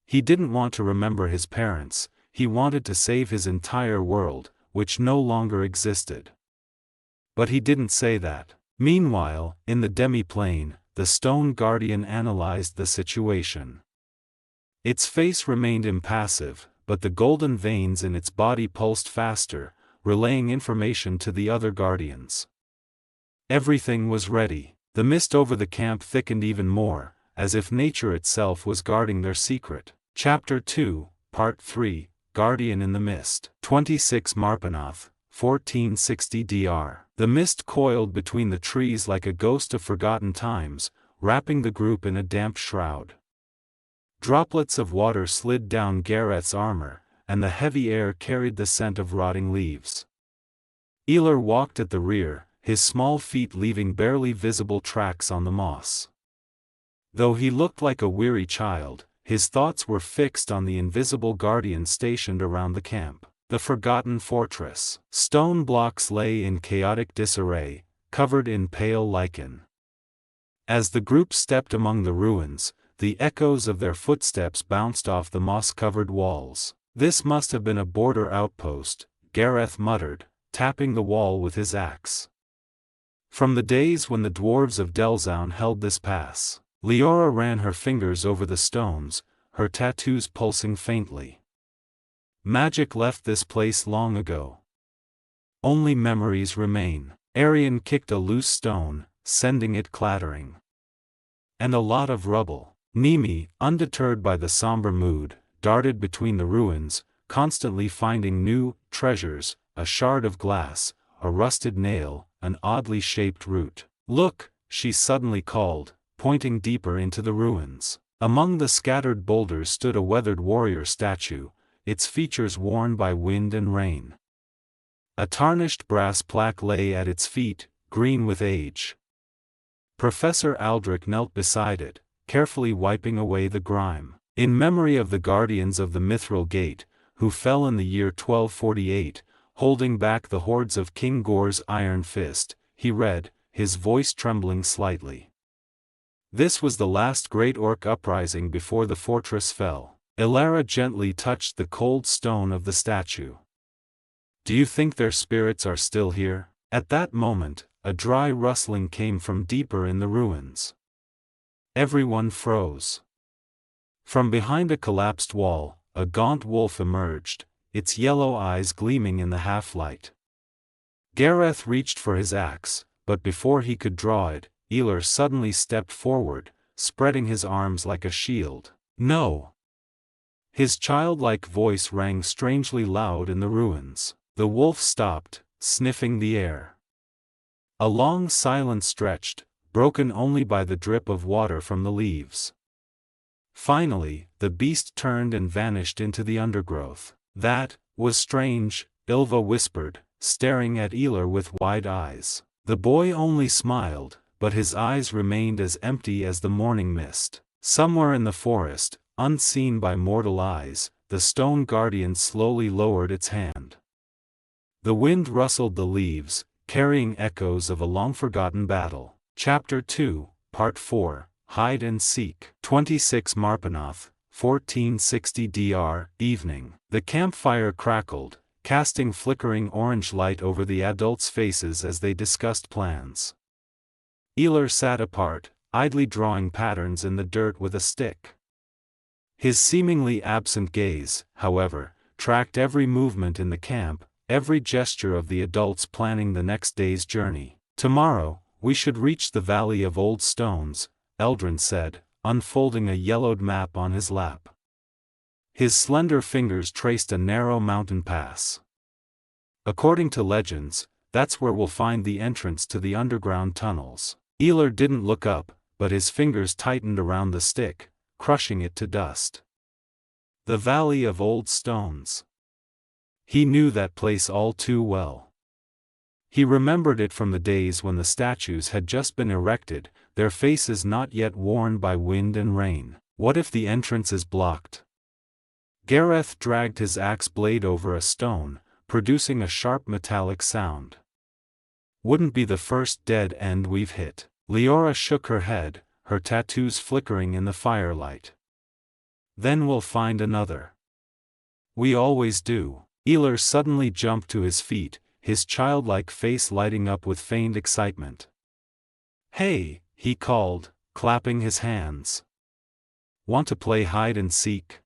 He didn't want to remember his parents, he wanted to save his entire world, which no longer existed. But he didn't say that. Meanwhile, in the demi-plane, the stone guardian analyzed the situation. Its face remained impassive, but the golden veins in its body pulsed faster, relaying information to the other guardians. Everything was ready. The mist over the camp thickened even more, as if nature itself was guarding their secret. Chapter 2, Part 3, Guardian in the Mist. 26 Marpanath, 1460 dr. The mist coiled between the trees like a ghost of forgotten times, wrapping the group in a damp shroud. Droplets of water slid down Gareth's armor, and the heavy air carried the scent of rotting leaves. Aelar walked at the rear, his small feet leaving barely visible tracks on the moss. Though he looked like a weary child, his thoughts were fixed on the invisible guardian stationed around the camp. The forgotten fortress. Stone blocks lay in chaotic disarray, covered in pale lichen. As the group stepped among the ruins, the echoes of their footsteps bounced off the moss-covered walls. "This must have been a border outpost," Gareth muttered, tapping the wall with his axe. "From the days when the dwarves of Delzoun held this pass." Leora ran her fingers over the stones, her tattoos pulsing faintly. "Magic left this place long ago. Only memories remain." Arian kicked a loose stone, sending it clattering. "And a lot of rubble." Nimi, undeterred by the somber mood, darted between the ruins, constantly finding new treasures, a shard of glass, a rusted nail, an oddly shaped root. "Look," she suddenly called, pointing deeper into the ruins. Among the scattered boulders stood a weathered warrior statue, its features worn by wind and rain. A tarnished brass plaque lay at its feet, green with age. Professor Aldrich knelt beside it, carefully wiping away the grime. "In memory of the guardians of the Mithril Gate, who fell in the year 1248, holding back the hordes of King Gor's iron fist," he read, his voice trembling slightly. "This was the last great orc uprising before the fortress fell." Elara gently touched the cold stone of the statue. "Do you think their spirits are still here?" At that moment, a dry rustling came from deeper in the ruins. Everyone froze. From behind a collapsed wall, a gaunt wolf emerged, its yellow eyes gleaming in the half-light. Gareth reached for his axe, but before he could draw it, Aelar suddenly stepped forward, spreading his arms like a shield. "No!" His childlike voice rang strangely loud in the ruins. The wolf stopped, sniffing the air. A long silence stretched, broken only by the drip of water from the leaves. Finally, the beast turned and vanished into the undergrowth. "That was strange," Ilva whispered, staring at Aelar with wide eyes. The boy only smiled, but his eyes remained as empty as the morning mist. Somewhere in the forest, unseen by mortal eyes, the stone guardian slowly lowered its hand. The wind rustled the leaves, carrying echoes of a long-forgotten battle. Chapter 2, Part 4, Hide and Seek. 26 Marpanath, 1460 dr. Evening. The campfire crackled, casting flickering orange light over the adults' faces as they discussed plans. Aelar sat apart, idly drawing patterns in the dirt with a stick. His seemingly absent gaze, however, tracked every movement in the camp, every gesture of the adults planning the next day's journey. "Tomorrow, we should reach the Valley of Old Stones," Eldrin said, unfolding a yellowed map on his lap. His slender fingers traced a narrow mountain pass. "According to legends, that's where we'll find the entrance to the underground tunnels." Aelar didn't look up, but his fingers tightened around the stick, crushing it to dust. The Valley of Old Stones. He knew that place all too well. He remembered it from the days when the statues had just been erected, their faces not yet worn by wind and rain. What if the entrance is blocked? Gareth dragged his axe blade over a stone, producing a sharp metallic sound. "Wouldn't be the first dead end we've hit." Leora shook her head, her tattoos flickering in the firelight. "Then we'll find another. We always do." Aelar suddenly jumped to his feet, his childlike face lighting up with feigned excitement. "Hey," he called, clapping his hands. "Want to play hide and seek?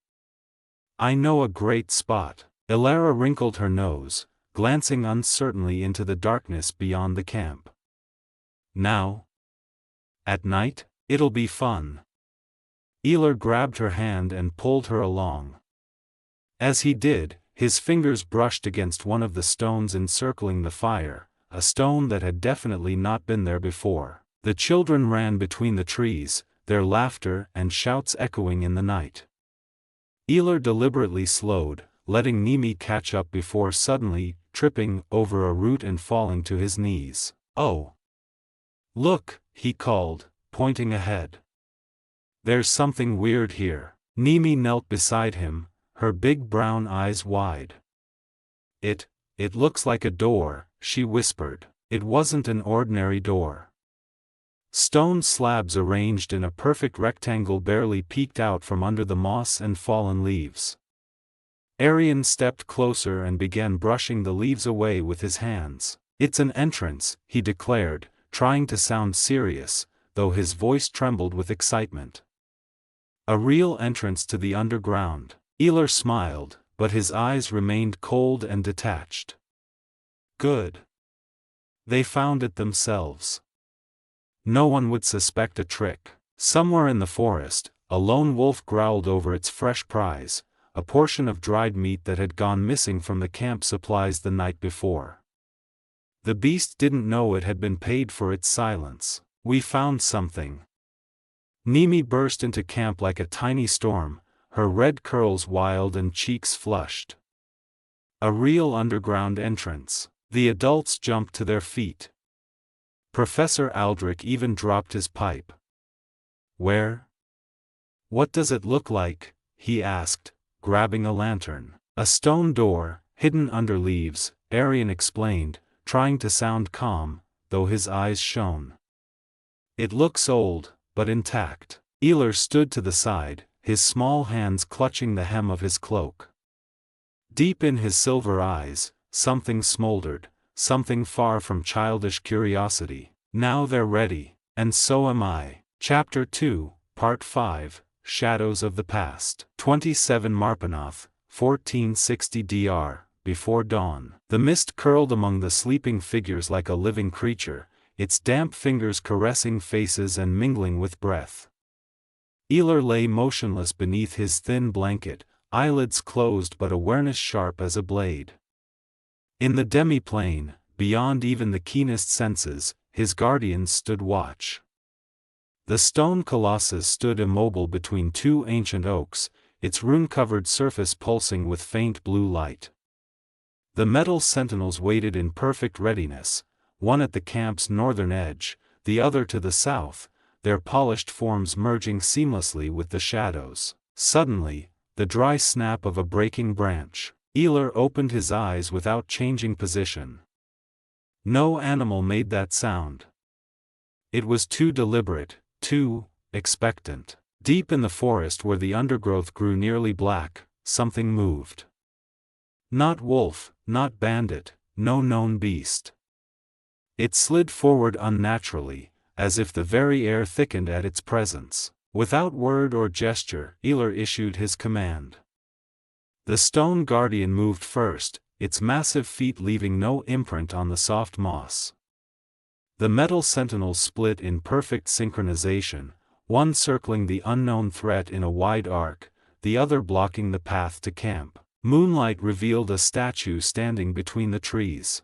I know a great spot." Elara wrinkled her nose, glancing uncertainly into the darkness beyond the camp. "Now?" At night, it'll be fun. Aelar grabbed her hand and pulled her along. As he did, his fingers brushed against one of the stones encircling the fire, a stone that had definitely not been there before. The children ran between the trees, their laughter and shouts echoing in the night. Aelar deliberately slowed, letting Nimi catch up before suddenly tripping over a root and falling to his knees. "Oh! Look," he called, pointing ahead. "There's something weird here." Nimi knelt beside him, her big brown eyes wide. It looks like a door," she whispered. It wasn't an ordinary door. Stone slabs arranged in a perfect rectangle barely peeked out from under the moss and fallen leaves. Arian stepped closer and began brushing the leaves away with his hands. "It's an entrance," he declared, trying to sound serious, though his voice trembled with excitement. "A real entrance to the underground." Aelar smiled, but his eyes remained cold and detached. "Good. They found it themselves. No one would suspect a trick." Somewhere in the forest, a lone wolf growled over its fresh prize, a portion of dried meat that had gone missing from the camp supplies the night before. The beast didn't know it had been paid for its silence. "We found something." Nimi burst into camp like a tiny storm, her red curls wild and cheeks flushed. "A real underground entrance." The adults jumped to their feet. Professor Aldrich even dropped his pipe. "Where? What does it look like?" he asked, grabbing a lantern. "A stone door, hidden under leaves," Arian explained, trying to sound calm, though his eyes shone. "It looks old, but intact." Aelar stood to the side, his small hands clutching the hem of his cloak. Deep in his silver eyes, something smoldered, something far from childish curiosity. "Now they're ready, and so am I." Chapter 2, Part 5, Shadows of the Past. 27 Marpanoth, 1460 DR, before dawn. The mist curled among the sleeping figures like a living creature, its damp fingers caressing faces and mingling with breath. Aelar lay motionless beneath his thin blanket, eyelids closed but awareness sharp as a blade. In the demi-plane, beyond even the keenest senses, his guardians stood watch. The stone colossus stood immobile between two ancient oaks, its rune-covered surface pulsing with faint blue light. The metal sentinels waited in perfect readiness, one at the camp's northern edge, the other to the south, their polished forms merging seamlessly with the shadows. Suddenly, the dry snap of a breaking branch. Aelar opened his eyes without changing position. No animal made that sound. It was too deliberate, too expectant. Deep in the forest where the undergrowth grew nearly black, something moved. Not wolf, not bandit, no known beast. It slid forward unnaturally, as if the very air thickened at its presence. Without word or gesture, Aelar issued his command. The stone guardian moved first, its massive feet leaving no imprint on the soft moss. The metal sentinels split in perfect synchronization, one circling the unknown threat in a wide arc, the other blocking the path to camp. Moonlight revealed a statue standing between the trees.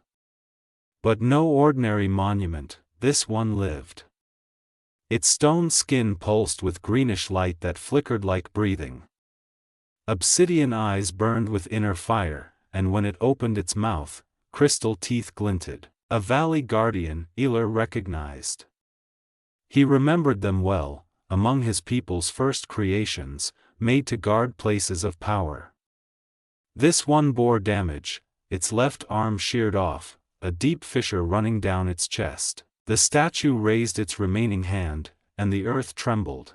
But no ordinary monument, this one lived. Its stone skin pulsed with greenish light that flickered like breathing. Obsidian eyes burned with inner fire, and when it opened its mouth, crystal teeth glinted. A valley guardian, Aelar recognized. He remembered them well, among his people's first creations, made to guard places of power. This one bore damage, its left arm sheared off, a deep fissure running down its chest. The statue raised its remaining hand, and the earth trembled.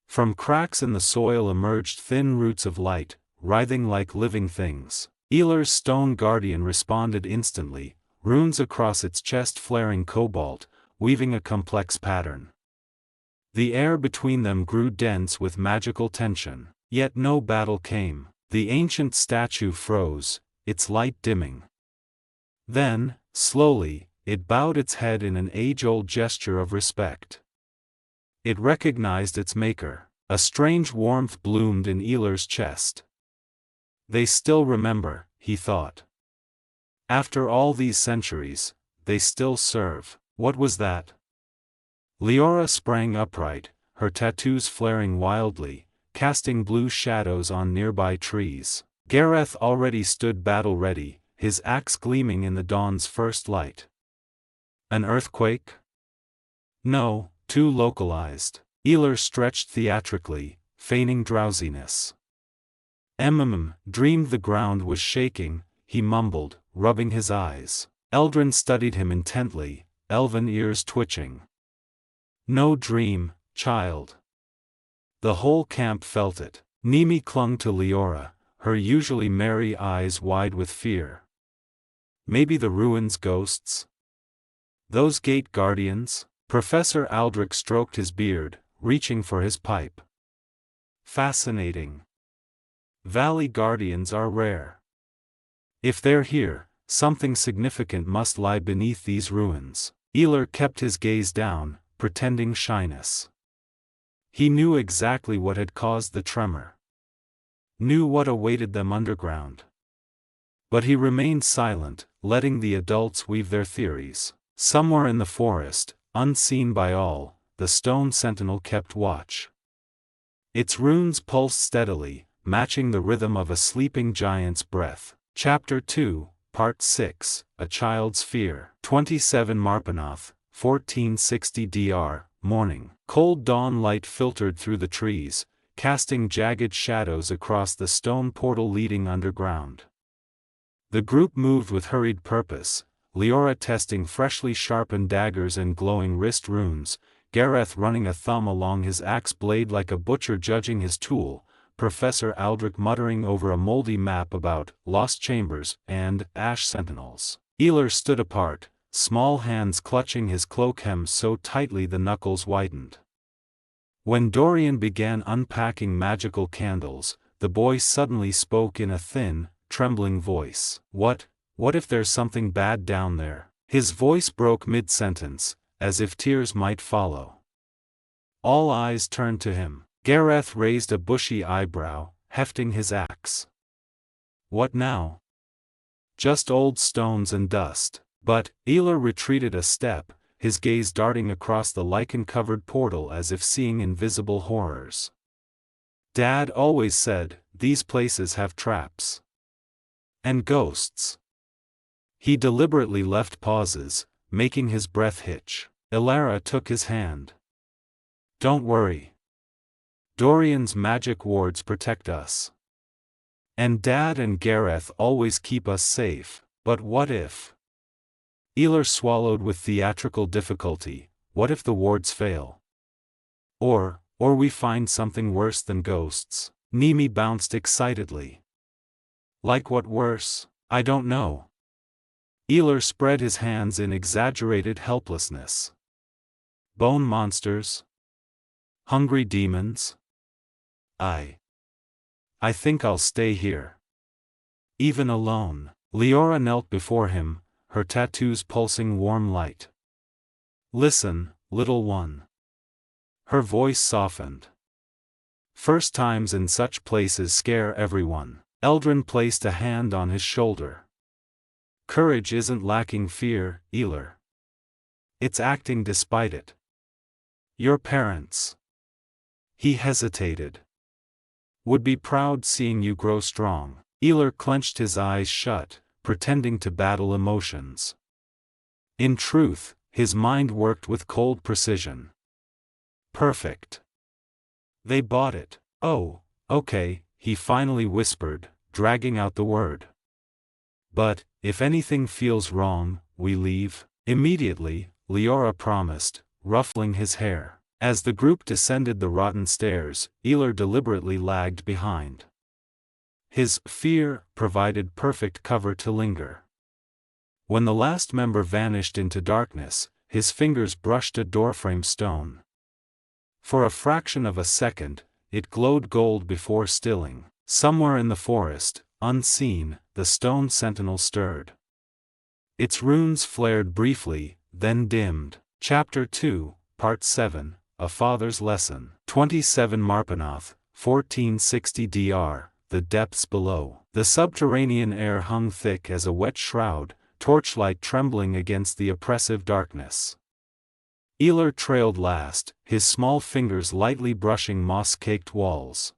From cracks in the soil emerged thin roots of light, writhing like living things. Aelar's stone guardian responded instantly, runes across its chest flaring cobalt, weaving a complex pattern. The air between them grew dense with magical tension, yet no battle came. The ancient statue froze, its light dimming. Then, slowly, it bowed its head in an age-old gesture of respect. It recognized its maker. A strange warmth bloomed in Aelar's chest. They still remember, he thought. After all these centuries, they still serve. What was that? Leora sprang upright, her tattoos flaring wildly, casting blue shadows on nearby trees. Gareth already stood battle-ready, his axe gleaming in the dawn's first light. An earthquake? No, too localized. Aelar stretched theatrically, feigning drowsiness. Dreamed the ground was shaking, he mumbled, rubbing his eyes. Eldrin studied him intently, elven ears twitching. No dream, child. The whole camp felt it. Nimi clung to Leora, her usually merry eyes wide with fear. Maybe the ruins' ghosts? Those gate guardians? Professor Aldrich stroked his beard, reaching for his pipe. Fascinating. Valley guardians are rare. If they're here, something significant must lie beneath these ruins. Aelar kept his gaze down, pretending shyness. He knew exactly what had caused the tremor. Knew what awaited them underground. But he remained silent, letting the adults weave their theories. Somewhere in the forest, unseen by all, the stone sentinel kept watch. Its runes pulsed steadily, matching the rhythm of a sleeping giant's breath. Chapter 2, Part 6, A Child's Fear. 27 Marpanoth, 1460 DR, morning. Cold dawn light filtered through the trees, casting jagged shadows across the stone portal leading underground. The group moved with hurried purpose, Leora testing freshly sharpened daggers and glowing wrist runes, Gareth running a thumb along his axe blade like a butcher judging his tool, Professor Aldrich muttering over a moldy map about lost chambers and ash sentinels. Aelar stood apart, small hands clutching his cloak hem so tightly the knuckles whitened. When Dorian began unpacking magical candles, the boy suddenly spoke in a thin, trembling voice. What if there's something bad down there? His voice broke mid-sentence, as if tears might follow. All eyes turned to him. Gareth raised a bushy eyebrow, hefting his axe. What now? Just old stones and dust. But Aelar retreated a step, his gaze darting across the lichen-covered portal as if seeing invisible horrors. Dad always said, these places have traps. And ghosts. He deliberately left pauses, making his breath hitch. Elara took his hand. Don't worry. Dorian's magic wards protect us. And Dad and Gareth always keep us safe, but what if? Aelar swallowed with theatrical difficulty. What if the wards fail? Or we find something worse than ghosts? Nimi bounced excitedly. Like what worse? I don't know. Aelar spread his hands in exaggerated helplessness. Bone monsters? Hungry demons? I think I'll stay here. Even alone. Leora knelt before him, her tattoos pulsing warm light. Listen, little one. Her voice softened. First times in such places scare everyone. Eldrin placed a hand on his shoulder. Courage isn't lacking fear, Aelar. It's acting despite it. Your parents. He hesitated. Would be proud seeing you grow strong. Aelar clenched his eyes shut, pretending to battle emotions. In truth, his mind worked with cold precision. Perfect. They bought it. Oh, okay, he finally whispered, dragging out the word. But, if anything feels wrong, we leave. Immediately, Leora promised, ruffling his hair. As the group descended the rotten stairs, Aelar deliberately lagged behind. His fear provided perfect cover to linger. When the last member vanished into darkness, his fingers brushed a doorframe stone. For a fraction of a second, it glowed gold before stilling. Somewhere in the forest, unseen, the stone sentinel stirred. Its runes flared briefly, then dimmed. Chapter 2, Part 7, A Father's Lesson. 27 Marpanoth, 1460 dr. The depths below. The subterranean air hung thick as a wet shroud, torchlight trembling against the oppressive darkness. Aelar trailed last, his small fingers lightly brushing moss-caked walls.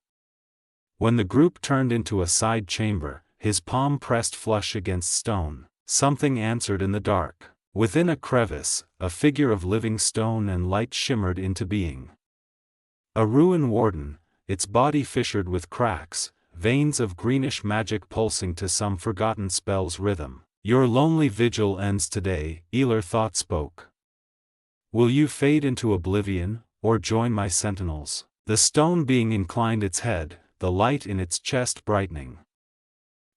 When the group turned into a side chamber, his palm pressed flush against stone. Something answered in the dark. Within a crevice, a figure of living stone and light shimmered into being. A ruin warden, its body fissured with cracks, veins of greenish magic pulsing to some forgotten spell's rhythm. Your lonely vigil ends today, Aelar thought spoke. Will you fade into oblivion, or join my sentinels? The stone being inclined its head, the light in its chest brightening.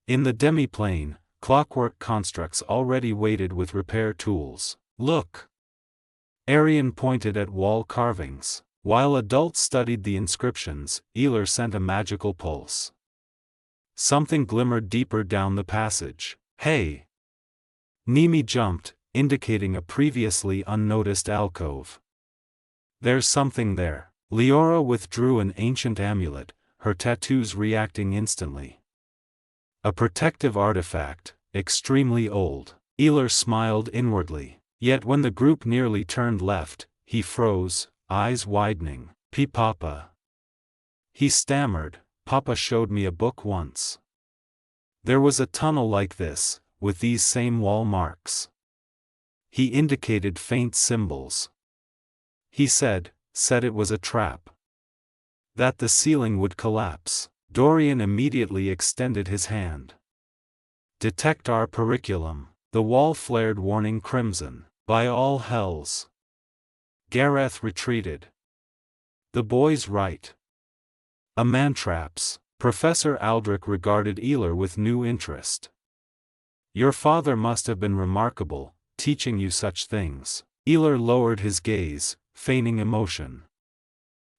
In the demi-plane, clockwork constructs already waited with repair tools. Look! Arian pointed at wall carvings. While adults studied the inscriptions, Aelar sent a magical pulse. Something glimmered deeper down the passage. Hey! Nimi jumped, indicating a previously unnoticed alcove. There's something there. Leora withdrew an ancient amulet, her tattoos reacting instantly. A protective artifact, extremely old. Aelar smiled inwardly. Yet when the group nearly turned left, he froze, eyes widening. Papa. He stammered, Papa showed me a book once. There was a tunnel like this, with these same wall marks. He indicated faint symbols. He said it was a trap. That the ceiling would collapse. Dorian immediately extended his hand. Detect our periculum. The wall flared warning crimson. By all hells. Gareth retreated. The boy's right. A mantraps. Professor Aldrich regarded Aelar with new interest. Your father must have been remarkable, teaching you such things. Aelar lowered his gaze, feigning emotion.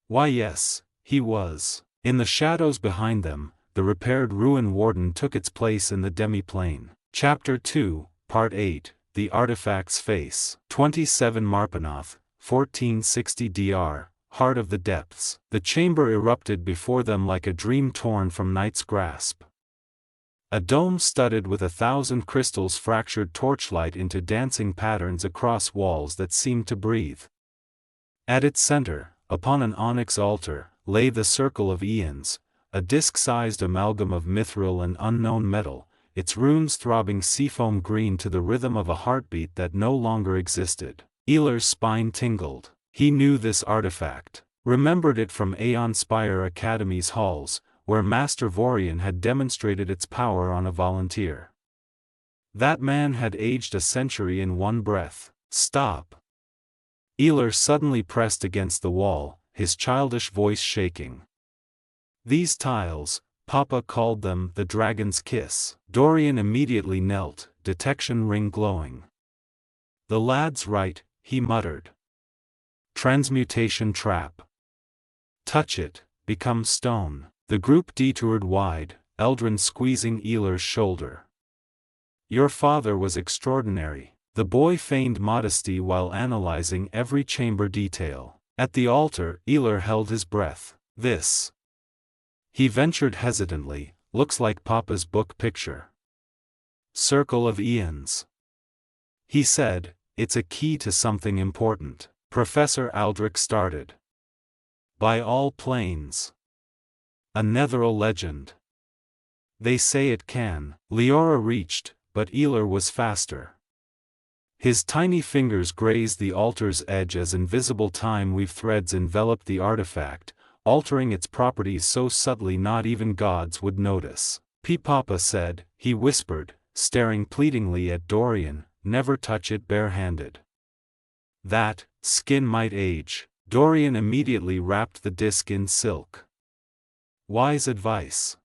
Why yes, he was. In the shadows behind them, the repaired ruin warden took its place in the demi-plane. Chapter 2, Part 8, The Artifact's Face. 27 Marpanoth, 1460 dr. Heart of the Depths. The chamber erupted before them like a dream torn from night's grasp. A dome studded with 1,000 crystals fractured torchlight into dancing patterns across walls that seemed to breathe. At its center, upon an onyx altar, lay the Circle of Aeons, a disc-sized amalgam of mithril and unknown metal, its runes throbbing seafoam green to the rhythm of a heartbeat that no longer existed. Aelar's spine tingled. He knew this artifact, remembered it from Aeon Spire Academy's halls, where Master Vorian had demonstrated its power on a volunteer. That man had aged a century in one breath. Stop! Aelar suddenly pressed against the wall, his childish voice shaking. These tiles, Papa called them the Dragon's Kiss. Dorian immediately knelt, detection ring glowing. The lad's right, he muttered. Transmutation trap. Touch it, become stone. The group detoured wide, Eldrin squeezing Aelar's shoulder. Your father was extraordinary. The boy feigned modesty while analyzing every chamber detail. At the altar, Aelar held his breath. This. He ventured hesitantly, looks like Papa's book picture. Circle of Aeons. He said, it's a key to something important. Professor Aldrich started. By all planes. A Netheril legend. They say it can. Leora reached, but Aelar was faster. His tiny fingers grazed the altar's edge as invisible time-weave threads enveloped the artifact, altering its properties so subtly not even gods would notice. Papa said, he whispered, staring pleadingly at Dorian, never touch it barehanded. That skin might age. Dorian immediately wrapped the disc in silk. Wise advice.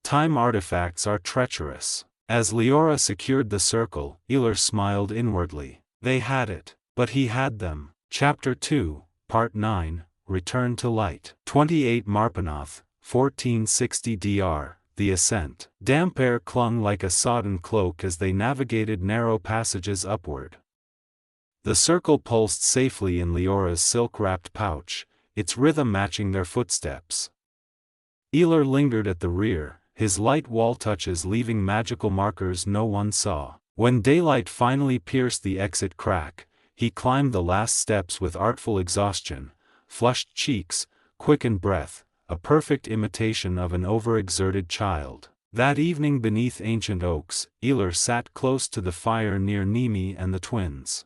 Time artifacts are treacherous. As Leora secured the circle, Aelar smiled inwardly. They had it, but he had them. Chapter 2, Part 9, Return to Light. 28 Marpanoth, 1460 dr. The Ascent. Damp air clung like a sodden cloak as they navigated narrow passages upward. The circle pulsed safely in Leora's silk-wrapped pouch, its rhythm matching their footsteps. Aelar lingered at the rear, his light wall touches leaving magical markers no one saw. When daylight finally pierced the exit crack, he climbed the last steps with artful exhaustion, flushed cheeks, quickened breath, a perfect imitation of an overexerted child. That evening beneath ancient oaks, Aelar sat close to the fire near Nimi and the twins.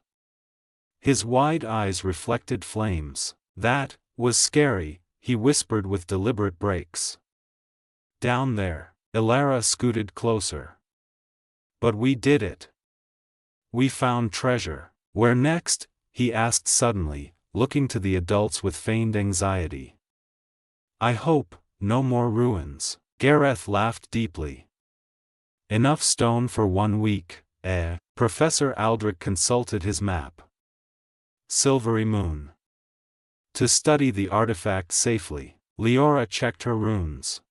His wide eyes reflected flames. "That was scary," he whispered with deliberate breaks. "Down there." Elara scooted closer. "But we did it. We found treasure." "Where next?" he asked suddenly, looking to the adults with feigned anxiety. "I hope, no more ruins." Gareth laughed deeply. "Enough stone for 1 week, eh?" Professor Aldrich consulted his map. "Silvery Moon. To study the artifact safely." Leora checked her runes.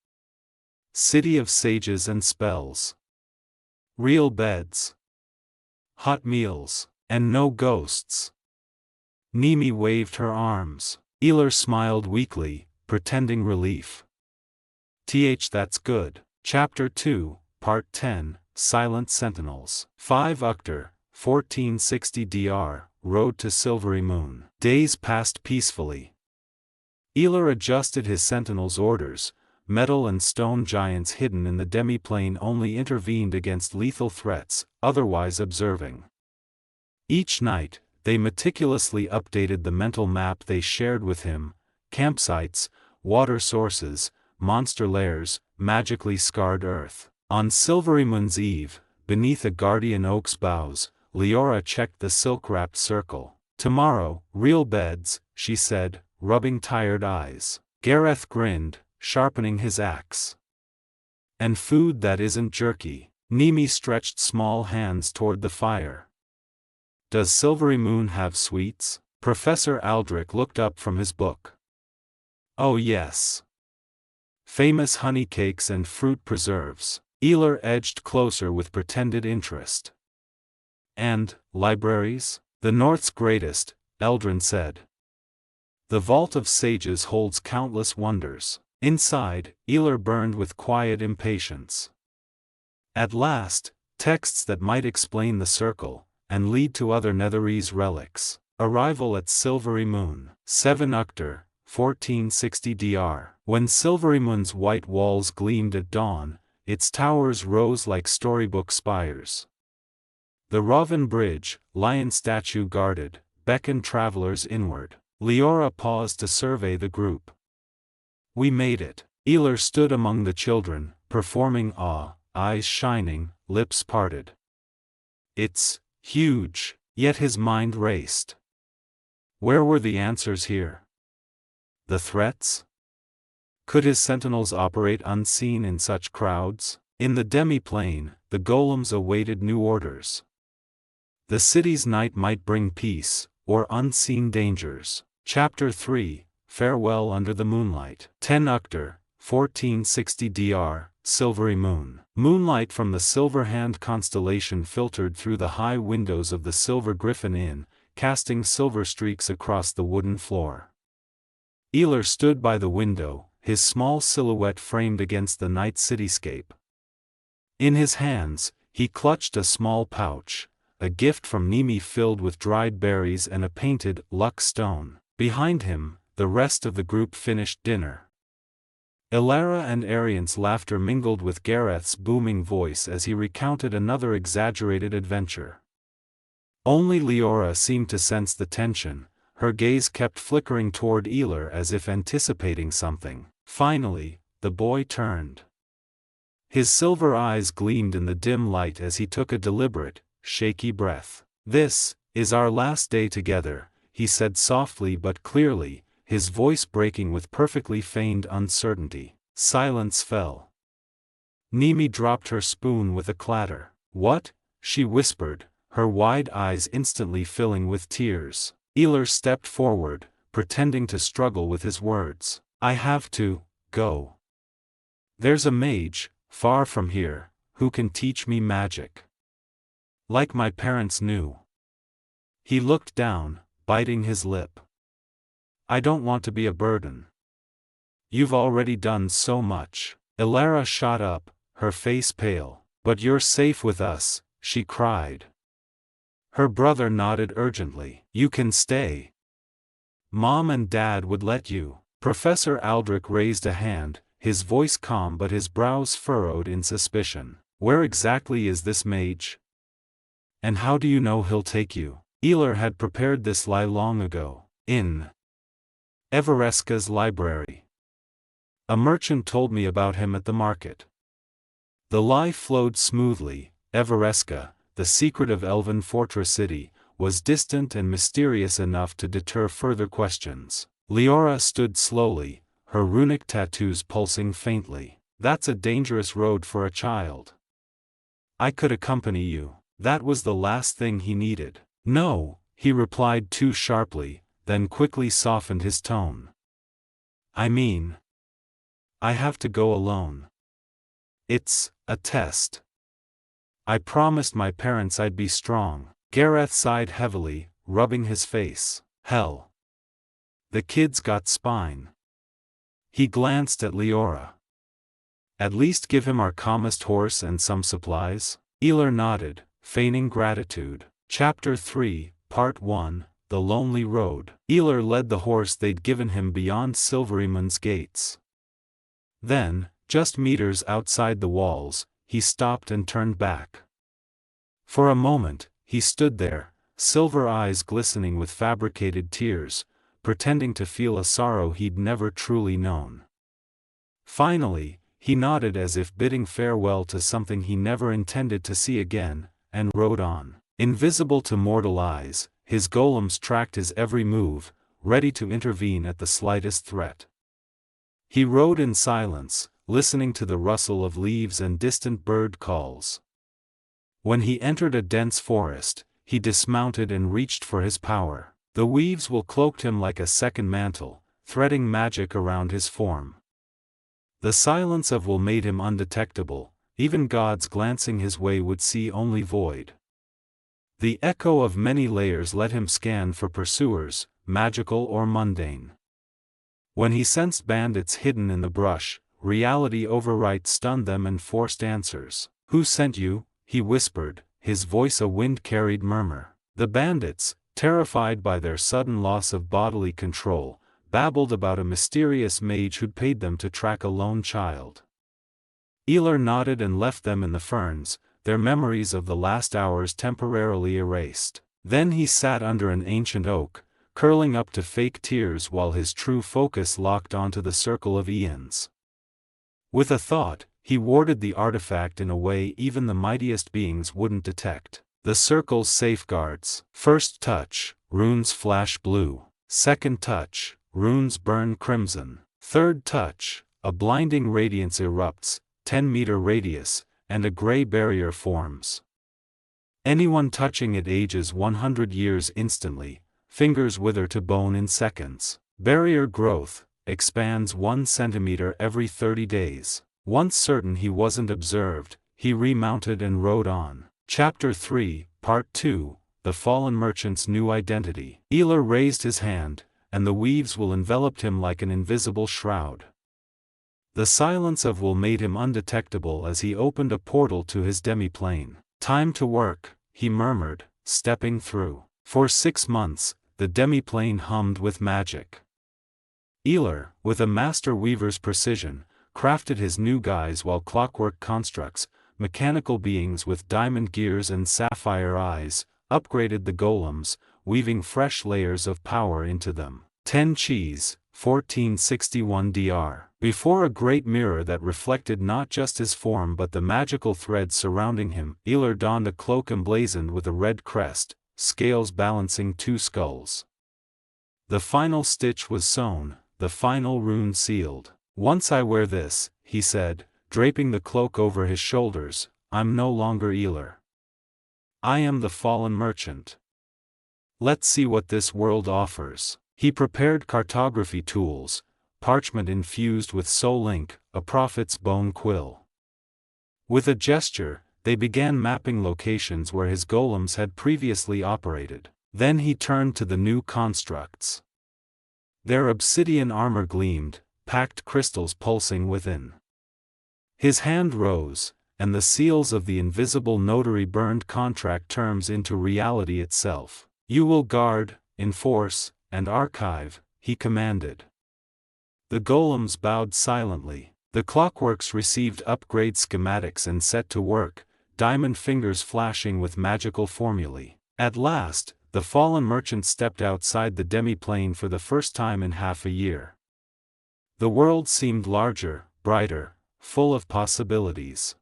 "City of sages and spells. Real beds. Hot meals, and no ghosts." Nimi waved her arms. Aelar smiled weakly, pretending relief. That's good." Chapter 2, Part 10, Silent Sentinels. 5 Uctor, 1460 dr, Road to Silvery Moon. Days passed peacefully. Aelar adjusted his sentinels' orders. Metal and stone giants hidden in the demiplane only intervened against lethal threats, otherwise observing. Each night, they meticulously updated the mental map they shared with him: campsites, water sources, monster lairs, magically scarred earth. On Silvery Moon's eve, beneath a guardian oak's boughs, Leora checked the silk-wrapped circle. "Tomorrow, real beds," she said, rubbing tired eyes. Gareth grinned, sharpening his axe. "And food that isn't jerky." Nimi stretched small hands toward the fire. "Does Silvery Moon have sweets?" Professor Aldrich looked up from his book. "Oh yes. Famous honey cakes and fruit preserves." Aelar edged closer with pretended interest. "And libraries?" "The North's greatest," Eldrin said. "The Vault of Sages holds countless wonders." Inside, Aelar burned with quiet impatience. At last, texts that might explain the circle, and lead to other Netherese relics. Arrival at Silvery Moon. 7 Uctor, 1460 dr. When Silvery Moon's white walls gleamed at dawn, its towers rose like storybook spires. The Rovan Bridge, lion statue guarded, beckoned travelers inward. Leora paused to survey the group. "We made it." Aelar stood among the children, performing awe, eyes shining, lips parted. "It's huge," yet his mind raced. Where were the answers here? The threats? Could his sentinels operate unseen in such crowds? In the demiplane, the Golems awaited new orders. The city's night might bring peace, or unseen dangers. Chapter 3, Farewell Under the Moonlight. 10 Uctor, 1460 dr, Silvery Moon. Moonlight from the Silver Hand constellation filtered through the high windows of the Silver Griffin Inn, casting silver streaks across the wooden floor. Aelar stood by the window, his small silhouette framed against the night cityscape. In his hands, he clutched a small pouch, a gift from Nimi filled with dried berries and a painted luck stone. Behind him, the rest of the group finished dinner. Elara and Arian's laughter mingled with Gareth's booming voice as he recounted another exaggerated adventure. Only Leora seemed to sense the tension, her gaze kept flickering toward Aelar as if anticipating something. Finally, the boy turned. His silver eyes gleamed in the dim light as he took a deliberate, shaky breath. "This is our last day together," he said softly but clearly, his voice breaking with perfectly feigned uncertainty. Silence fell. Nimi dropped her spoon with a clatter. "What?" she whispered, her wide eyes instantly filling with tears. Aelar stepped forward, pretending to struggle with his words. "I have to go. There's a mage, far from here, who can teach me magic. Like my parents knew." He looked down, biting his lip. I don't want to be a burden. You've already done so much. Aelar shot up, her face pale. But you're safe with us, she cried. Her brother nodded urgently. You can stay. Mom and Dad would let you. Professor Aldrich raised a hand, his voice calm but his brows furrowed in suspicion. Where exactly is this mage? And how do you know he'll take you? Aelar had prepared this lie long ago, in Evereska's library. A merchant told me about him at the market. The lie flowed smoothly. Evereska, the secret of Elven Fortress City, was distant and mysterious enough to deter further questions. Leora stood slowly, her runic tattoos pulsing faintly. That's a dangerous road for a child. I could accompany you. That was the last thing he needed. No, he replied too sharply, then quickly softened his tone. I mean, I have to go alone. It's a test. I promised my parents I'd be strong. Gareth sighed heavily, rubbing his face. Hell. The kid's got spine. He glanced at Leora. At least give him our calmest horse and some supplies? Aelar nodded, feigning gratitude. Chapter 3, Part 1, The Lonely Road. Aelar led the horse they'd given him beyond Silveryman's gates. Then, just meters outside the walls, he stopped and turned back. For a moment, he stood there, silver eyes glistening with fabricated tears, pretending to feel a sorrow he'd never truly known. Finally, he nodded as if bidding farewell to something he never intended to see again, and rode on. Invisible to mortal eyes, his golems tracked his every move, ready to intervene at the slightest threat. He rode in silence, listening to the rustle of leaves and distant bird calls. When he entered a dense forest, he dismounted and reached for his power. The weaves will cloaked him like a second mantle, threading magic around his form. The silence of will made him undetectable, even gods glancing his way would see only void. The echo of many layers let him scan for pursuers, magical or mundane. When he sensed bandits hidden in the brush, reality overright stunned them and forced answers. Who sent you? He whispered, his voice a wind-carried murmur. The bandits, terrified by their sudden loss of bodily control, babbled about a mysterious mage who'd paid them to track a lone child. Aelar nodded and left them in the ferns, their memories of the last hours temporarily erased. Then he sat under an ancient oak, curling up to fake tears while his true focus locked onto the circle of eons. With a thought, he warded the artifact in a way even the mightiest beings wouldn't detect. The circle's safeguards. First touch, runes flash blue. Second touch, runes burn crimson. Third touch, a blinding radiance erupts, 10-meter radius, and a gray barrier forms. Anyone touching it ages 100 years instantly, fingers wither to bone in seconds. Barrier growth, expands 1 centimeter every 30 days. Once certain he wasn't observed, he remounted and rode on. Chapter 3, Part 2, The Fallen Merchant's New Identity. Aelar raised his hand, and the weaves will enveloped him like an invisible shroud. The silence of will made him undetectable as he opened a portal to his demiplane. Time to work, he murmured, stepping through. For 6 months, the demiplane hummed with magic. Aelar, with a master weaver's precision, crafted his new guise while clockwork constructs, mechanical beings with diamond gears and sapphire eyes, upgraded the golems, weaving fresh layers of power into them. 10 cheese, 1461 dr. Before a great mirror that reflected not just his form but the magical threads surrounding him, Aelar donned a cloak emblazoned with a red crest, scales balancing 2 skulls. The final stitch was sewn, the final rune sealed. Once I wear this, he said, draping the cloak over his shoulders, I'm no longer Aelar. I am the fallen merchant. Let's see what this world offers. He prepared cartography tools, parchment infused with soul ink, a prophet's bone quill. With a gesture, they began mapping locations where his golems had previously operated. Then he turned to the new constructs. Their obsidian armor gleamed, packed crystals pulsing within. His hand rose, and the seals of the invisible notary burned contract terms into reality itself. "You will guard, enforce, and archive," he commanded. The golems bowed silently. The clockworks received upgrade schematics and set to work, diamond fingers flashing with magical formulae. At last, the fallen merchant stepped outside the demi-plane for the first time in half a year. The world seemed larger, brighter, full of possibilities.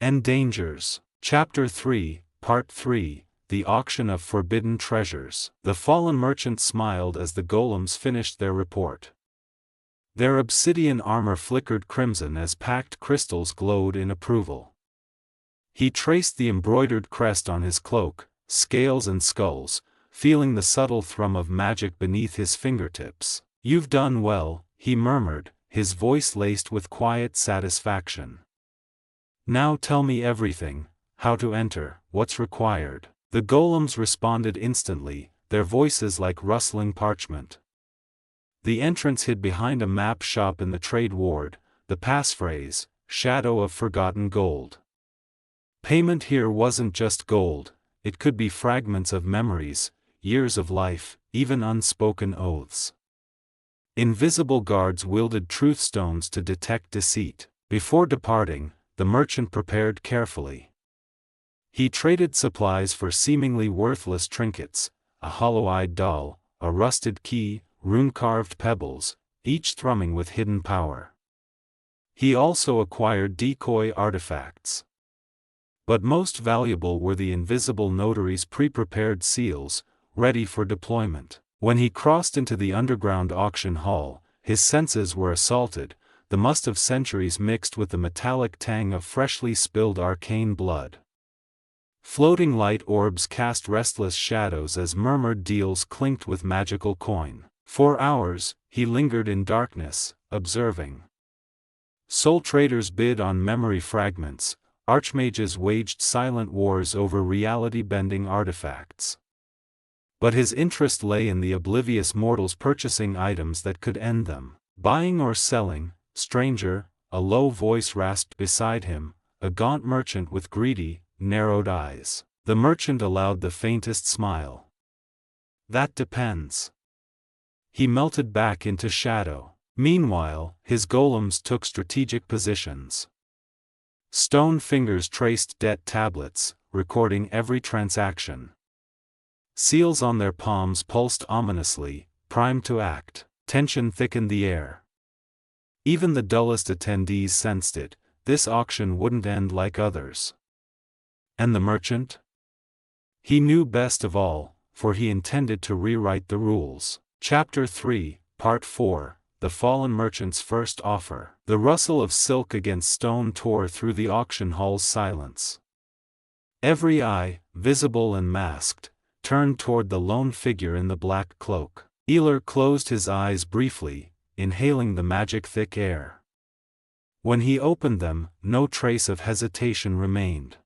And dangers. Chapter 3, Part 3, The Auction of Forbidden Treasures. The fallen merchant smiled as the golems finished their report. Their obsidian armor flickered crimson as packed crystals glowed in approval. He traced the embroidered crest on his cloak, scales and skulls, feeling the subtle thrum of magic beneath his fingertips. "You've done well," he murmured, his voice laced with quiet satisfaction. "Now tell me everything: how to enter, what's required." The golems responded instantly, their voices like rustling parchment. The entrance hid behind a map shop in the trade ward, the passphrase, "Shadow of Forgotten Gold." Payment here wasn't just gold, it could be fragments of memories, years of life, even unspoken oaths. Invisible guards wielded truth stones to detect deceit. Before departing, the merchant prepared carefully. He traded supplies for seemingly worthless trinkets, a hollow-eyed doll, a rusted key, rune-carved pebbles, each thrumming with hidden power. He also acquired decoy artifacts. But most valuable were the invisible notary's pre-prepared seals, ready for deployment. When he crossed into the underground auction hall, his senses were assaulted, the must of centuries mixed with the metallic tang of freshly spilled arcane blood. Floating light orbs cast restless shadows as murmured deals clinked with magical coin. For hours, he lingered in darkness, observing. Soul traders bid on memory fragments, archmages waged silent wars over reality-bending artifacts. But his interest lay in the oblivious mortals purchasing items that could end them. "Buying or selling, stranger?" a low voice rasped beside him, a gaunt merchant with greedy, narrowed eyes. The merchant allowed the faintest smile. "That depends." He melted back into shadow. Meanwhile, his golems took strategic positions. Stone fingers traced debt tablets, recording every transaction. Seals on their palms pulsed ominously, primed to act. Tension thickened the air. Even the dullest attendees sensed it, this auction wouldn't end like others. And the merchant? He knew best of all, for he intended to rewrite the rules. Chapter 3, Part 4, The Fallen Merchant's First Offer. The rustle of silk against stone tore through the auction hall's silence. Every eye, visible and masked, turned toward the lone figure in the black cloak. Aelar closed his eyes briefly, inhaling the magic-thick air. When he opened them, no trace of hesitation remained.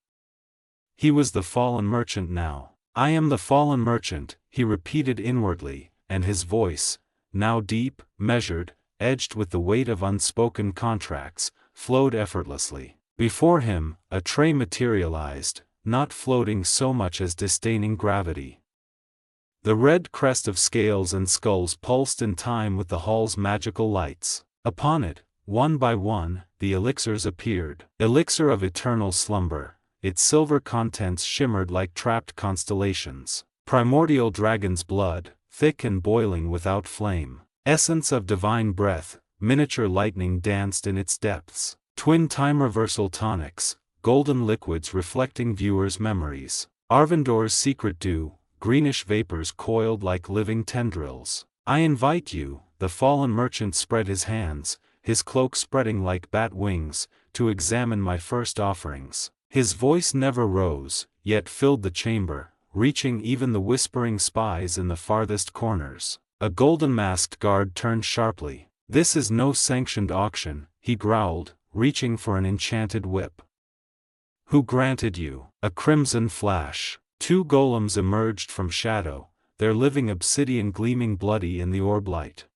He was the fallen merchant now. "I am the fallen merchant," he repeated inwardly, and his voice, now deep, measured, edged with the weight of unspoken contracts, flowed effortlessly. Before him, a tray materialized, not floating so much as disdaining gravity. The red crest of scales and skulls pulsed in time with the hall's magical lights. Upon it, one by one, the elixirs appeared. Elixir of eternal slumber, its silver contents shimmered like trapped constellations. Primordial dragon's blood, thick and boiling without flame. Essence of divine breath, miniature lightning danced in its depths. Twin time reversal tonics, golden liquids reflecting viewers' memories. Arvindor's secret dew, greenish vapors coiled like living tendrils. "I invite you," the fallen merchant spread his hands, his cloak spreading like bat wings, "to examine my first offerings." His voice never rose, yet filled the chamber, reaching even the whispering spies in the farthest corners. A golden-masked guard turned sharply. "This is no sanctioned auction," he growled, reaching for an enchanted whip. "Who granted you?" A crimson flash. 2 golems emerged from shadow, their living obsidian gleaming bloody in the orb light.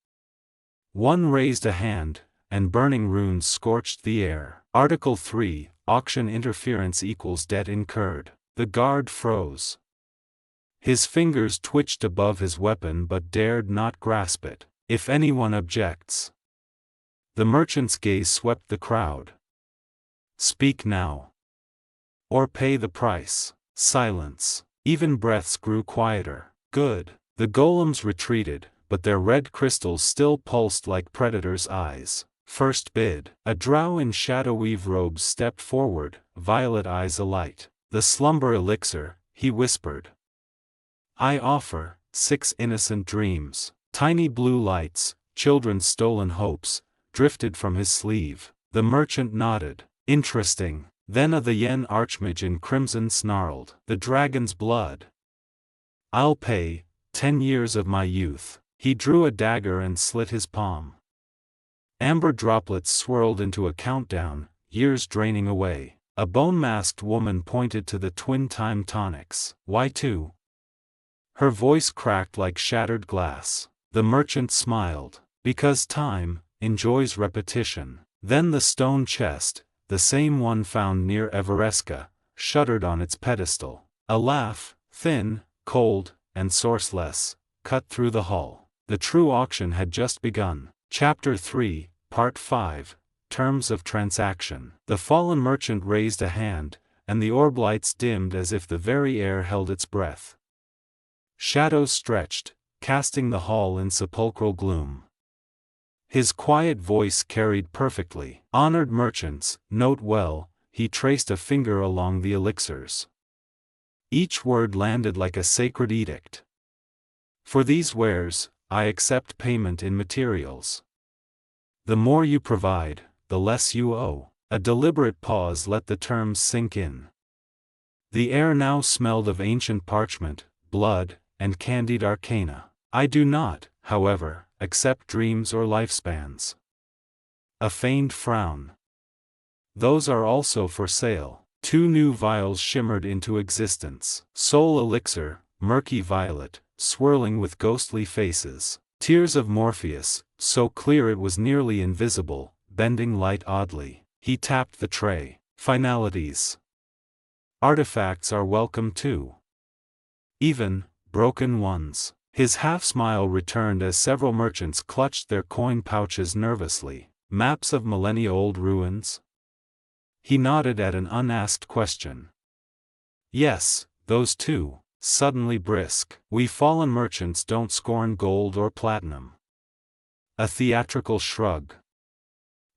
One raised a hand, and burning runes scorched the air. Article 3, Auction interference equals debt incurred. The guard froze. His fingers twitched above his weapon but dared not grasp it. If anyone objects. The merchant's gaze swept the crowd. Speak now. Or pay the price. Silence. Even breaths grew quieter. Good. The golems retreated, but their red crystals still pulsed like predators' eyes. First bid. A drow in shadow-weave robes stepped forward, violet eyes alight. The slumber elixir, he whispered. I offer 6 innocent dreams. Tiny blue lights, children's stolen hopes, drifted from his sleeve. The merchant nodded. Interesting. Then the yen archmage in crimson snarled. The dragon's blood. I'll pay 10 years of my youth. He drew a dagger and slit his palm. Amber droplets swirled into a countdown, years draining away. A bone-masked woman pointed to the twin time tonics. Why 2? Her voice cracked like shattered glass. The merchant smiled. Because time enjoys repetition. Then the stone chest, the same one found near Everesca, shuddered on its pedestal. A laugh, thin, cold, and sourceless, cut through the hull. The true auction had just begun. Chapter 3, Part 5, Terms of Transaction. The fallen merchant raised a hand, and the orb lights dimmed as if the very air held its breath. Shadows stretched, casting the hall in sepulchral gloom. His quiet voice carried perfectly. Honored merchants, note well, he traced a finger along the elixirs. Each word landed like a sacred edict. For these wares, I accept payment in materials. The more you provide, the less you owe. A deliberate pause let the terms sink in. The air now smelled of ancient parchment, blood, and candied arcana. I do not, however, accept dreams or lifespans. A feigned frown. Those are also for sale. 2 new vials shimmered into existence. Soul elixir, murky violet, swirling with ghostly faces. Tears of Morpheus, so clear it was nearly invisible, bending light oddly. He tapped the tray. Finalities. Artifacts are welcome too. Even, broken ones. His half-smile returned as several merchants clutched their coin pouches nervously. Maps of millennia-old ruins? He nodded at an unasked question. Yes, those too. Suddenly brisk. We fallen merchants don't scorn gold or platinum. A theatrical shrug.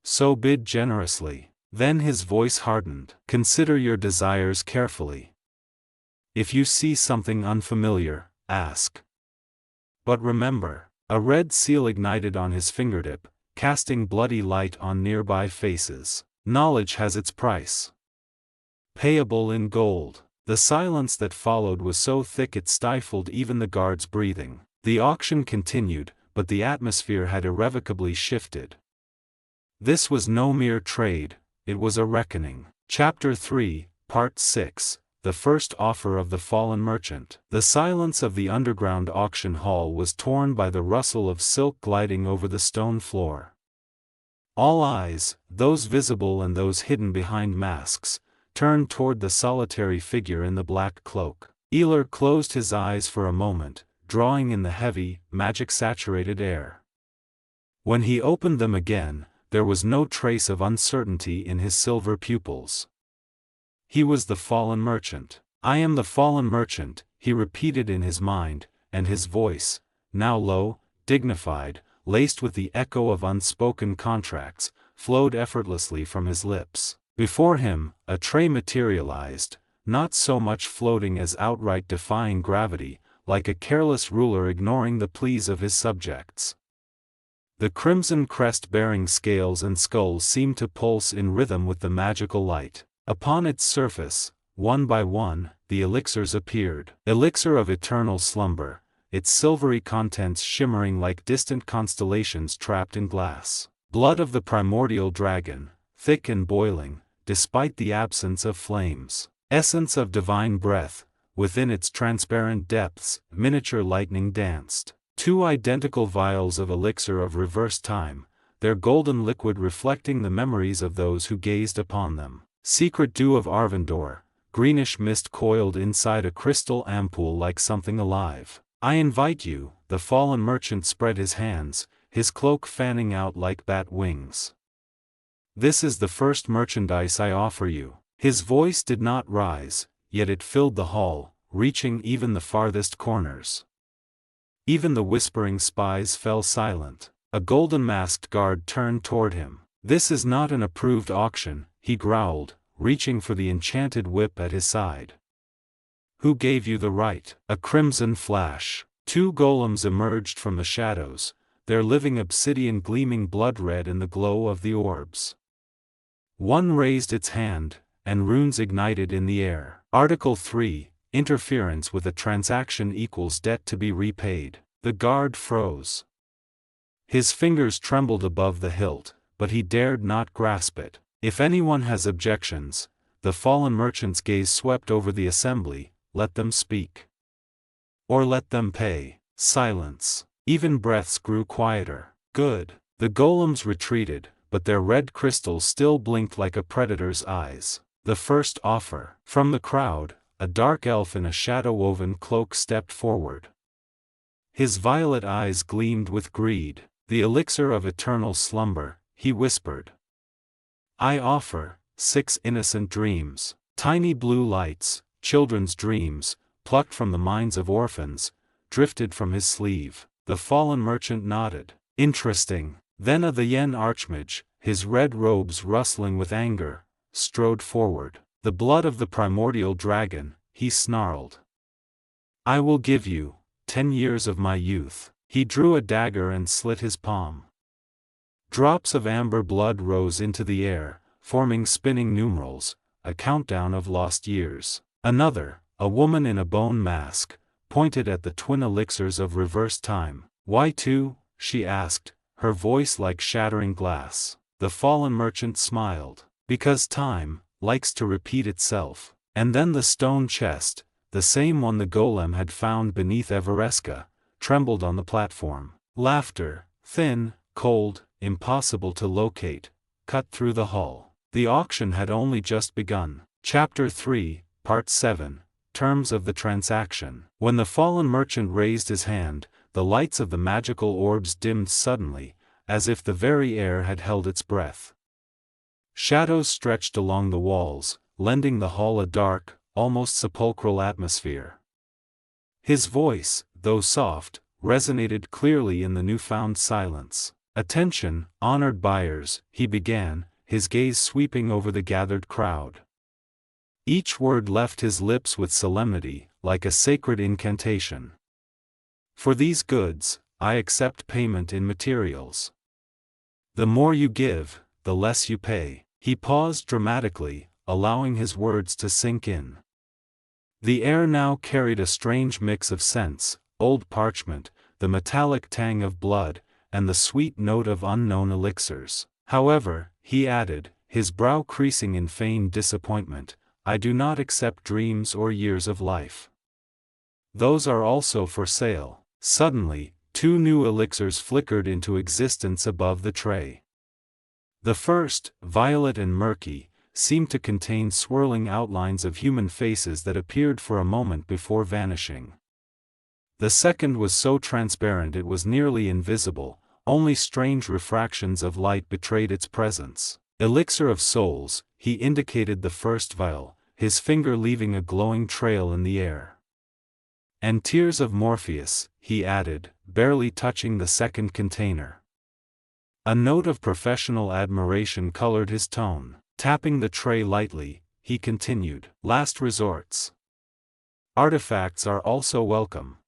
So bid generously. Then his voice hardened. Consider your desires carefully. If you see something unfamiliar, ask. But remember, a red seal ignited on his fingertip, casting bloody light on nearby faces. Knowledge has its price. Payable in gold. The silence that followed was so thick it stifled even the guard's breathing. The auction continued, but the atmosphere had irrevocably shifted. This was no mere trade, it was a reckoning. Chapter 3, Part 6, The First Offer of the Fallen Merchant. The silence of the underground auction hall was torn by the rustle of silk gliding over the stone floor. All eyes, those visible and those hidden behind masks, turned toward the solitary figure in the black cloak. Aelar closed his eyes for a moment, drawing in the heavy, magic-saturated air. When he opened them again, there was no trace of uncertainty in his silver pupils. He was the fallen merchant. I am the fallen merchant, he repeated in his mind, and his voice, now low, dignified, laced with the echo of unspoken contracts, flowed effortlessly from his lips. Before him, a tray materialized, not so much floating as outright defying gravity, like a careless ruler ignoring the pleas of his subjects. The crimson crest-bearing scales and skulls seemed to pulse in rhythm with the magical light. Upon its surface, one by one, the elixirs appeared. Elixir of eternal slumber, its silvery contents shimmering like distant constellations trapped in glass. Blood of the primordial dragon, thick and boiling, despite the absence of flames. Essence of divine breath, within its transparent depths, miniature lightning danced. 2 identical vials of elixir of reverse time, their golden liquid reflecting the memories of those who gazed upon them. Secret dew of Arvindor, greenish mist coiled inside a crystal ampoule like something alive. I invite you, the fallen merchant spread his hands, his cloak fanning out like bat wings. This is the first merchandise I offer you. His voice did not rise, yet it filled the hall, reaching even the farthest corners. Even the whispering spies fell silent. A golden-masked guard turned toward him. This is not an approved auction, he growled, reaching for the enchanted whip at his side. Who gave you the right? A crimson flash. 2 golems emerged from the shadows, their living obsidian gleaming blood-red in the glow of the orbs. One raised its hand, and runes ignited in the air. Article 3, Interference with a transaction equals debt to be repaid. The guard froze. His fingers trembled above the hilt, but he dared not grasp it. If anyone has objections, the fallen merchant's gaze swept over the assembly, let them speak. Or let them pay. Silence. Even breaths grew quieter. Good. The golems retreated, but their red crystals still blinked like a predator's eyes. The first offer. From the crowd, a dark elf in a shadow-woven cloak stepped forward. His violet eyes gleamed with greed. The elixir of eternal slumber, he whispered. I offer 6 innocent dreams. Tiny blue lights, children's dreams, plucked from the minds of orphans, drifted from his sleeve. The fallen merchant nodded. Interesting. Then the Yen archmage, his red robes rustling with anger, strode forward. The blood of the primordial dragon, he snarled. I will give you 10 years of my youth. He drew a dagger and slit his palm. Drops of amber blood rose into the air, forming spinning numerals, a countdown of lost years. Another, a woman in a bone mask, pointed at the twin elixirs of reverse time. Why 2? She asked, her voice like shattering glass. The fallen merchant smiled. Because time likes to repeat itself. And then the stone chest, the same one the golem had found beneath Everesca, trembled on the platform. Laughter, thin, cold, impossible to locate, cut through the hall. The auction had only just begun. Chapter 3, Part 7, Terms of the Transaction. When the fallen merchant raised his hand, the lights of the magical orbs dimmed suddenly, as if the very air had held its breath. Shadows stretched along the walls, lending the hall a dark, almost sepulchral atmosphere. His voice, though soft, resonated clearly in the newfound silence. Attention, honored buyers, he began, his gaze sweeping over the gathered crowd. Each word left his lips with solemnity, like a sacred incantation. For these goods, I accept payment in materials. The more you give, the less you pay. He paused dramatically, allowing his words to sink in. The air now carried a strange mix of scents, old parchment, the metallic tang of blood, and the sweet note of unknown elixirs. However, he added, his brow creasing in feigned disappointment, I do not accept dreams or years of life. Those are also for sale. Suddenly, 2 new elixirs flickered into existence above the tray. The first, violet and murky, seemed to contain swirling outlines of human faces that appeared for a moment before vanishing. The second was so transparent it was nearly invisible, only strange refractions of light betrayed its presence. Elixir of souls, he indicated the first vial, his finger leaving a glowing trail in the air. And tears of Morpheus, he added, barely touching the second container. A note of professional admiration colored his tone. Tapping the tray lightly, he continued, last resorts. Artifacts are also welcome.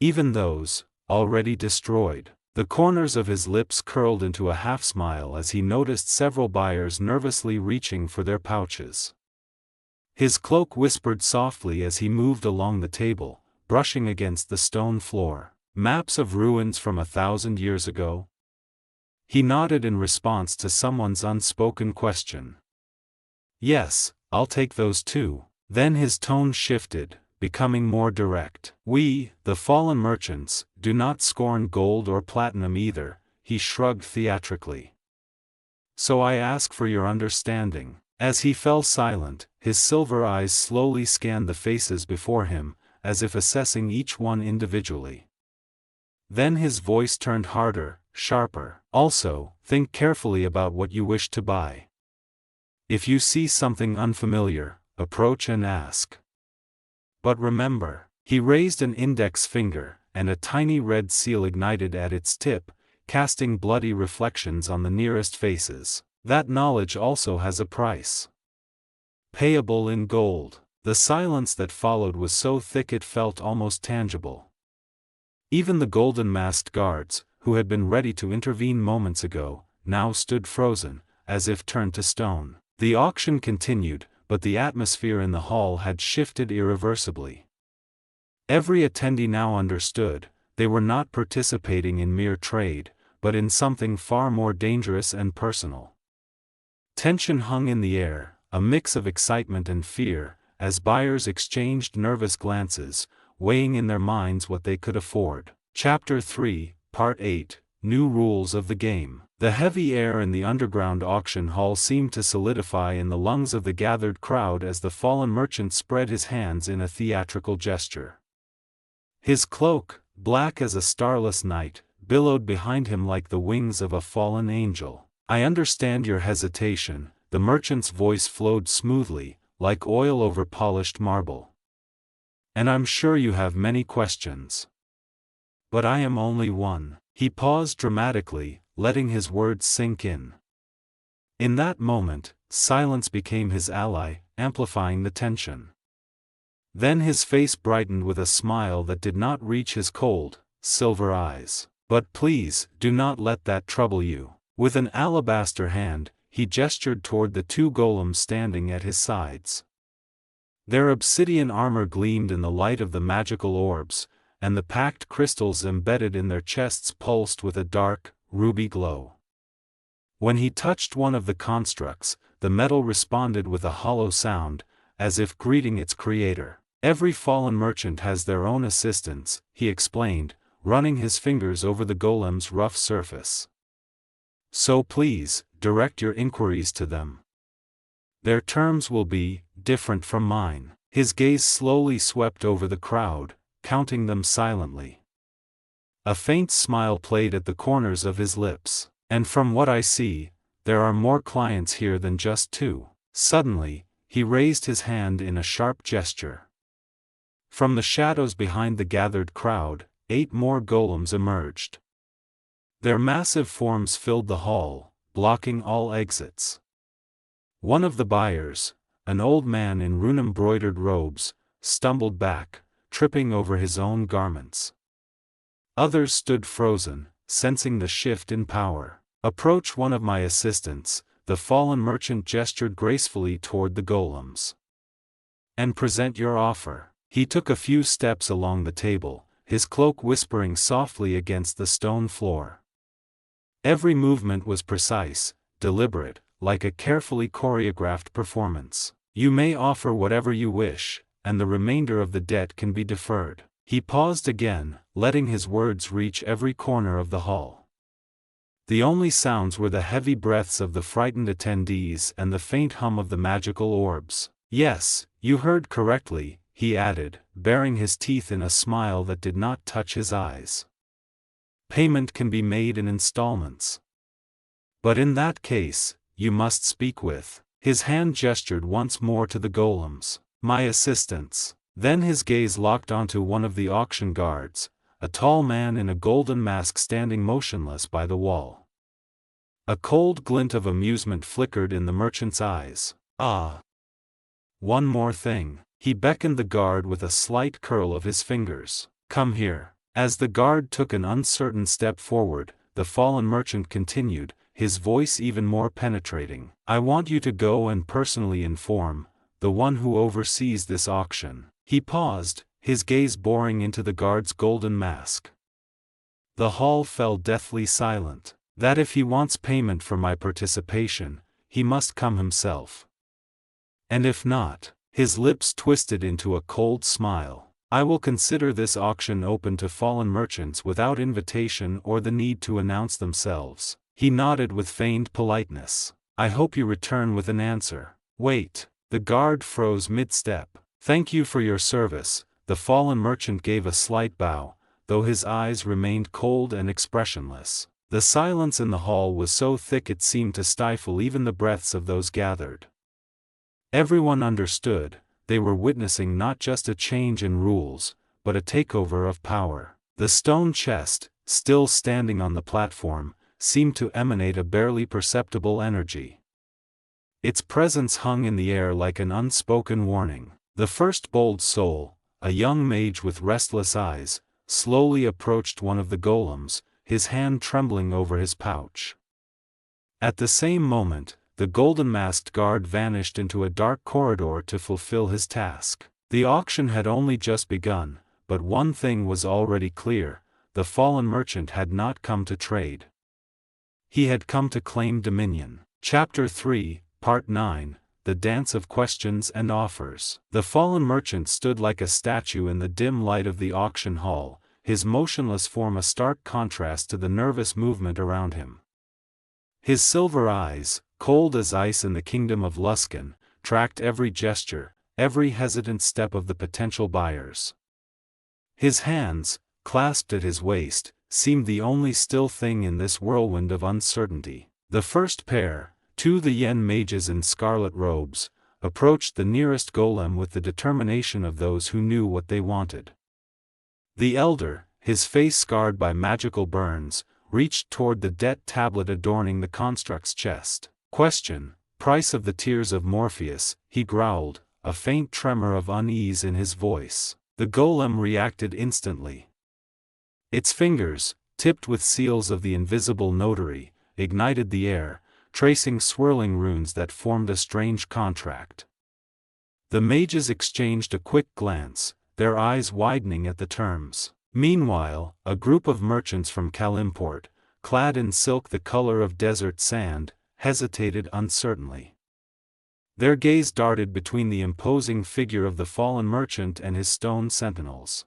Even those, already destroyed. The corners of his lips curled into a half-smile as he noticed several buyers nervously reaching for their pouches. His cloak whispered softly as he moved along the table, brushing against the stone floor. Maps of ruins from 1,000 years ago? He nodded in response to someone's unspoken question. Yes, I'll take those too. Then his tone shifted, becoming more direct. "We, the fallen merchants, do not scorn gold or platinum either," he shrugged theatrically. "So I ask for your understanding." As he fell silent, his silver eyes slowly scanned the faces before him, as if assessing each one individually. Then his voice turned harder, sharper. "Also, think carefully about what you wish to buy. If you see something unfamiliar, approach and ask. But remember," he raised an index finger, and a tiny red seal ignited at its tip, casting bloody reflections on the nearest faces, "that knowledge also has a price. Payable in gold." The silence that followed was so thick it felt almost tangible. Even the golden-masked guards, who had been ready to intervene moments ago, now stood frozen, as if turned to stone. The auction continued, but the atmosphere in the hall had shifted irreversibly. Every attendee now understood, they were not participating in mere trade, but in something far more dangerous and personal. Tension hung in the air, a mix of excitement and fear, as buyers exchanged nervous glances, weighing in their minds what they could afford. Chapter 3, Part 8, New Rules of the Game. The heavy air in the underground auction hall seemed to solidify in the lungs of the gathered crowd as the fallen merchant spread his hands in a theatrical gesture. His cloak, black as a starless night, billowed behind him like the wings of a fallen angel. "I understand your hesitation," the merchant's voice flowed smoothly, like oil over polished marble. "And I'm sure you have many questions. But I am only one." He paused dramatically, letting his words sink in. In that moment, silence became his ally, amplifying the tension. Then his face brightened with a smile that did not reach his cold, silver eyes. "But please, do not let that trouble you." With an alabaster hand, he gestured toward the two golems standing at his sides. Their obsidian armor gleamed in the light of the magical orbs, and the packed crystals embedded in their chests pulsed with a dark, ruby glow. When he touched one of the constructs, the metal responded with a hollow sound, as if greeting its creator. "Every fallen merchant has their own assistants," he explained, running his fingers over the golem's rough surface. "So please, direct your inquiries to them. Their terms will be different from mine." His gaze slowly swept over the crowd, counting them silently. A faint smile played at the corners of his lips. "And from what I see, there are more clients here than just two." Suddenly, he raised his hand in a sharp gesture. From the shadows behind the gathered crowd, 8 more golems emerged. Their massive forms filled the hall, blocking all exits. One of the buyers, an old man in rune-embroidered robes, stumbled back, tripping over his own garments. Others stood frozen, sensing the shift in power. "Approach one of my assistants," the fallen merchant gestured gracefully toward the golems. "And present your offer." He took a few steps along the table, his cloak whispering softly against the stone floor. Every movement was precise, deliberate, like a carefully choreographed performance. "You may offer whatever you wish, and the remainder of the debt can be deferred." He paused again, letting his words reach every corner of the hall. The only sounds were the heavy breaths of the frightened attendees and the faint hum of the magical orbs. "Yes, you heard correctly," he added, baring his teeth in a smile that did not touch his eyes. "Payment can be made in installments. But in that case, you must speak with." His hand gestured once more to the golems. "My assistants." Then his gaze locked onto one of the auction guards, a tall man in a golden mask standing motionless by the wall. A cold glint of amusement flickered in the merchant's eyes. "Ah! One more thing." He beckoned the guard with a slight curl of his fingers. "Come here." As the guard took an uncertain step forward, the fallen merchant continued, his voice even more penetrating. "I want you to go and personally inform the one who oversees this auction." He paused, his gaze boring into the guard's golden mask. The hall fell deathly silent. "That if he wants payment for my participation, he must come himself. And if not..." His lips twisted into a cold smile. "I will consider this auction open to fallen merchants without invitation or the need to announce themselves." He nodded with feigned politeness. "I hope you return with an answer." "Wait." The guard froze mid-step. "Thank you for your service." The fallen merchant gave a slight bow, though his eyes remained cold and expressionless. The silence in the hall was so thick it seemed to stifle even the breaths of those gathered. Everyone understood, they were witnessing not just a change in rules, but a takeover of power. The stone chest, still standing on the platform, seemed to emanate a barely perceptible energy. Its presence hung in the air like an unspoken warning. The first bold soul, a young mage with restless eyes, slowly approached one of the golems, his hand trembling over his pouch. At the same moment, the golden-masked guard vanished into a dark corridor to fulfill his task. The auction had only just begun, but one thing was already clear: the fallen merchant had not come to trade. He had come to claim dominion. Chapter 3, Part 9, The Dance of Questions and Offers. The fallen merchant stood like a statue in the dim light of the auction hall, his motionless form a stark contrast to the nervous movement around him. His silver eyes, cold as ice in the kingdom of Luskan, tracked every gesture, every hesitant step of the potential buyers. His hands, clasped at his waist, seemed the only still thing in this whirlwind of uncertainty. The first pair, two the yen mages in scarlet robes, approached the nearest golem with the determination of those who knew what they wanted. The elder, his face scarred by magical burns, reached toward the debt tablet adorning the construct's chest. "Question, price of the tears of Morpheus," he growled, a faint tremor of unease in his voice. The golem reacted instantly. Its fingers, tipped with seals of the invisible notary, ignited the air, tracing swirling runes that formed a strange contract. The mages exchanged a quick glance, their eyes widening at the terms. Meanwhile, a group of merchants from Kalimport, clad in silk the color of desert sand, hesitated uncertainly. Their gaze darted between the imposing figure of the fallen merchant and his stone sentinels.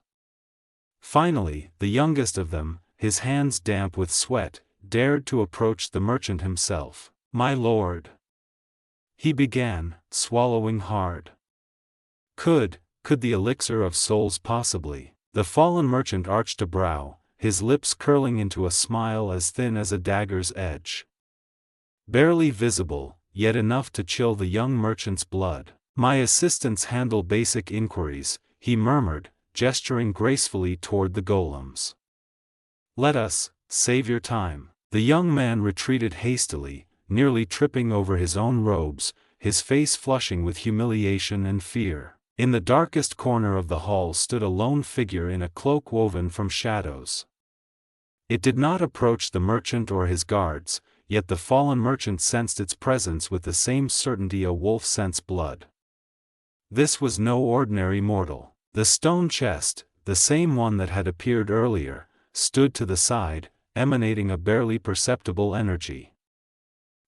Finally, the youngest of them, his hands damp with sweat, dared to approach the merchant himself. "My lord," he began, swallowing hard. Could the elixir of souls possibly? The fallen merchant arched a brow, his lips curling into a smile as thin as a dagger's edge. Barely visible, yet enough to chill the young merchant's blood. "My assistants handle basic inquiries," he murmured, gesturing gracefully toward the golems. "Let us save your time." The young man retreated hastily, nearly tripping over his own robes, his face flushing with humiliation and fear. In the darkest corner of the hall stood a lone figure in a cloak woven from shadows. It did not approach the merchant or his guards, yet the fallen merchant sensed its presence with the same certainty a wolf scents blood. This was no ordinary mortal. The stone chest, the same one that had appeared earlier, stood to the side, emanating a barely perceptible energy.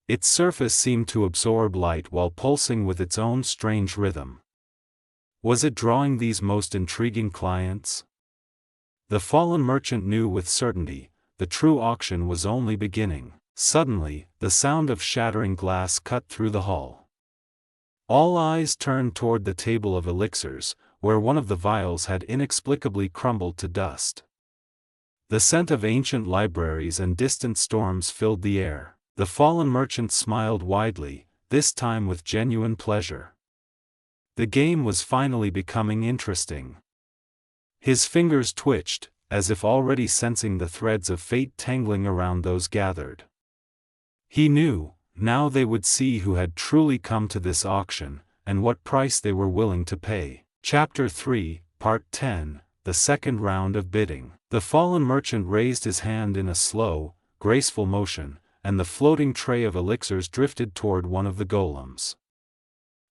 Its surface seemed to absorb light while pulsing with its own strange rhythm. Was it drawing these most intriguing clients? The fallen merchant knew with certainty, the true auction was only beginning. Suddenly, the sound of shattering glass cut through the hall. All eyes turned toward the table of elixirs, where one of the vials had inexplicably crumbled to dust. The scent of ancient libraries and distant storms filled the air. The fallen merchant smiled widely, this time with genuine pleasure. The game was finally becoming interesting. His fingers twitched, as if already sensing the threads of fate tangling around those gathered. He knew, now they would see who had truly come to this auction, and what price they were willing to pay. Chapter 3, Part 10, The Second Round of Bidding. The fallen merchant raised his hand in a slow, graceful motion, and the floating tray of elixirs drifted toward one of the golems.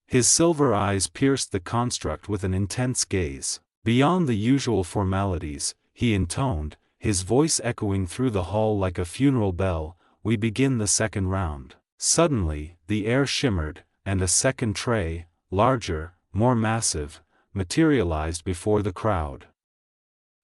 His silver eyes pierced the construct with an intense gaze. Beyond the usual formalities, he intoned, his voice echoing through the hall like a funeral bell, "We begin the second round." Suddenly, the air shimmered, and a second tray, larger, more massive, materialized before the crowd.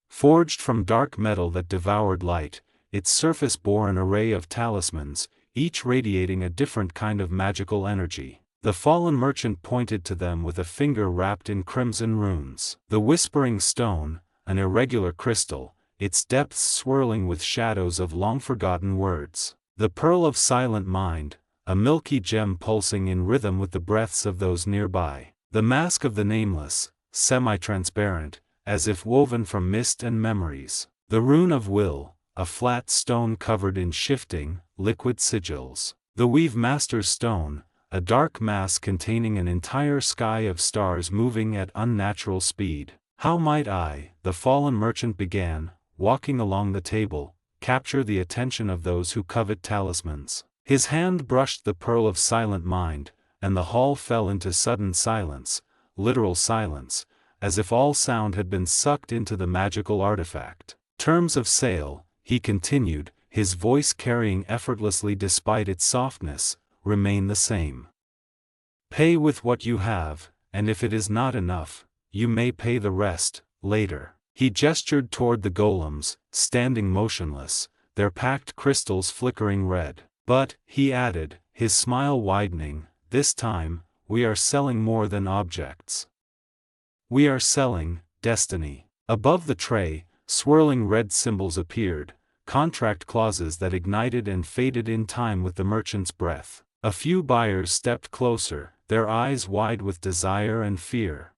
Forged from dark metal that devoured light, its surface bore an array of talismans, each radiating a different kind of magical energy. The fallen merchant pointed to them with a finger wrapped in crimson runes. The whispering stone, an irregular crystal, its depths swirling with shadows of long-forgotten words. The pearl of silent mind, a milky gem pulsing in rhythm with the breaths of those nearby. The mask of the nameless, semi-transparent, as if woven from mist and memories. The rune of will, a flat stone covered in shifting, liquid sigils. The weave master's stone, a dark mass containing an entire sky of stars moving at unnatural speed. How might I, the fallen merchant began, walking along the table, capture the attention of those who covet talismans? His hand brushed the pearl of silent mind, and the hall fell into sudden silence, literal silence, as if all sound had been sucked into the magical artifact. Terms of sale, he continued, his voice carrying effortlessly despite its softness, remain the same. Pay with what you have, and if it is not enough, you may pay the rest, later. He gestured toward the golems, standing motionless, their packed crystals flickering red. But, he added, his smile widening, this time, we are selling more than objects. We are selling destiny. Above the tray, swirling red symbols appeared, contract clauses that ignited and faded in time with the merchant's breath. A few buyers stepped closer, their eyes wide with desire and fear.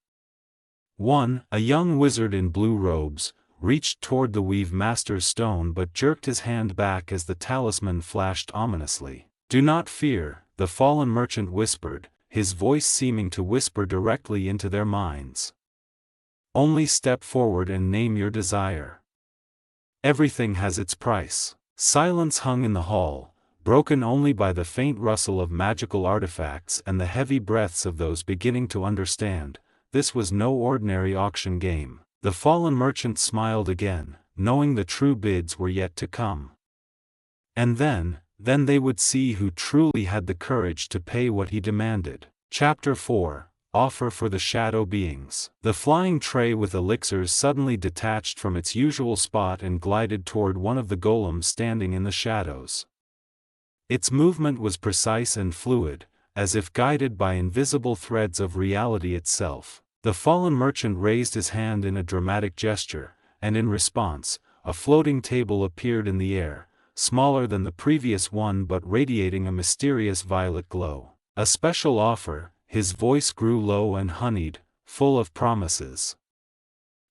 One, a young wizard in blue robes, reached toward the weave master's stone but jerked his hand back as the talisman flashed ominously. Do not fear, the fallen merchant whispered, his voice seeming to whisper directly into their minds. Only step forward and name your desire. Everything has its price. Silence hung in the hall, broken only by the faint rustle of magical artifacts and the heavy breaths of those beginning to understand. This was no ordinary auction game. The fallen merchant smiled again, knowing the true bids were yet to come. And then they would see who truly had the courage to pay what he demanded. Chapter 4, Offer for the Shadow Beings. The flying tray with elixirs suddenly detached from its usual spot and glided toward one of the golems standing in the shadows. Its movement was precise and fluid, as if guided by invisible threads of reality itself. The fallen merchant raised his hand in a dramatic gesture, and in response, a floating table appeared in the air, smaller than the previous one but radiating a mysterious violet glow. A special offer, his voice grew low and honeyed, full of promises.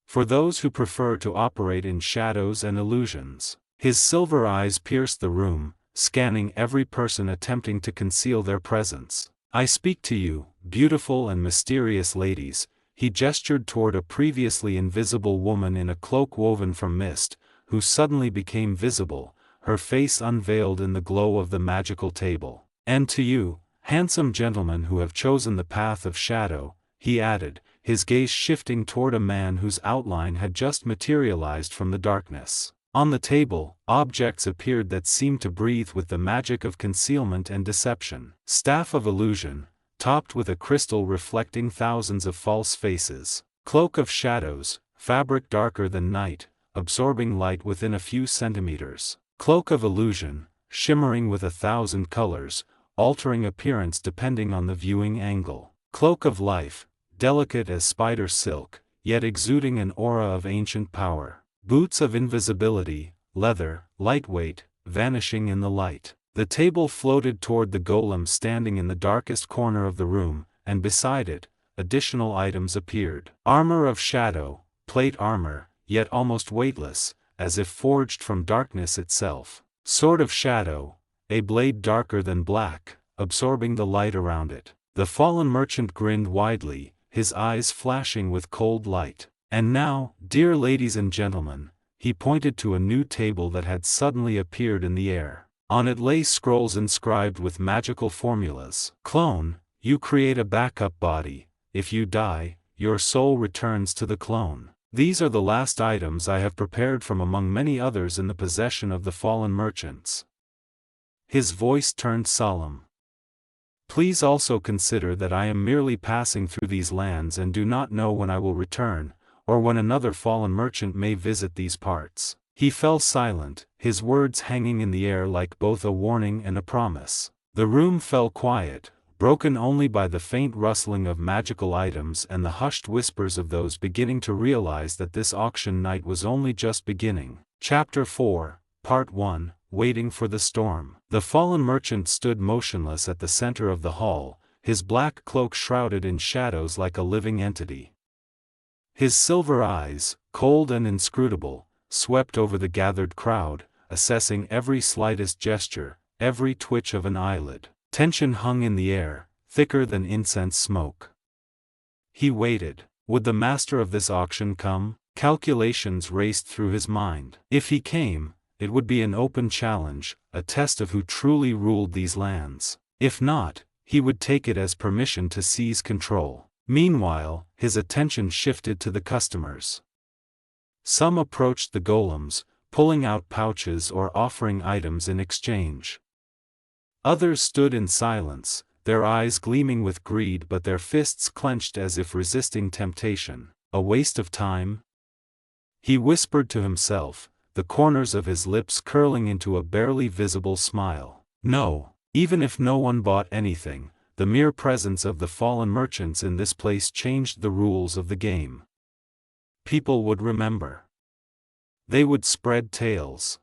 For those who prefer to operate in shadows and illusions. His silver eyes pierced the room, scanning every person attempting to conceal their presence. I speak to you, beautiful and mysterious ladies. He gestured toward a previously invisible woman in a cloak woven from mist, who suddenly became visible, her face unveiled in the glow of the magical table. And to you, handsome gentlemen who have chosen the path of shadow, he added, his gaze shifting toward a man whose outline had just materialized from the darkness. On the table, objects appeared that seemed to breathe with the magic of concealment and deception. Staff of illusion, topped with a crystal reflecting thousands of false faces. Cloak of shadows, fabric darker than night, absorbing light within a few centimeters. Cloak of illusion, shimmering with 1,000 colors, altering appearance depending on the viewing angle. Cloak of life, delicate as spider silk, yet exuding an aura of ancient power. Boots of invisibility, leather, lightweight, vanishing in the light. The table floated toward the golem standing in the darkest corner of the room, and beside it, additional items appeared. Armor of shadow, plate armor, yet almost weightless, as if forged from darkness itself. Sword of shadow, a blade darker than black, absorbing the light around it. The fallen merchant grinned widely, his eyes flashing with cold light. And now, dear ladies and gentlemen, he pointed to a new table that had suddenly appeared in the air. On it lay scrolls inscribed with magical formulas. Clone, you create a backup body. If you die, your soul returns to the clone. These are the last items I have prepared from among many others in the possession of the fallen merchants. His voice turned solemn. Please also consider that I am merely passing through these lands and do not know when I will return, or when another fallen merchant may visit these parts." He fell silent, his words hanging in the air like both a warning and a promise. The room fell quiet, broken only by the faint rustling of magical items and the hushed whispers of those beginning to realize that this auction night was only just beginning. Chapter 4, Part 1, Waiting for the Storm. The fallen merchant stood motionless at the center of the hall, his black cloak shrouded in shadows like a living entity. His silver eyes, cold and inscrutable, swept over the gathered crowd, assessing every slightest gesture, every twitch of an eyelid. Tension hung in the air, thicker than incense smoke. He waited. Would the master of this auction come? Calculations raced through his mind. If he came, it would be an open challenge, a test of who truly ruled these lands. If not, he would take it as permission to seize control. Meanwhile, his attention shifted to the customers. Some approached the golems, pulling out pouches or offering items in exchange. Others stood in silence, their eyes gleaming with greed but their fists clenched as if resisting temptation. A waste of time? He whispered to himself, the corners of his lips curling into a barely visible smile. No, even if no one bought anything, the mere presence of the fallen merchants in this place changed the rules of the game. People would remember. They would spread tales.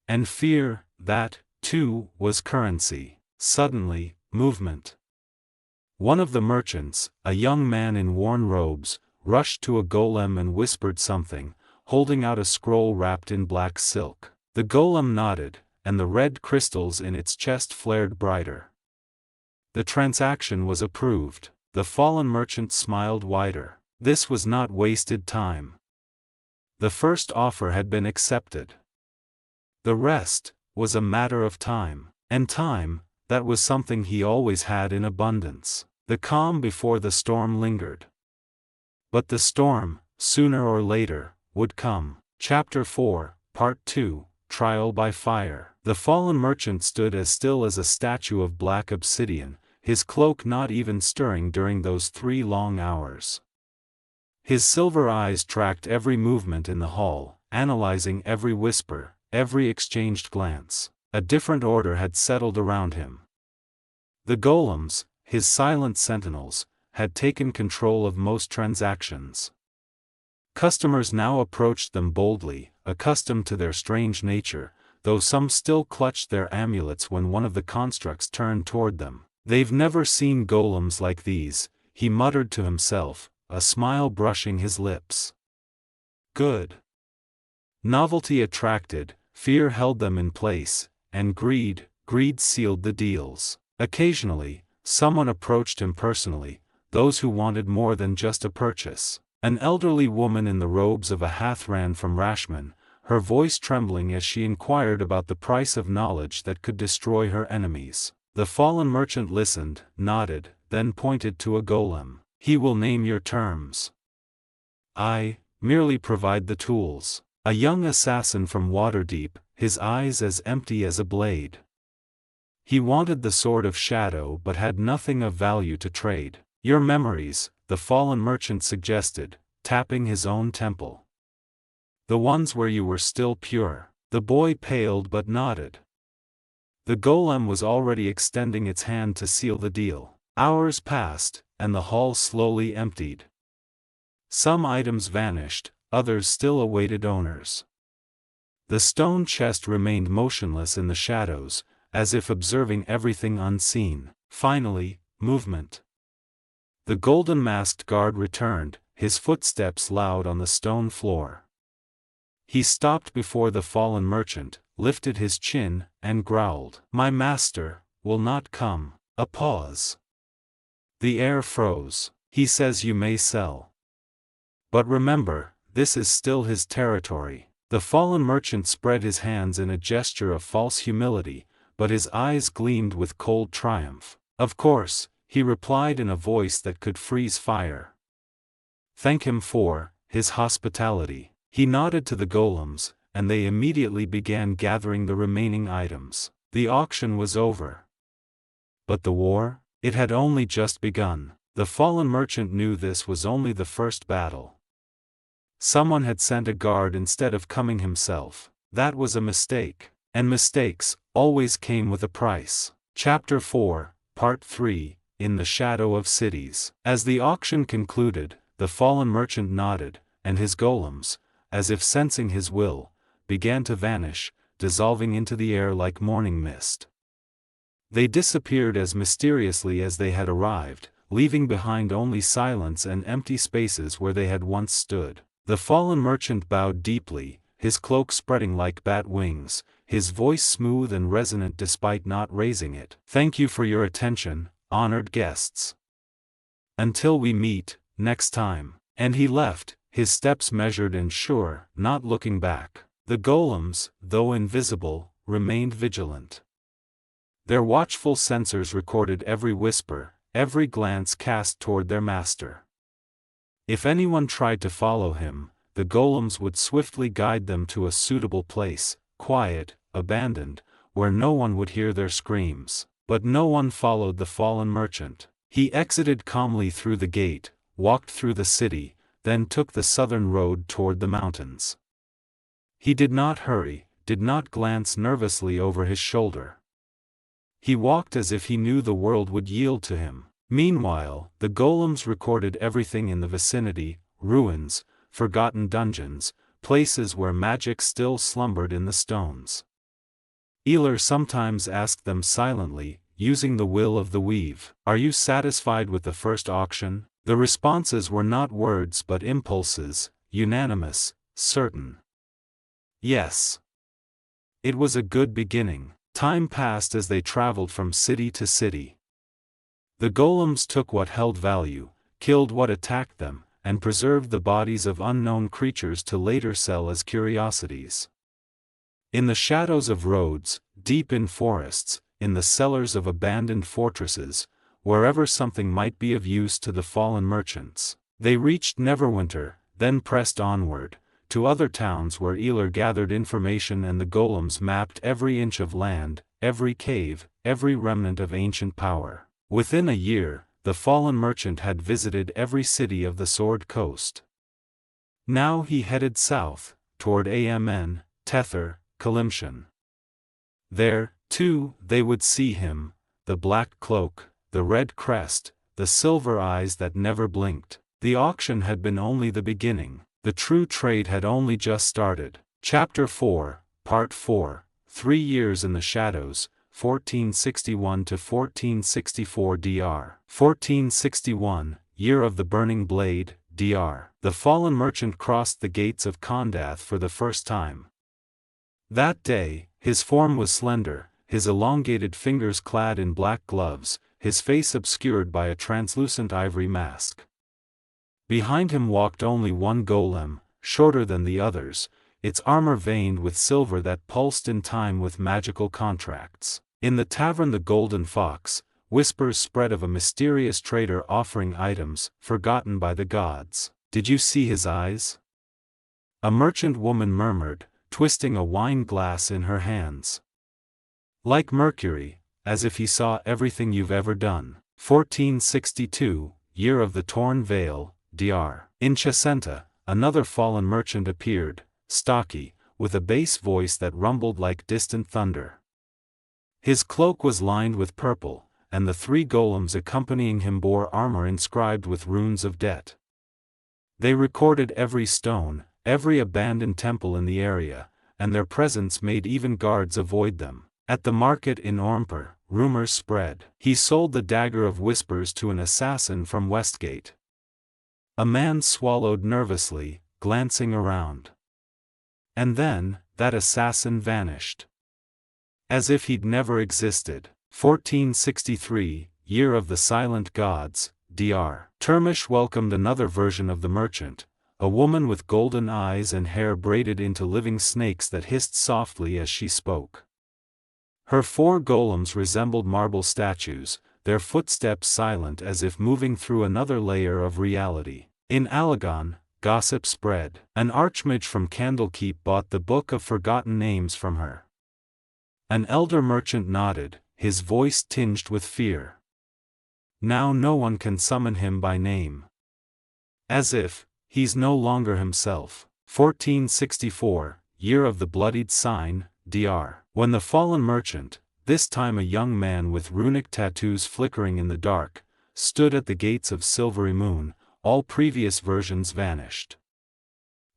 And fear, that, too, was currency. Suddenly, movement. One of the merchants, a young man in worn robes, rushed to a golem and whispered something, holding out a scroll wrapped in black silk. The golem nodded, and the red crystals in its chest flared brighter. The transaction was approved. The fallen merchant smiled wider. This was not wasted time. The first offer had been accepted. The rest was a matter of time. And time, that was something he always had in abundance. The calm before the storm lingered. But the storm, sooner or later, would come. Chapter 4, Part 2, Trial by Fire. The fallen merchant stood as still as a statue of black obsidian, his cloak not even stirring during those 3 long hours. His silver eyes tracked every movement in the hall, analyzing every whisper, every exchanged glance. A different order had settled around him. The golems, his silent sentinels, had taken control of most transactions. Customers now approached them boldly, accustomed to their strange nature, though some still clutched their amulets when one of the constructs turned toward them. "They've never seen golems like these," he muttered to himself, a smile brushing his lips. Good. Novelty attracted, fear held them in place, and greed sealed the deals. Occasionally, someone approached him personally, those who wanted more than just a purchase. An elderly woman in the robes of a Hathran from Rashman, her voice trembling as she inquired about the price of knowledge that could destroy her enemies. The fallen merchant listened, nodded, then pointed to a golem. "He will name your terms. I merely provide the tools." A young assassin from Waterdeep, his eyes as empty as a blade. He wanted the sword of shadow but had nothing of value to trade. "Your memories," the fallen merchant suggested, tapping his own temple. "The ones where you were still pure." The boy paled but nodded. The golem was already extending its hand to seal the deal. Hours passed, and the hall slowly emptied. Some items vanished, others still awaited owners. The stone chest remained motionless in the shadows, as if observing everything unseen. Finally, movement. The golden-masked guard returned, his footsteps loud on the stone floor. He stopped before the fallen merchant, lifted his chin, and growled, "My master will not come." A pause. The air froze. "He says you may sell. But remember, this is still his territory." The fallen merchant spread his hands in a gesture of false humility, but his eyes gleamed with cold triumph. "Of course," he replied in a voice that could freeze fire. "Thank him for his hospitality." He nodded to the golems, and they immediately began gathering the remaining items. The auction was over. But the war? It had only just begun. The fallen merchant knew this was only the first battle. Someone had sent a guard instead of coming himself. That was a mistake. And mistakes always came with a price. Chapter 4, Part 3, In the Shadow of Cities. As the auction concluded, the fallen merchant nodded, and his golems, as if sensing his will, began to vanish, dissolving into the air like morning mist. They disappeared as mysteriously as they had arrived, leaving behind only silence and empty spaces where they had once stood. The fallen merchant bowed deeply, his cloak spreading like bat wings, his voice smooth and resonant despite not raising it. "Thank you for your attention, honored guests. Until we meet, next time." And he left, his steps measured and sure, not looking back. The golems, though invisible, remained vigilant. Their watchful sensors recorded every whisper, every glance cast toward their master. If anyone tried to follow him, the golems would swiftly guide them to a suitable place, quiet, abandoned, where no one would hear their screams. But no one followed the fallen merchant. He exited calmly through the gate, walked through the city, then took the southern road toward the mountains. He did not hurry, did not glance nervously over his shoulder. He walked as if he knew the world would yield to him. Meanwhile, the golems recorded everything in the vicinity: ruins, forgotten dungeons, places where magic still slumbered in the stones. Aelar sometimes asked them silently, using the will of the weave, "Are you satisfied with the first auction?" The responses were not words but impulses, unanimous, certain. Yes. It was a good beginning. Time passed as they traveled from city to city. The golems took what held value, killed what attacked them, and preserved the bodies of unknown creatures to later sell as curiosities. In the shadows of roads, deep in forests, in the cellars of abandoned fortresses, wherever something might be of use to the fallen merchants, they reached Neverwinter, then pressed onward, to other towns where Aelar gathered information and the golems mapped every inch of land, every cave, every remnant of ancient power. Within a year, the fallen merchant had visited every city of the Sword Coast. Now he headed south, toward Amn, Tether, Kalimshan. There, too, they would see him, the black cloak, the red crest, the silver eyes that never blinked. The auction had been only the beginning. The true trade had only just started. Chapter 4, Part 4, 3 Years in the Shadows, 1461 to 1464 dr. 1461, Year of the Burning Blade, dr. The fallen merchant crossed the gates of Kondath for the first time. That day, his form was slender, his elongated fingers clad in black gloves, his face obscured by a translucent ivory mask. Behind him walked only one golem, shorter than the others, its armor veined with silver that pulsed in time with magical contracts. In the tavern the Golden Fox, whispers spread of a mysterious trader offering items forgotten by the gods. "Did you see his eyes?" a merchant woman murmured, twisting a wine glass in her hands. "Like Mercury, as if he saw everything you've ever done." 1462, Year of the Torn Veil, dr. In Chesenta, another fallen merchant appeared, stocky, with a bass voice that rumbled like distant thunder. His cloak was lined with purple, and the 3 golems accompanying him bore armor inscribed with runes of debt. They recorded every stone, every abandoned temple in the area, and their presence made even guards avoid them. At the market in Ormper, rumors spread. He sold the Dagger of Whispers to an assassin from Westgate. A man swallowed nervously, glancing around. And then, that assassin vanished. As if he'd never existed. 1463, Year of the Silent Gods, dr. Termish welcomed another version of the merchant, a woman with golden eyes and hair braided into living snakes that hissed softly as she spoke. Her 4 golems resembled marble statues, their footsteps silent as if moving through another layer of reality. In Alagon, gossip spread. An archmage from Candlekeep bought the Book of Forgotten Names from her. An elder merchant nodded, his voice tinged with fear. Now no one can summon him by name. As if he's no longer himself. 1464, Year of the Bloodied Sign, Dr. When the fallen merchant, this time a young man with runic tattoos flickering in the dark, stood at the gates of Silvery Moon, all previous versions vanished.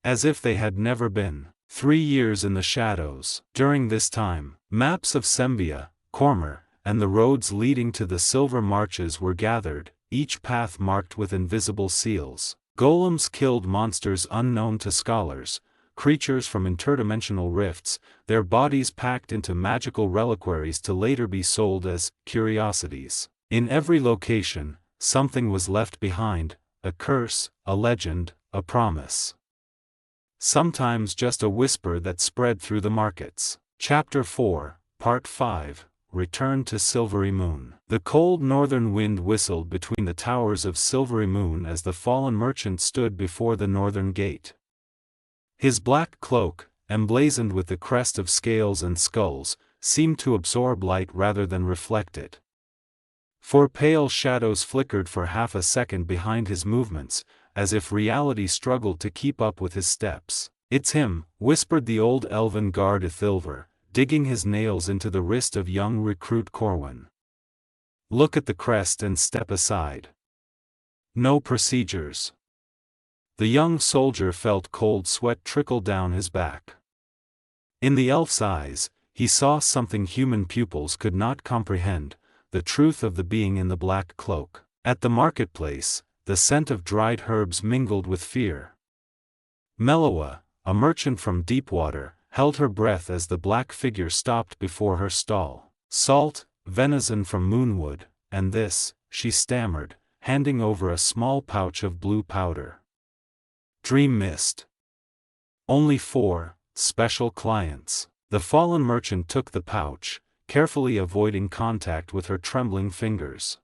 As if they had never been. 3 years in the shadows. During this time, maps of Sembia, Cormer, and the roads leading to the Silver Marches were gathered, each path marked with invisible seals. Golems killed monsters unknown to scholars, creatures from interdimensional rifts, their bodies packed into magical reliquaries to later be sold as curiosities. In every location, something was left behind, a curse, a legend, a promise. Sometimes just a whisper that spread through the markets. Chapter 4, Part 5, Return to Silvery Moon. The cold northern wind whistled between the towers of Silvery Moon as the fallen merchant stood before the northern gate. His black cloak, emblazoned with the crest of scales and skulls, seemed to absorb light rather than reflect it. Four pale shadows flickered for half a second behind his movements, as if reality struggled to keep up with his steps. "It's him," whispered the old elven guard Ithilver, digging his nails into the wrist of young recruit Corwin. "Look at the crest and step aside. No procedures." The young soldier felt cold sweat trickle down his back. In the elf's eyes, he saw something human pupils could not comprehend, the truth of the being in the black cloak. At the marketplace, the scent of dried herbs mingled with fear. Meloa, a merchant from Deepwater, held her breath as the black figure stopped before her stall. "Salt, venison from Moonwood, and this," she stammered, handing over a small pouch of blue powder. "Dream mist. Only 4 special clients." The fallen merchant took the pouch, carefully avoiding contact with her trembling fingers.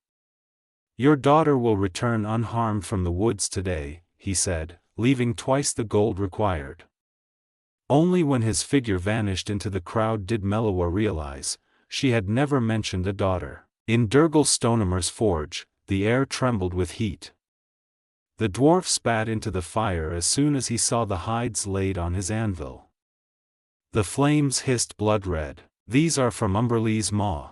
"Your daughter will return unharmed from the woods today," he said, leaving twice the gold required. Only when his figure vanished into the crowd did Meloa realize, she had never mentioned a daughter. In Durgal Stonemar's forge, the air trembled with heat. The dwarf spat into the fire as soon as he saw the hides laid on his anvil. The flames hissed blood-red. "These are from Umberlee's maw,"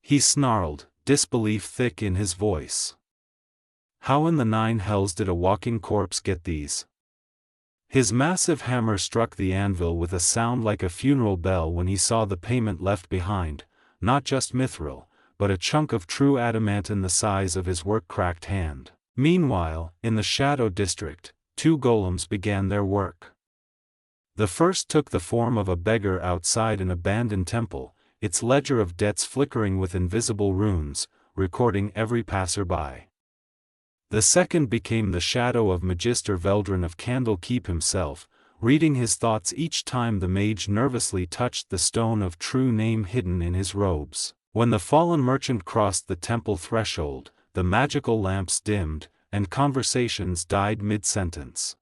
he snarled, disbelief thick in his voice. "How in the 9 hells did a walking corpse get these?" His massive hammer struck the anvil with a sound like a funeral bell when he saw the payment left behind, not just mithril, but a chunk of true adamantine the size of his work-cracked hand. Meanwhile, in the Shadow District, 2 golems began their work. The first took the form of a beggar outside an abandoned temple, its ledger of debts flickering with invisible runes, recording every passerby. The second became the shadow of Magister Veldrin of Candlekeep himself, reading his thoughts each time the mage nervously touched the stone of true name hidden in his robes. When the fallen merchant crossed the temple threshold, the magical lamps dimmed, and conversations died mid-sentence.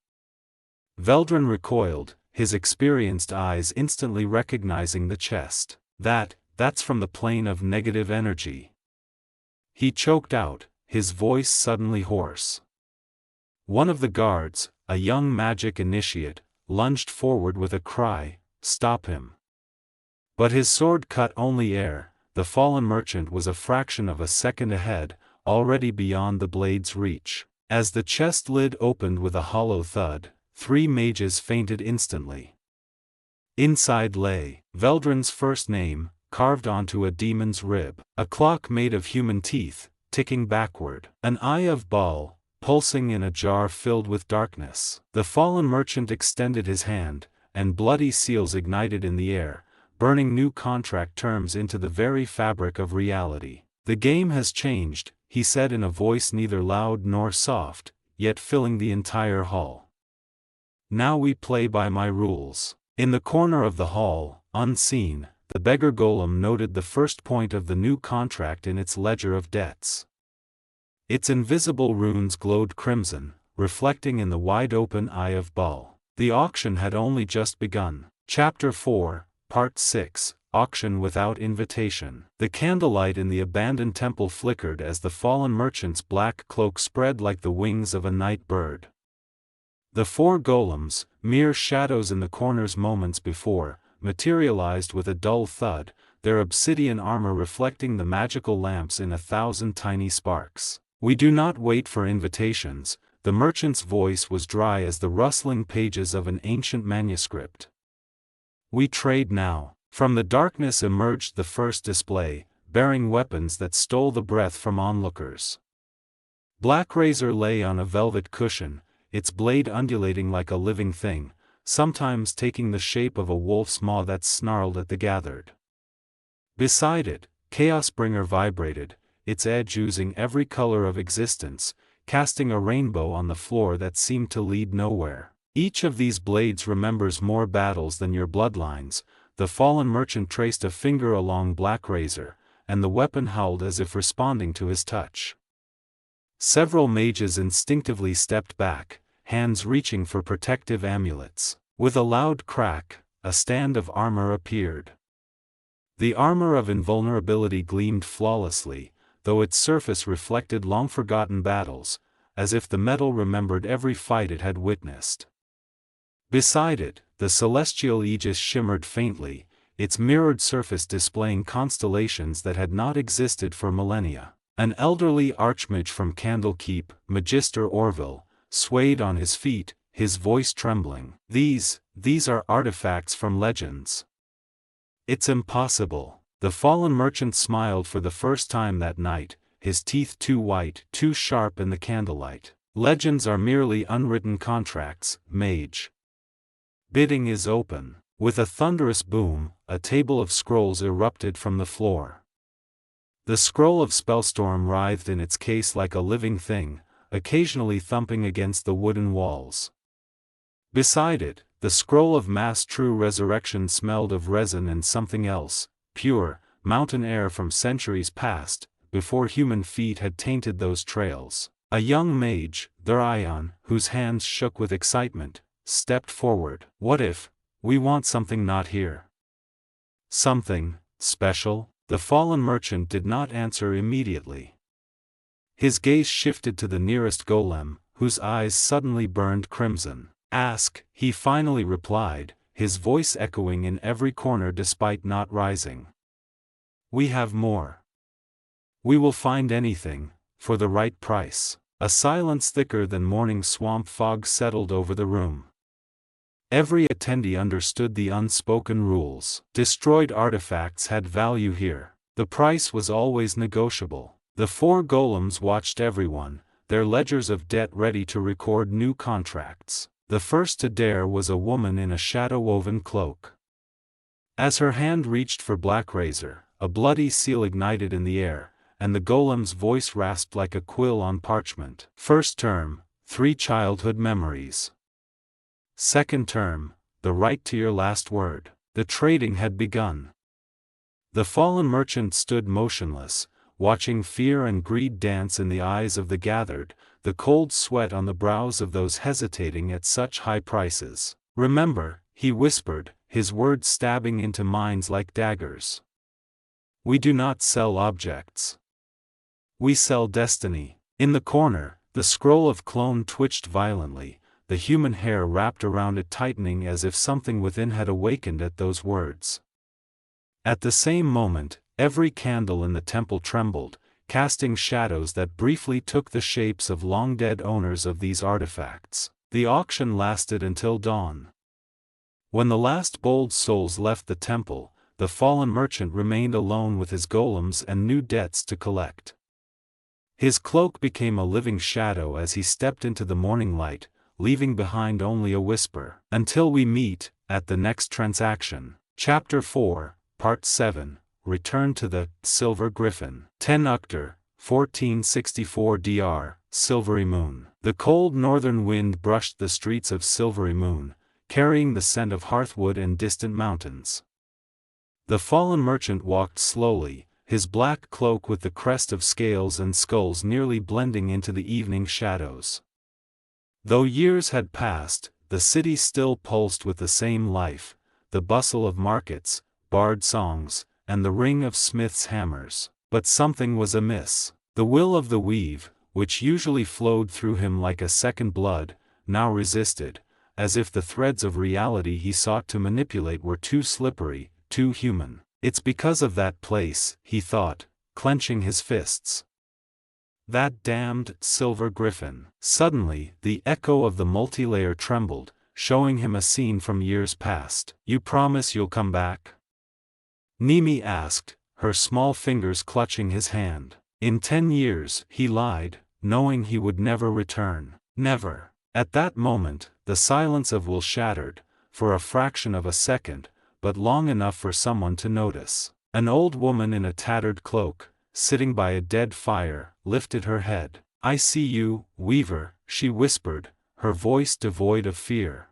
Veldrin recoiled, his experienced eyes instantly recognizing the chest. That's from the plane of negative energy." He choked out, his voice suddenly hoarse. One of the guards, a young magic initiate, lunged forward with a cry, "Stop him!" But his sword cut only air. The fallen merchant was a fraction of a second ahead, already beyond the blade's reach. As the chest lid opened with a hollow thud, 3 mages fainted instantly. Inside lay Veldrin's first name, carved onto a demon's rib, a clock made of human teeth, ticking backward, an eye of Baal, pulsing in a jar filled with darkness. The fallen merchant extended his hand, and bloody seals ignited in the air, burning new contract terms into the very fabric of reality. "The game has changed," he said in a voice neither loud nor soft, yet filling the entire hall. "Now we play by my rules." In the corner of the hall, unseen, the beggar golem noted the first point of the new contract in its ledger of debts. Its invisible runes glowed crimson, reflecting in the wide-open eye of Baal. The auction had only just begun. Chapter 4, Part 6, auction without invitation. The candlelight in the abandoned temple flickered as the fallen merchant's black cloak spread like the wings of a night bird. The 4 golems, mere shadows in the corners moments before, materialized with a dull thud, their obsidian armor reflecting the magical lamps in 1,000 tiny sparks. "We do not wait for invitations," the merchant's voice was dry as the rustling pages of an ancient manuscript. "We trade now." From the darkness emerged the first display, bearing weapons that stole the breath from onlookers. Blackrazor lay on a velvet cushion, its blade undulating like a living thing, sometimes taking the shape of a wolf's maw that snarled at the gathered. Beside it, Chaosbringer vibrated, its edge oozing every color of existence, casting a rainbow on the floor that seemed to lead nowhere. "Each of these blades remembers more battles than your bloodlines." The fallen merchant traced a finger along Blackrazor, and the weapon howled as if responding to his touch. Several mages instinctively stepped back, hands reaching for protective amulets. With a loud crack, a stand of armor appeared. The armor of invulnerability gleamed flawlessly, though its surface reflected long-forgotten battles, as if the metal remembered every fight it had witnessed. Beside it, the celestial aegis shimmered faintly, its mirrored surface displaying constellations that had not existed for millennia. An elderly archmage from Candlekeep, Magister Orville, swayed on his feet, his voice trembling. These are artifacts from legends." "It's impossible." The fallen merchant smiled for the first time that night, his teeth too white, too sharp in the candlelight. "Legends are merely unwritten contracts, mage. Bidding is open." With a thunderous boom, a table of scrolls erupted from the floor. The scroll of Spellstorm writhed in its case like a living thing, occasionally thumping against the wooden walls. Beside it, the scroll of Mass True Resurrection smelled of resin and something else, pure, mountain air from centuries past, before human feet had tainted those trails. A young mage, Therion, whose hands shook with excitement, stepped forward. "What if we want something not here? Something special?" The fallen merchant did not answer immediately. His gaze shifted to the nearest golem, whose eyes suddenly burned crimson. "Ask," he finally replied, his voice echoing in every corner despite not rising. "We have more. We will find anything, for the right price." A silence thicker than morning swamp fog settled over the room. Every attendee understood the unspoken rules. Destroyed artifacts had value here. The price was always negotiable. The 4 golems watched everyone, their ledgers of debt ready to record new contracts. The first to dare was a woman in a shadow-woven cloak. As her hand reached for Blackrazor, a bloody seal ignited in the air, and the golem's voice rasped like a quill on parchment. "First term, 3 childhood memories. Second term, the right to your last word." The trading had begun. The fallen merchant stood motionless, watching fear and greed dance in the eyes of the gathered, the cold sweat on the brows of those hesitating at such high prices. "Remember," he whispered, his words stabbing into minds like daggers. "We do not sell objects. We sell destiny." In the corner, the scroll of clone twitched violently, the human hair wrapped around it tightening as if something within had awakened at those words. At the same moment, every candle in the temple trembled, casting shadows that briefly took the shapes of long-dead owners of these artifacts. The auction lasted until dawn. When the last bold souls left the temple, the fallen merchant remained alone with his golems and new debts to collect. His cloak became a living shadow as he stepped into the morning light, leaving behind only a whisper. Until we meet, at the next transaction. Chapter 4, Part 7, Return to the Silver Griffin. 10 Uctor, 1464 dr, Silvery Moon. The cold northern wind brushed the streets of Silvery Moon, carrying the scent of hearthwood and distant mountains. The fallen merchant walked slowly, his black cloak with the crest of scales and skulls nearly blending into the evening shadows. Though years had passed, the city still pulsed with the same life, the bustle of markets, bard songs, and the ring of smiths' hammers. But something was amiss. The will of the weave, which usually flowed through him like a second blood, now resisted, as if the threads of reality he sought to manipulate were too slippery, too human. It's because of that place, he thought, clenching his fists. That damned silver griffin. Suddenly, the echo of the multilayer trembled, showing him a scene from years past. You promise you'll come back? Nimi asked, her small fingers clutching his hand. In 10 years, he lied, knowing he would never return. Never. At that moment, the silence of will shattered, for a fraction of a second, but long enough for someone to notice. An old woman in a tattered cloak, sitting by a dead fire, lifted her head. I see you, Weaver, she whispered, her voice devoid of fear.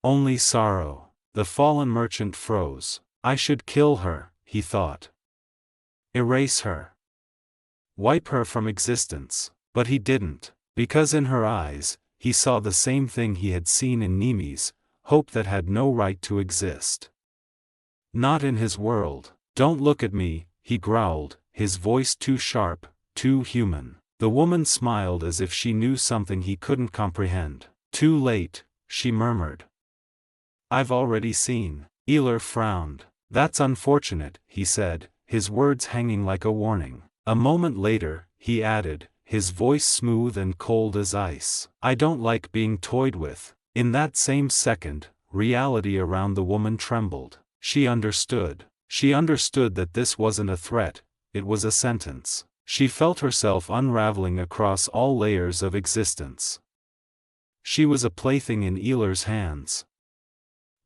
Only sorrow. The fallen merchant froze. I should kill her, he thought. Erase her. Wipe her from existence. But he didn't, because in her eyes, he saw the same thing he had seen in Nimi's, hope that had no right to exist. Not in his world. Don't look at me, he growled, his voice too sharp, too human. The woman smiled as if she knew something he couldn't comprehend. Too late, she murmured. I've already seen. Aelar frowned. That's unfortunate, he said, his words hanging like a warning. A moment later, he added, his voice smooth and cold as ice. I don't like being toyed with. In that same second, reality around the woman trembled. She understood. She understood that this wasn't a threat, it was a sentence. She felt herself unraveling across all layers of existence. She was a plaything in Aelar's hands.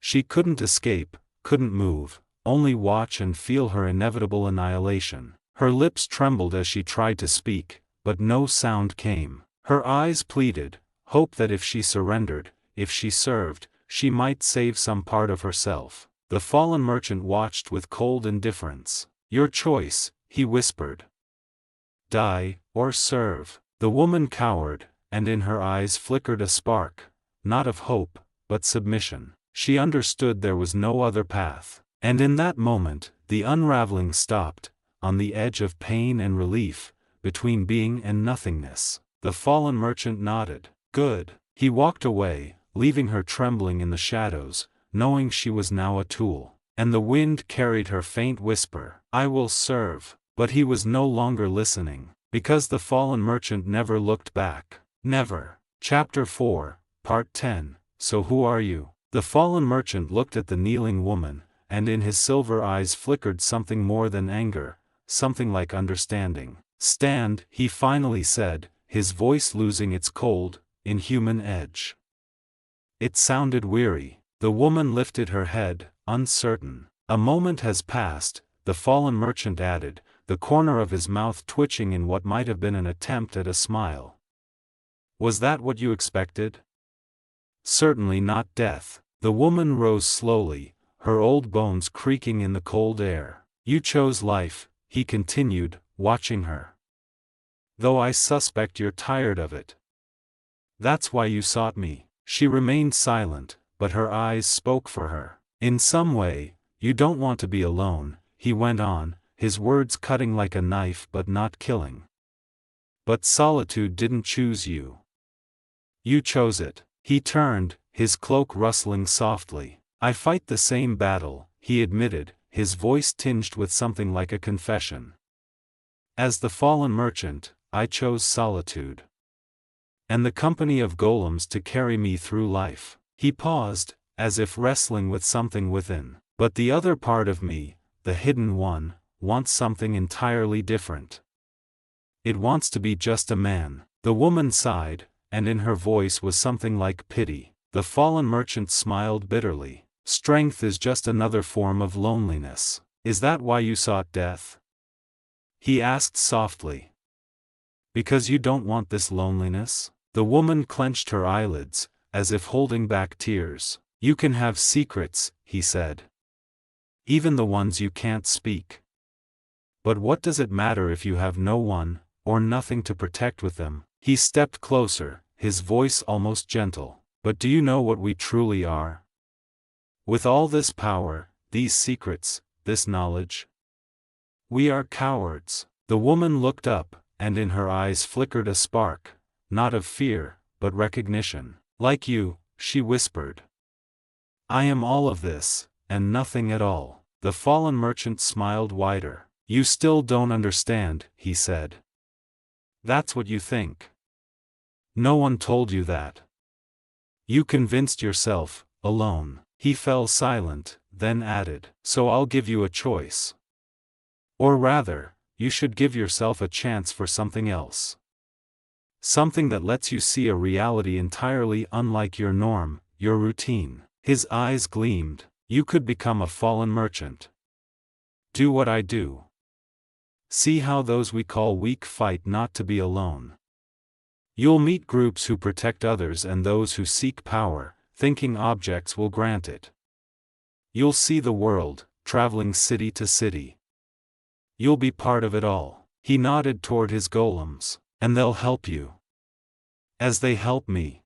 She couldn't escape, couldn't move, only watch and feel her inevitable annihilation. Her lips trembled as she tried to speak, but no sound came. Her eyes pleaded, hope that if she surrendered, if she served, she might save some part of herself. The fallen merchant watched with cold indifference. Your choice, he whispered. Die, or serve. The woman cowered, and in her eyes flickered a spark, not of hope, but submission. She understood there was no other path. And in that moment, the unraveling stopped, on the edge of pain and relief, between being and nothingness. The fallen merchant nodded. Good. He walked away, leaving her trembling in the shadows, knowing she was now a tool. And the wind carried her faint whisper, I will serve. But he was no longer listening, because the fallen merchant never looked back. Never. Chapter 4, Part 10. So who are you? The fallen merchant looked at the kneeling woman, and in his silver eyes flickered something more than anger, something like understanding. Stand, he finally said, his voice losing its cold, inhuman edge. It sounded weary. The woman lifted her head, uncertain. A moment has passed, the fallen merchant added, the corner of his mouth twitching in what might have been an attempt at a smile. Was that what you expected? Certainly not death. The woman rose slowly, her old bones creaking in the cold air. You chose life, he continued, watching her. Though I suspect you're tired of it. That's why you sought me. She remained silent, but her eyes spoke for her. In some way, you don't want to be alone, he went on, his words cutting like a knife but not killing. But solitude didn't choose you. You chose it. He turned, his cloak rustling softly. I fight the same battle, he admitted, his voice tinged with something like a confession. As the fallen merchant, I chose solitude. And the company of golems to carry me through life. He paused, as if wrestling with something within. But the other part of me, the hidden one, wants something entirely different. It wants to be just a man. The woman sighed, and in her voice was something like pity. The fallen merchant smiled bitterly. Strength is just another form of loneliness. Is that why you sought death? He asked softly. Because you don't want this loneliness? The woman clenched her eyelids, as if holding back tears. You can have secrets, he said. Even the ones you can't speak. But what does it matter if you have no one, or nothing to protect with them? He stepped closer, his voice almost gentle. But do you know what we truly are? With all this power, these secrets, this knowledge? We are cowards. The woman looked up, and in her eyes flickered a spark, not of fear, but recognition. Like you, she whispered. I am all of this, and nothing at all. The fallen merchant smiled wider. You still don't understand, he said. That's what you think. No one told you that. You convinced yourself, alone. He fell silent, then added, so I'll give you a choice. Or rather, you should give yourself a chance for something else. Something that lets you see a reality entirely unlike your norm, your routine. His eyes gleamed. You could become a fallen merchant. Do what I do. See how those we call weak fight not to be alone. You'll meet groups who protect others and those who seek power, thinking objects will grant it. You'll see the world, traveling city to city. You'll be part of it all. He nodded toward his golems, and they'll help you. As they help me.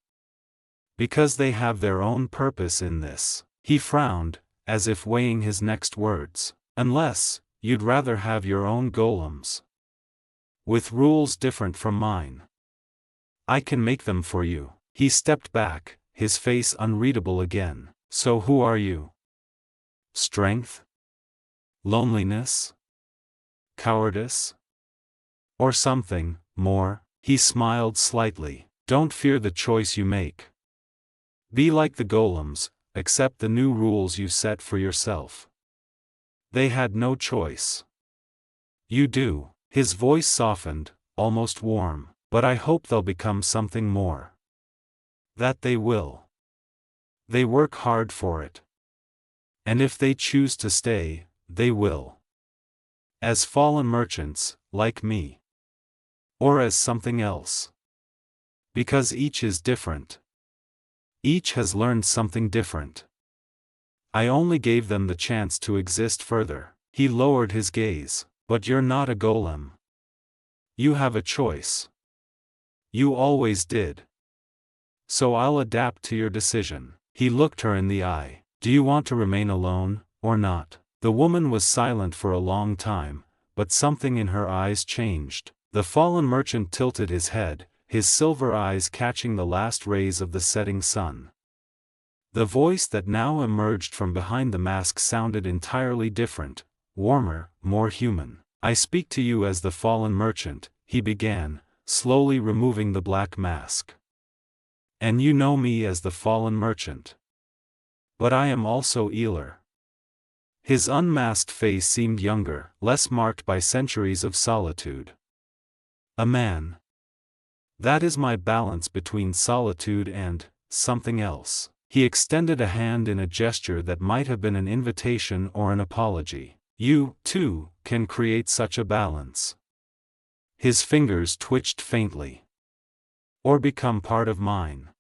Because they have their own purpose in this. He frowned, as if weighing his next words. Unless, you'd rather have your own golems. With rules different from mine. I can make them for you. He stepped back, his face unreadable again. So who are you? Strength? Loneliness? Cowardice? Or something more? He smiled slightly. Don't fear the choice you make. Be like the golems, accept the new rules you set for yourself. They had no choice. You do. His voice softened, almost warm, but I hope they'll become something more. That they will. They work hard for it. And if they choose to stay, they will. As fallen merchants, like me. Or as something else. Because each is different. Each has learned something different. I only gave them the chance to exist further. He lowered his gaze. But you're not a golem. You have a choice. You always did. So I'll adapt to your decision. He looked her in the eye. Do you want to remain alone, or not? The woman was silent for a long time, but something in her eyes changed. The fallen merchant tilted his head, his silver eyes catching the last rays of the setting sun. The voice that now emerged from behind the mask sounded entirely different, warmer, more human. I speak to you as the fallen merchant, he began, slowly removing the black mask. And you know me as the fallen merchant. But I am also Aelar. His unmasked face seemed younger, less marked by centuries of solitude. A man. That is my balance between solitude and something else. He extended a hand in a gesture that might have been an invitation or an apology. You, too, can create such a balance. His fingers twitched faintly. Or become part of mine.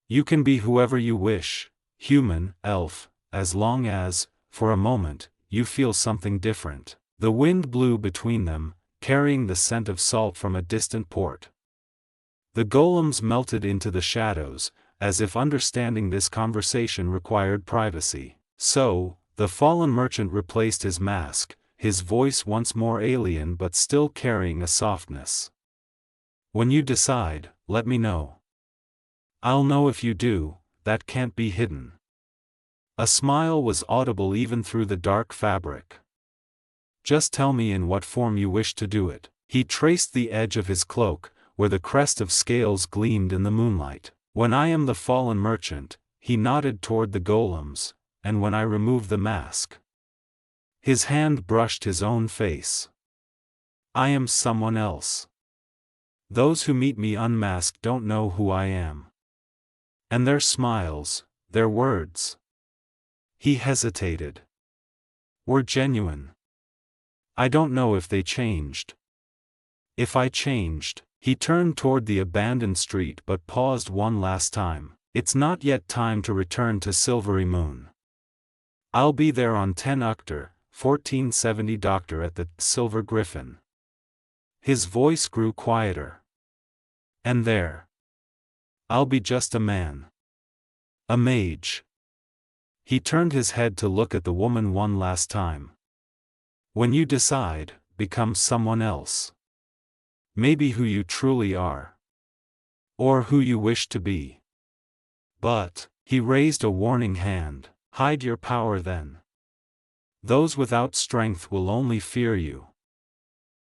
You can be whoever you wish, human, elf, as long as, for a moment, you feel something different. The wind blew between them, carrying the scent of salt from a distant port. The golems melted into the shadows, as if understanding this conversation required privacy. So, the fallen merchant replaced his mask, his voice once more alien but still carrying a softness. When you decide, let me know. I'll know if you do, that can't be hidden. A smile was audible even through the dark fabric. Just tell me in what form you wish to do it. He traced the edge of his cloak, where the crest of scales gleamed in the moonlight. When I am the fallen merchant, he nodded toward the golems, and when I remove the mask. His hand brushed his own face. I am someone else. Those who meet me unmasked don't know who I am. And their smiles, their words. He hesitated. Were genuine. I don't know if they changed. If I changed. He turned toward the abandoned street but paused one last time. It's not yet time to return to Silvery Moon. I'll be there on 10 October, 1470 Doctor at the Silver Griffin. His voice grew quieter. And there. I'll be just a man. A mage. He turned his head to look at the woman one last time. When you decide, become someone else. Maybe who you truly are. Or who you wish to be. But, he raised a warning hand, hide your power then. Those without strength will only fear you.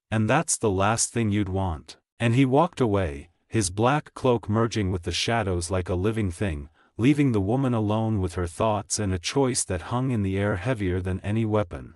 And that's the last thing you'd want. And he walked away, his black cloak merging with the shadows like a living thing, leaving the woman alone with her thoughts and a choice that hung in the air heavier than any weapon.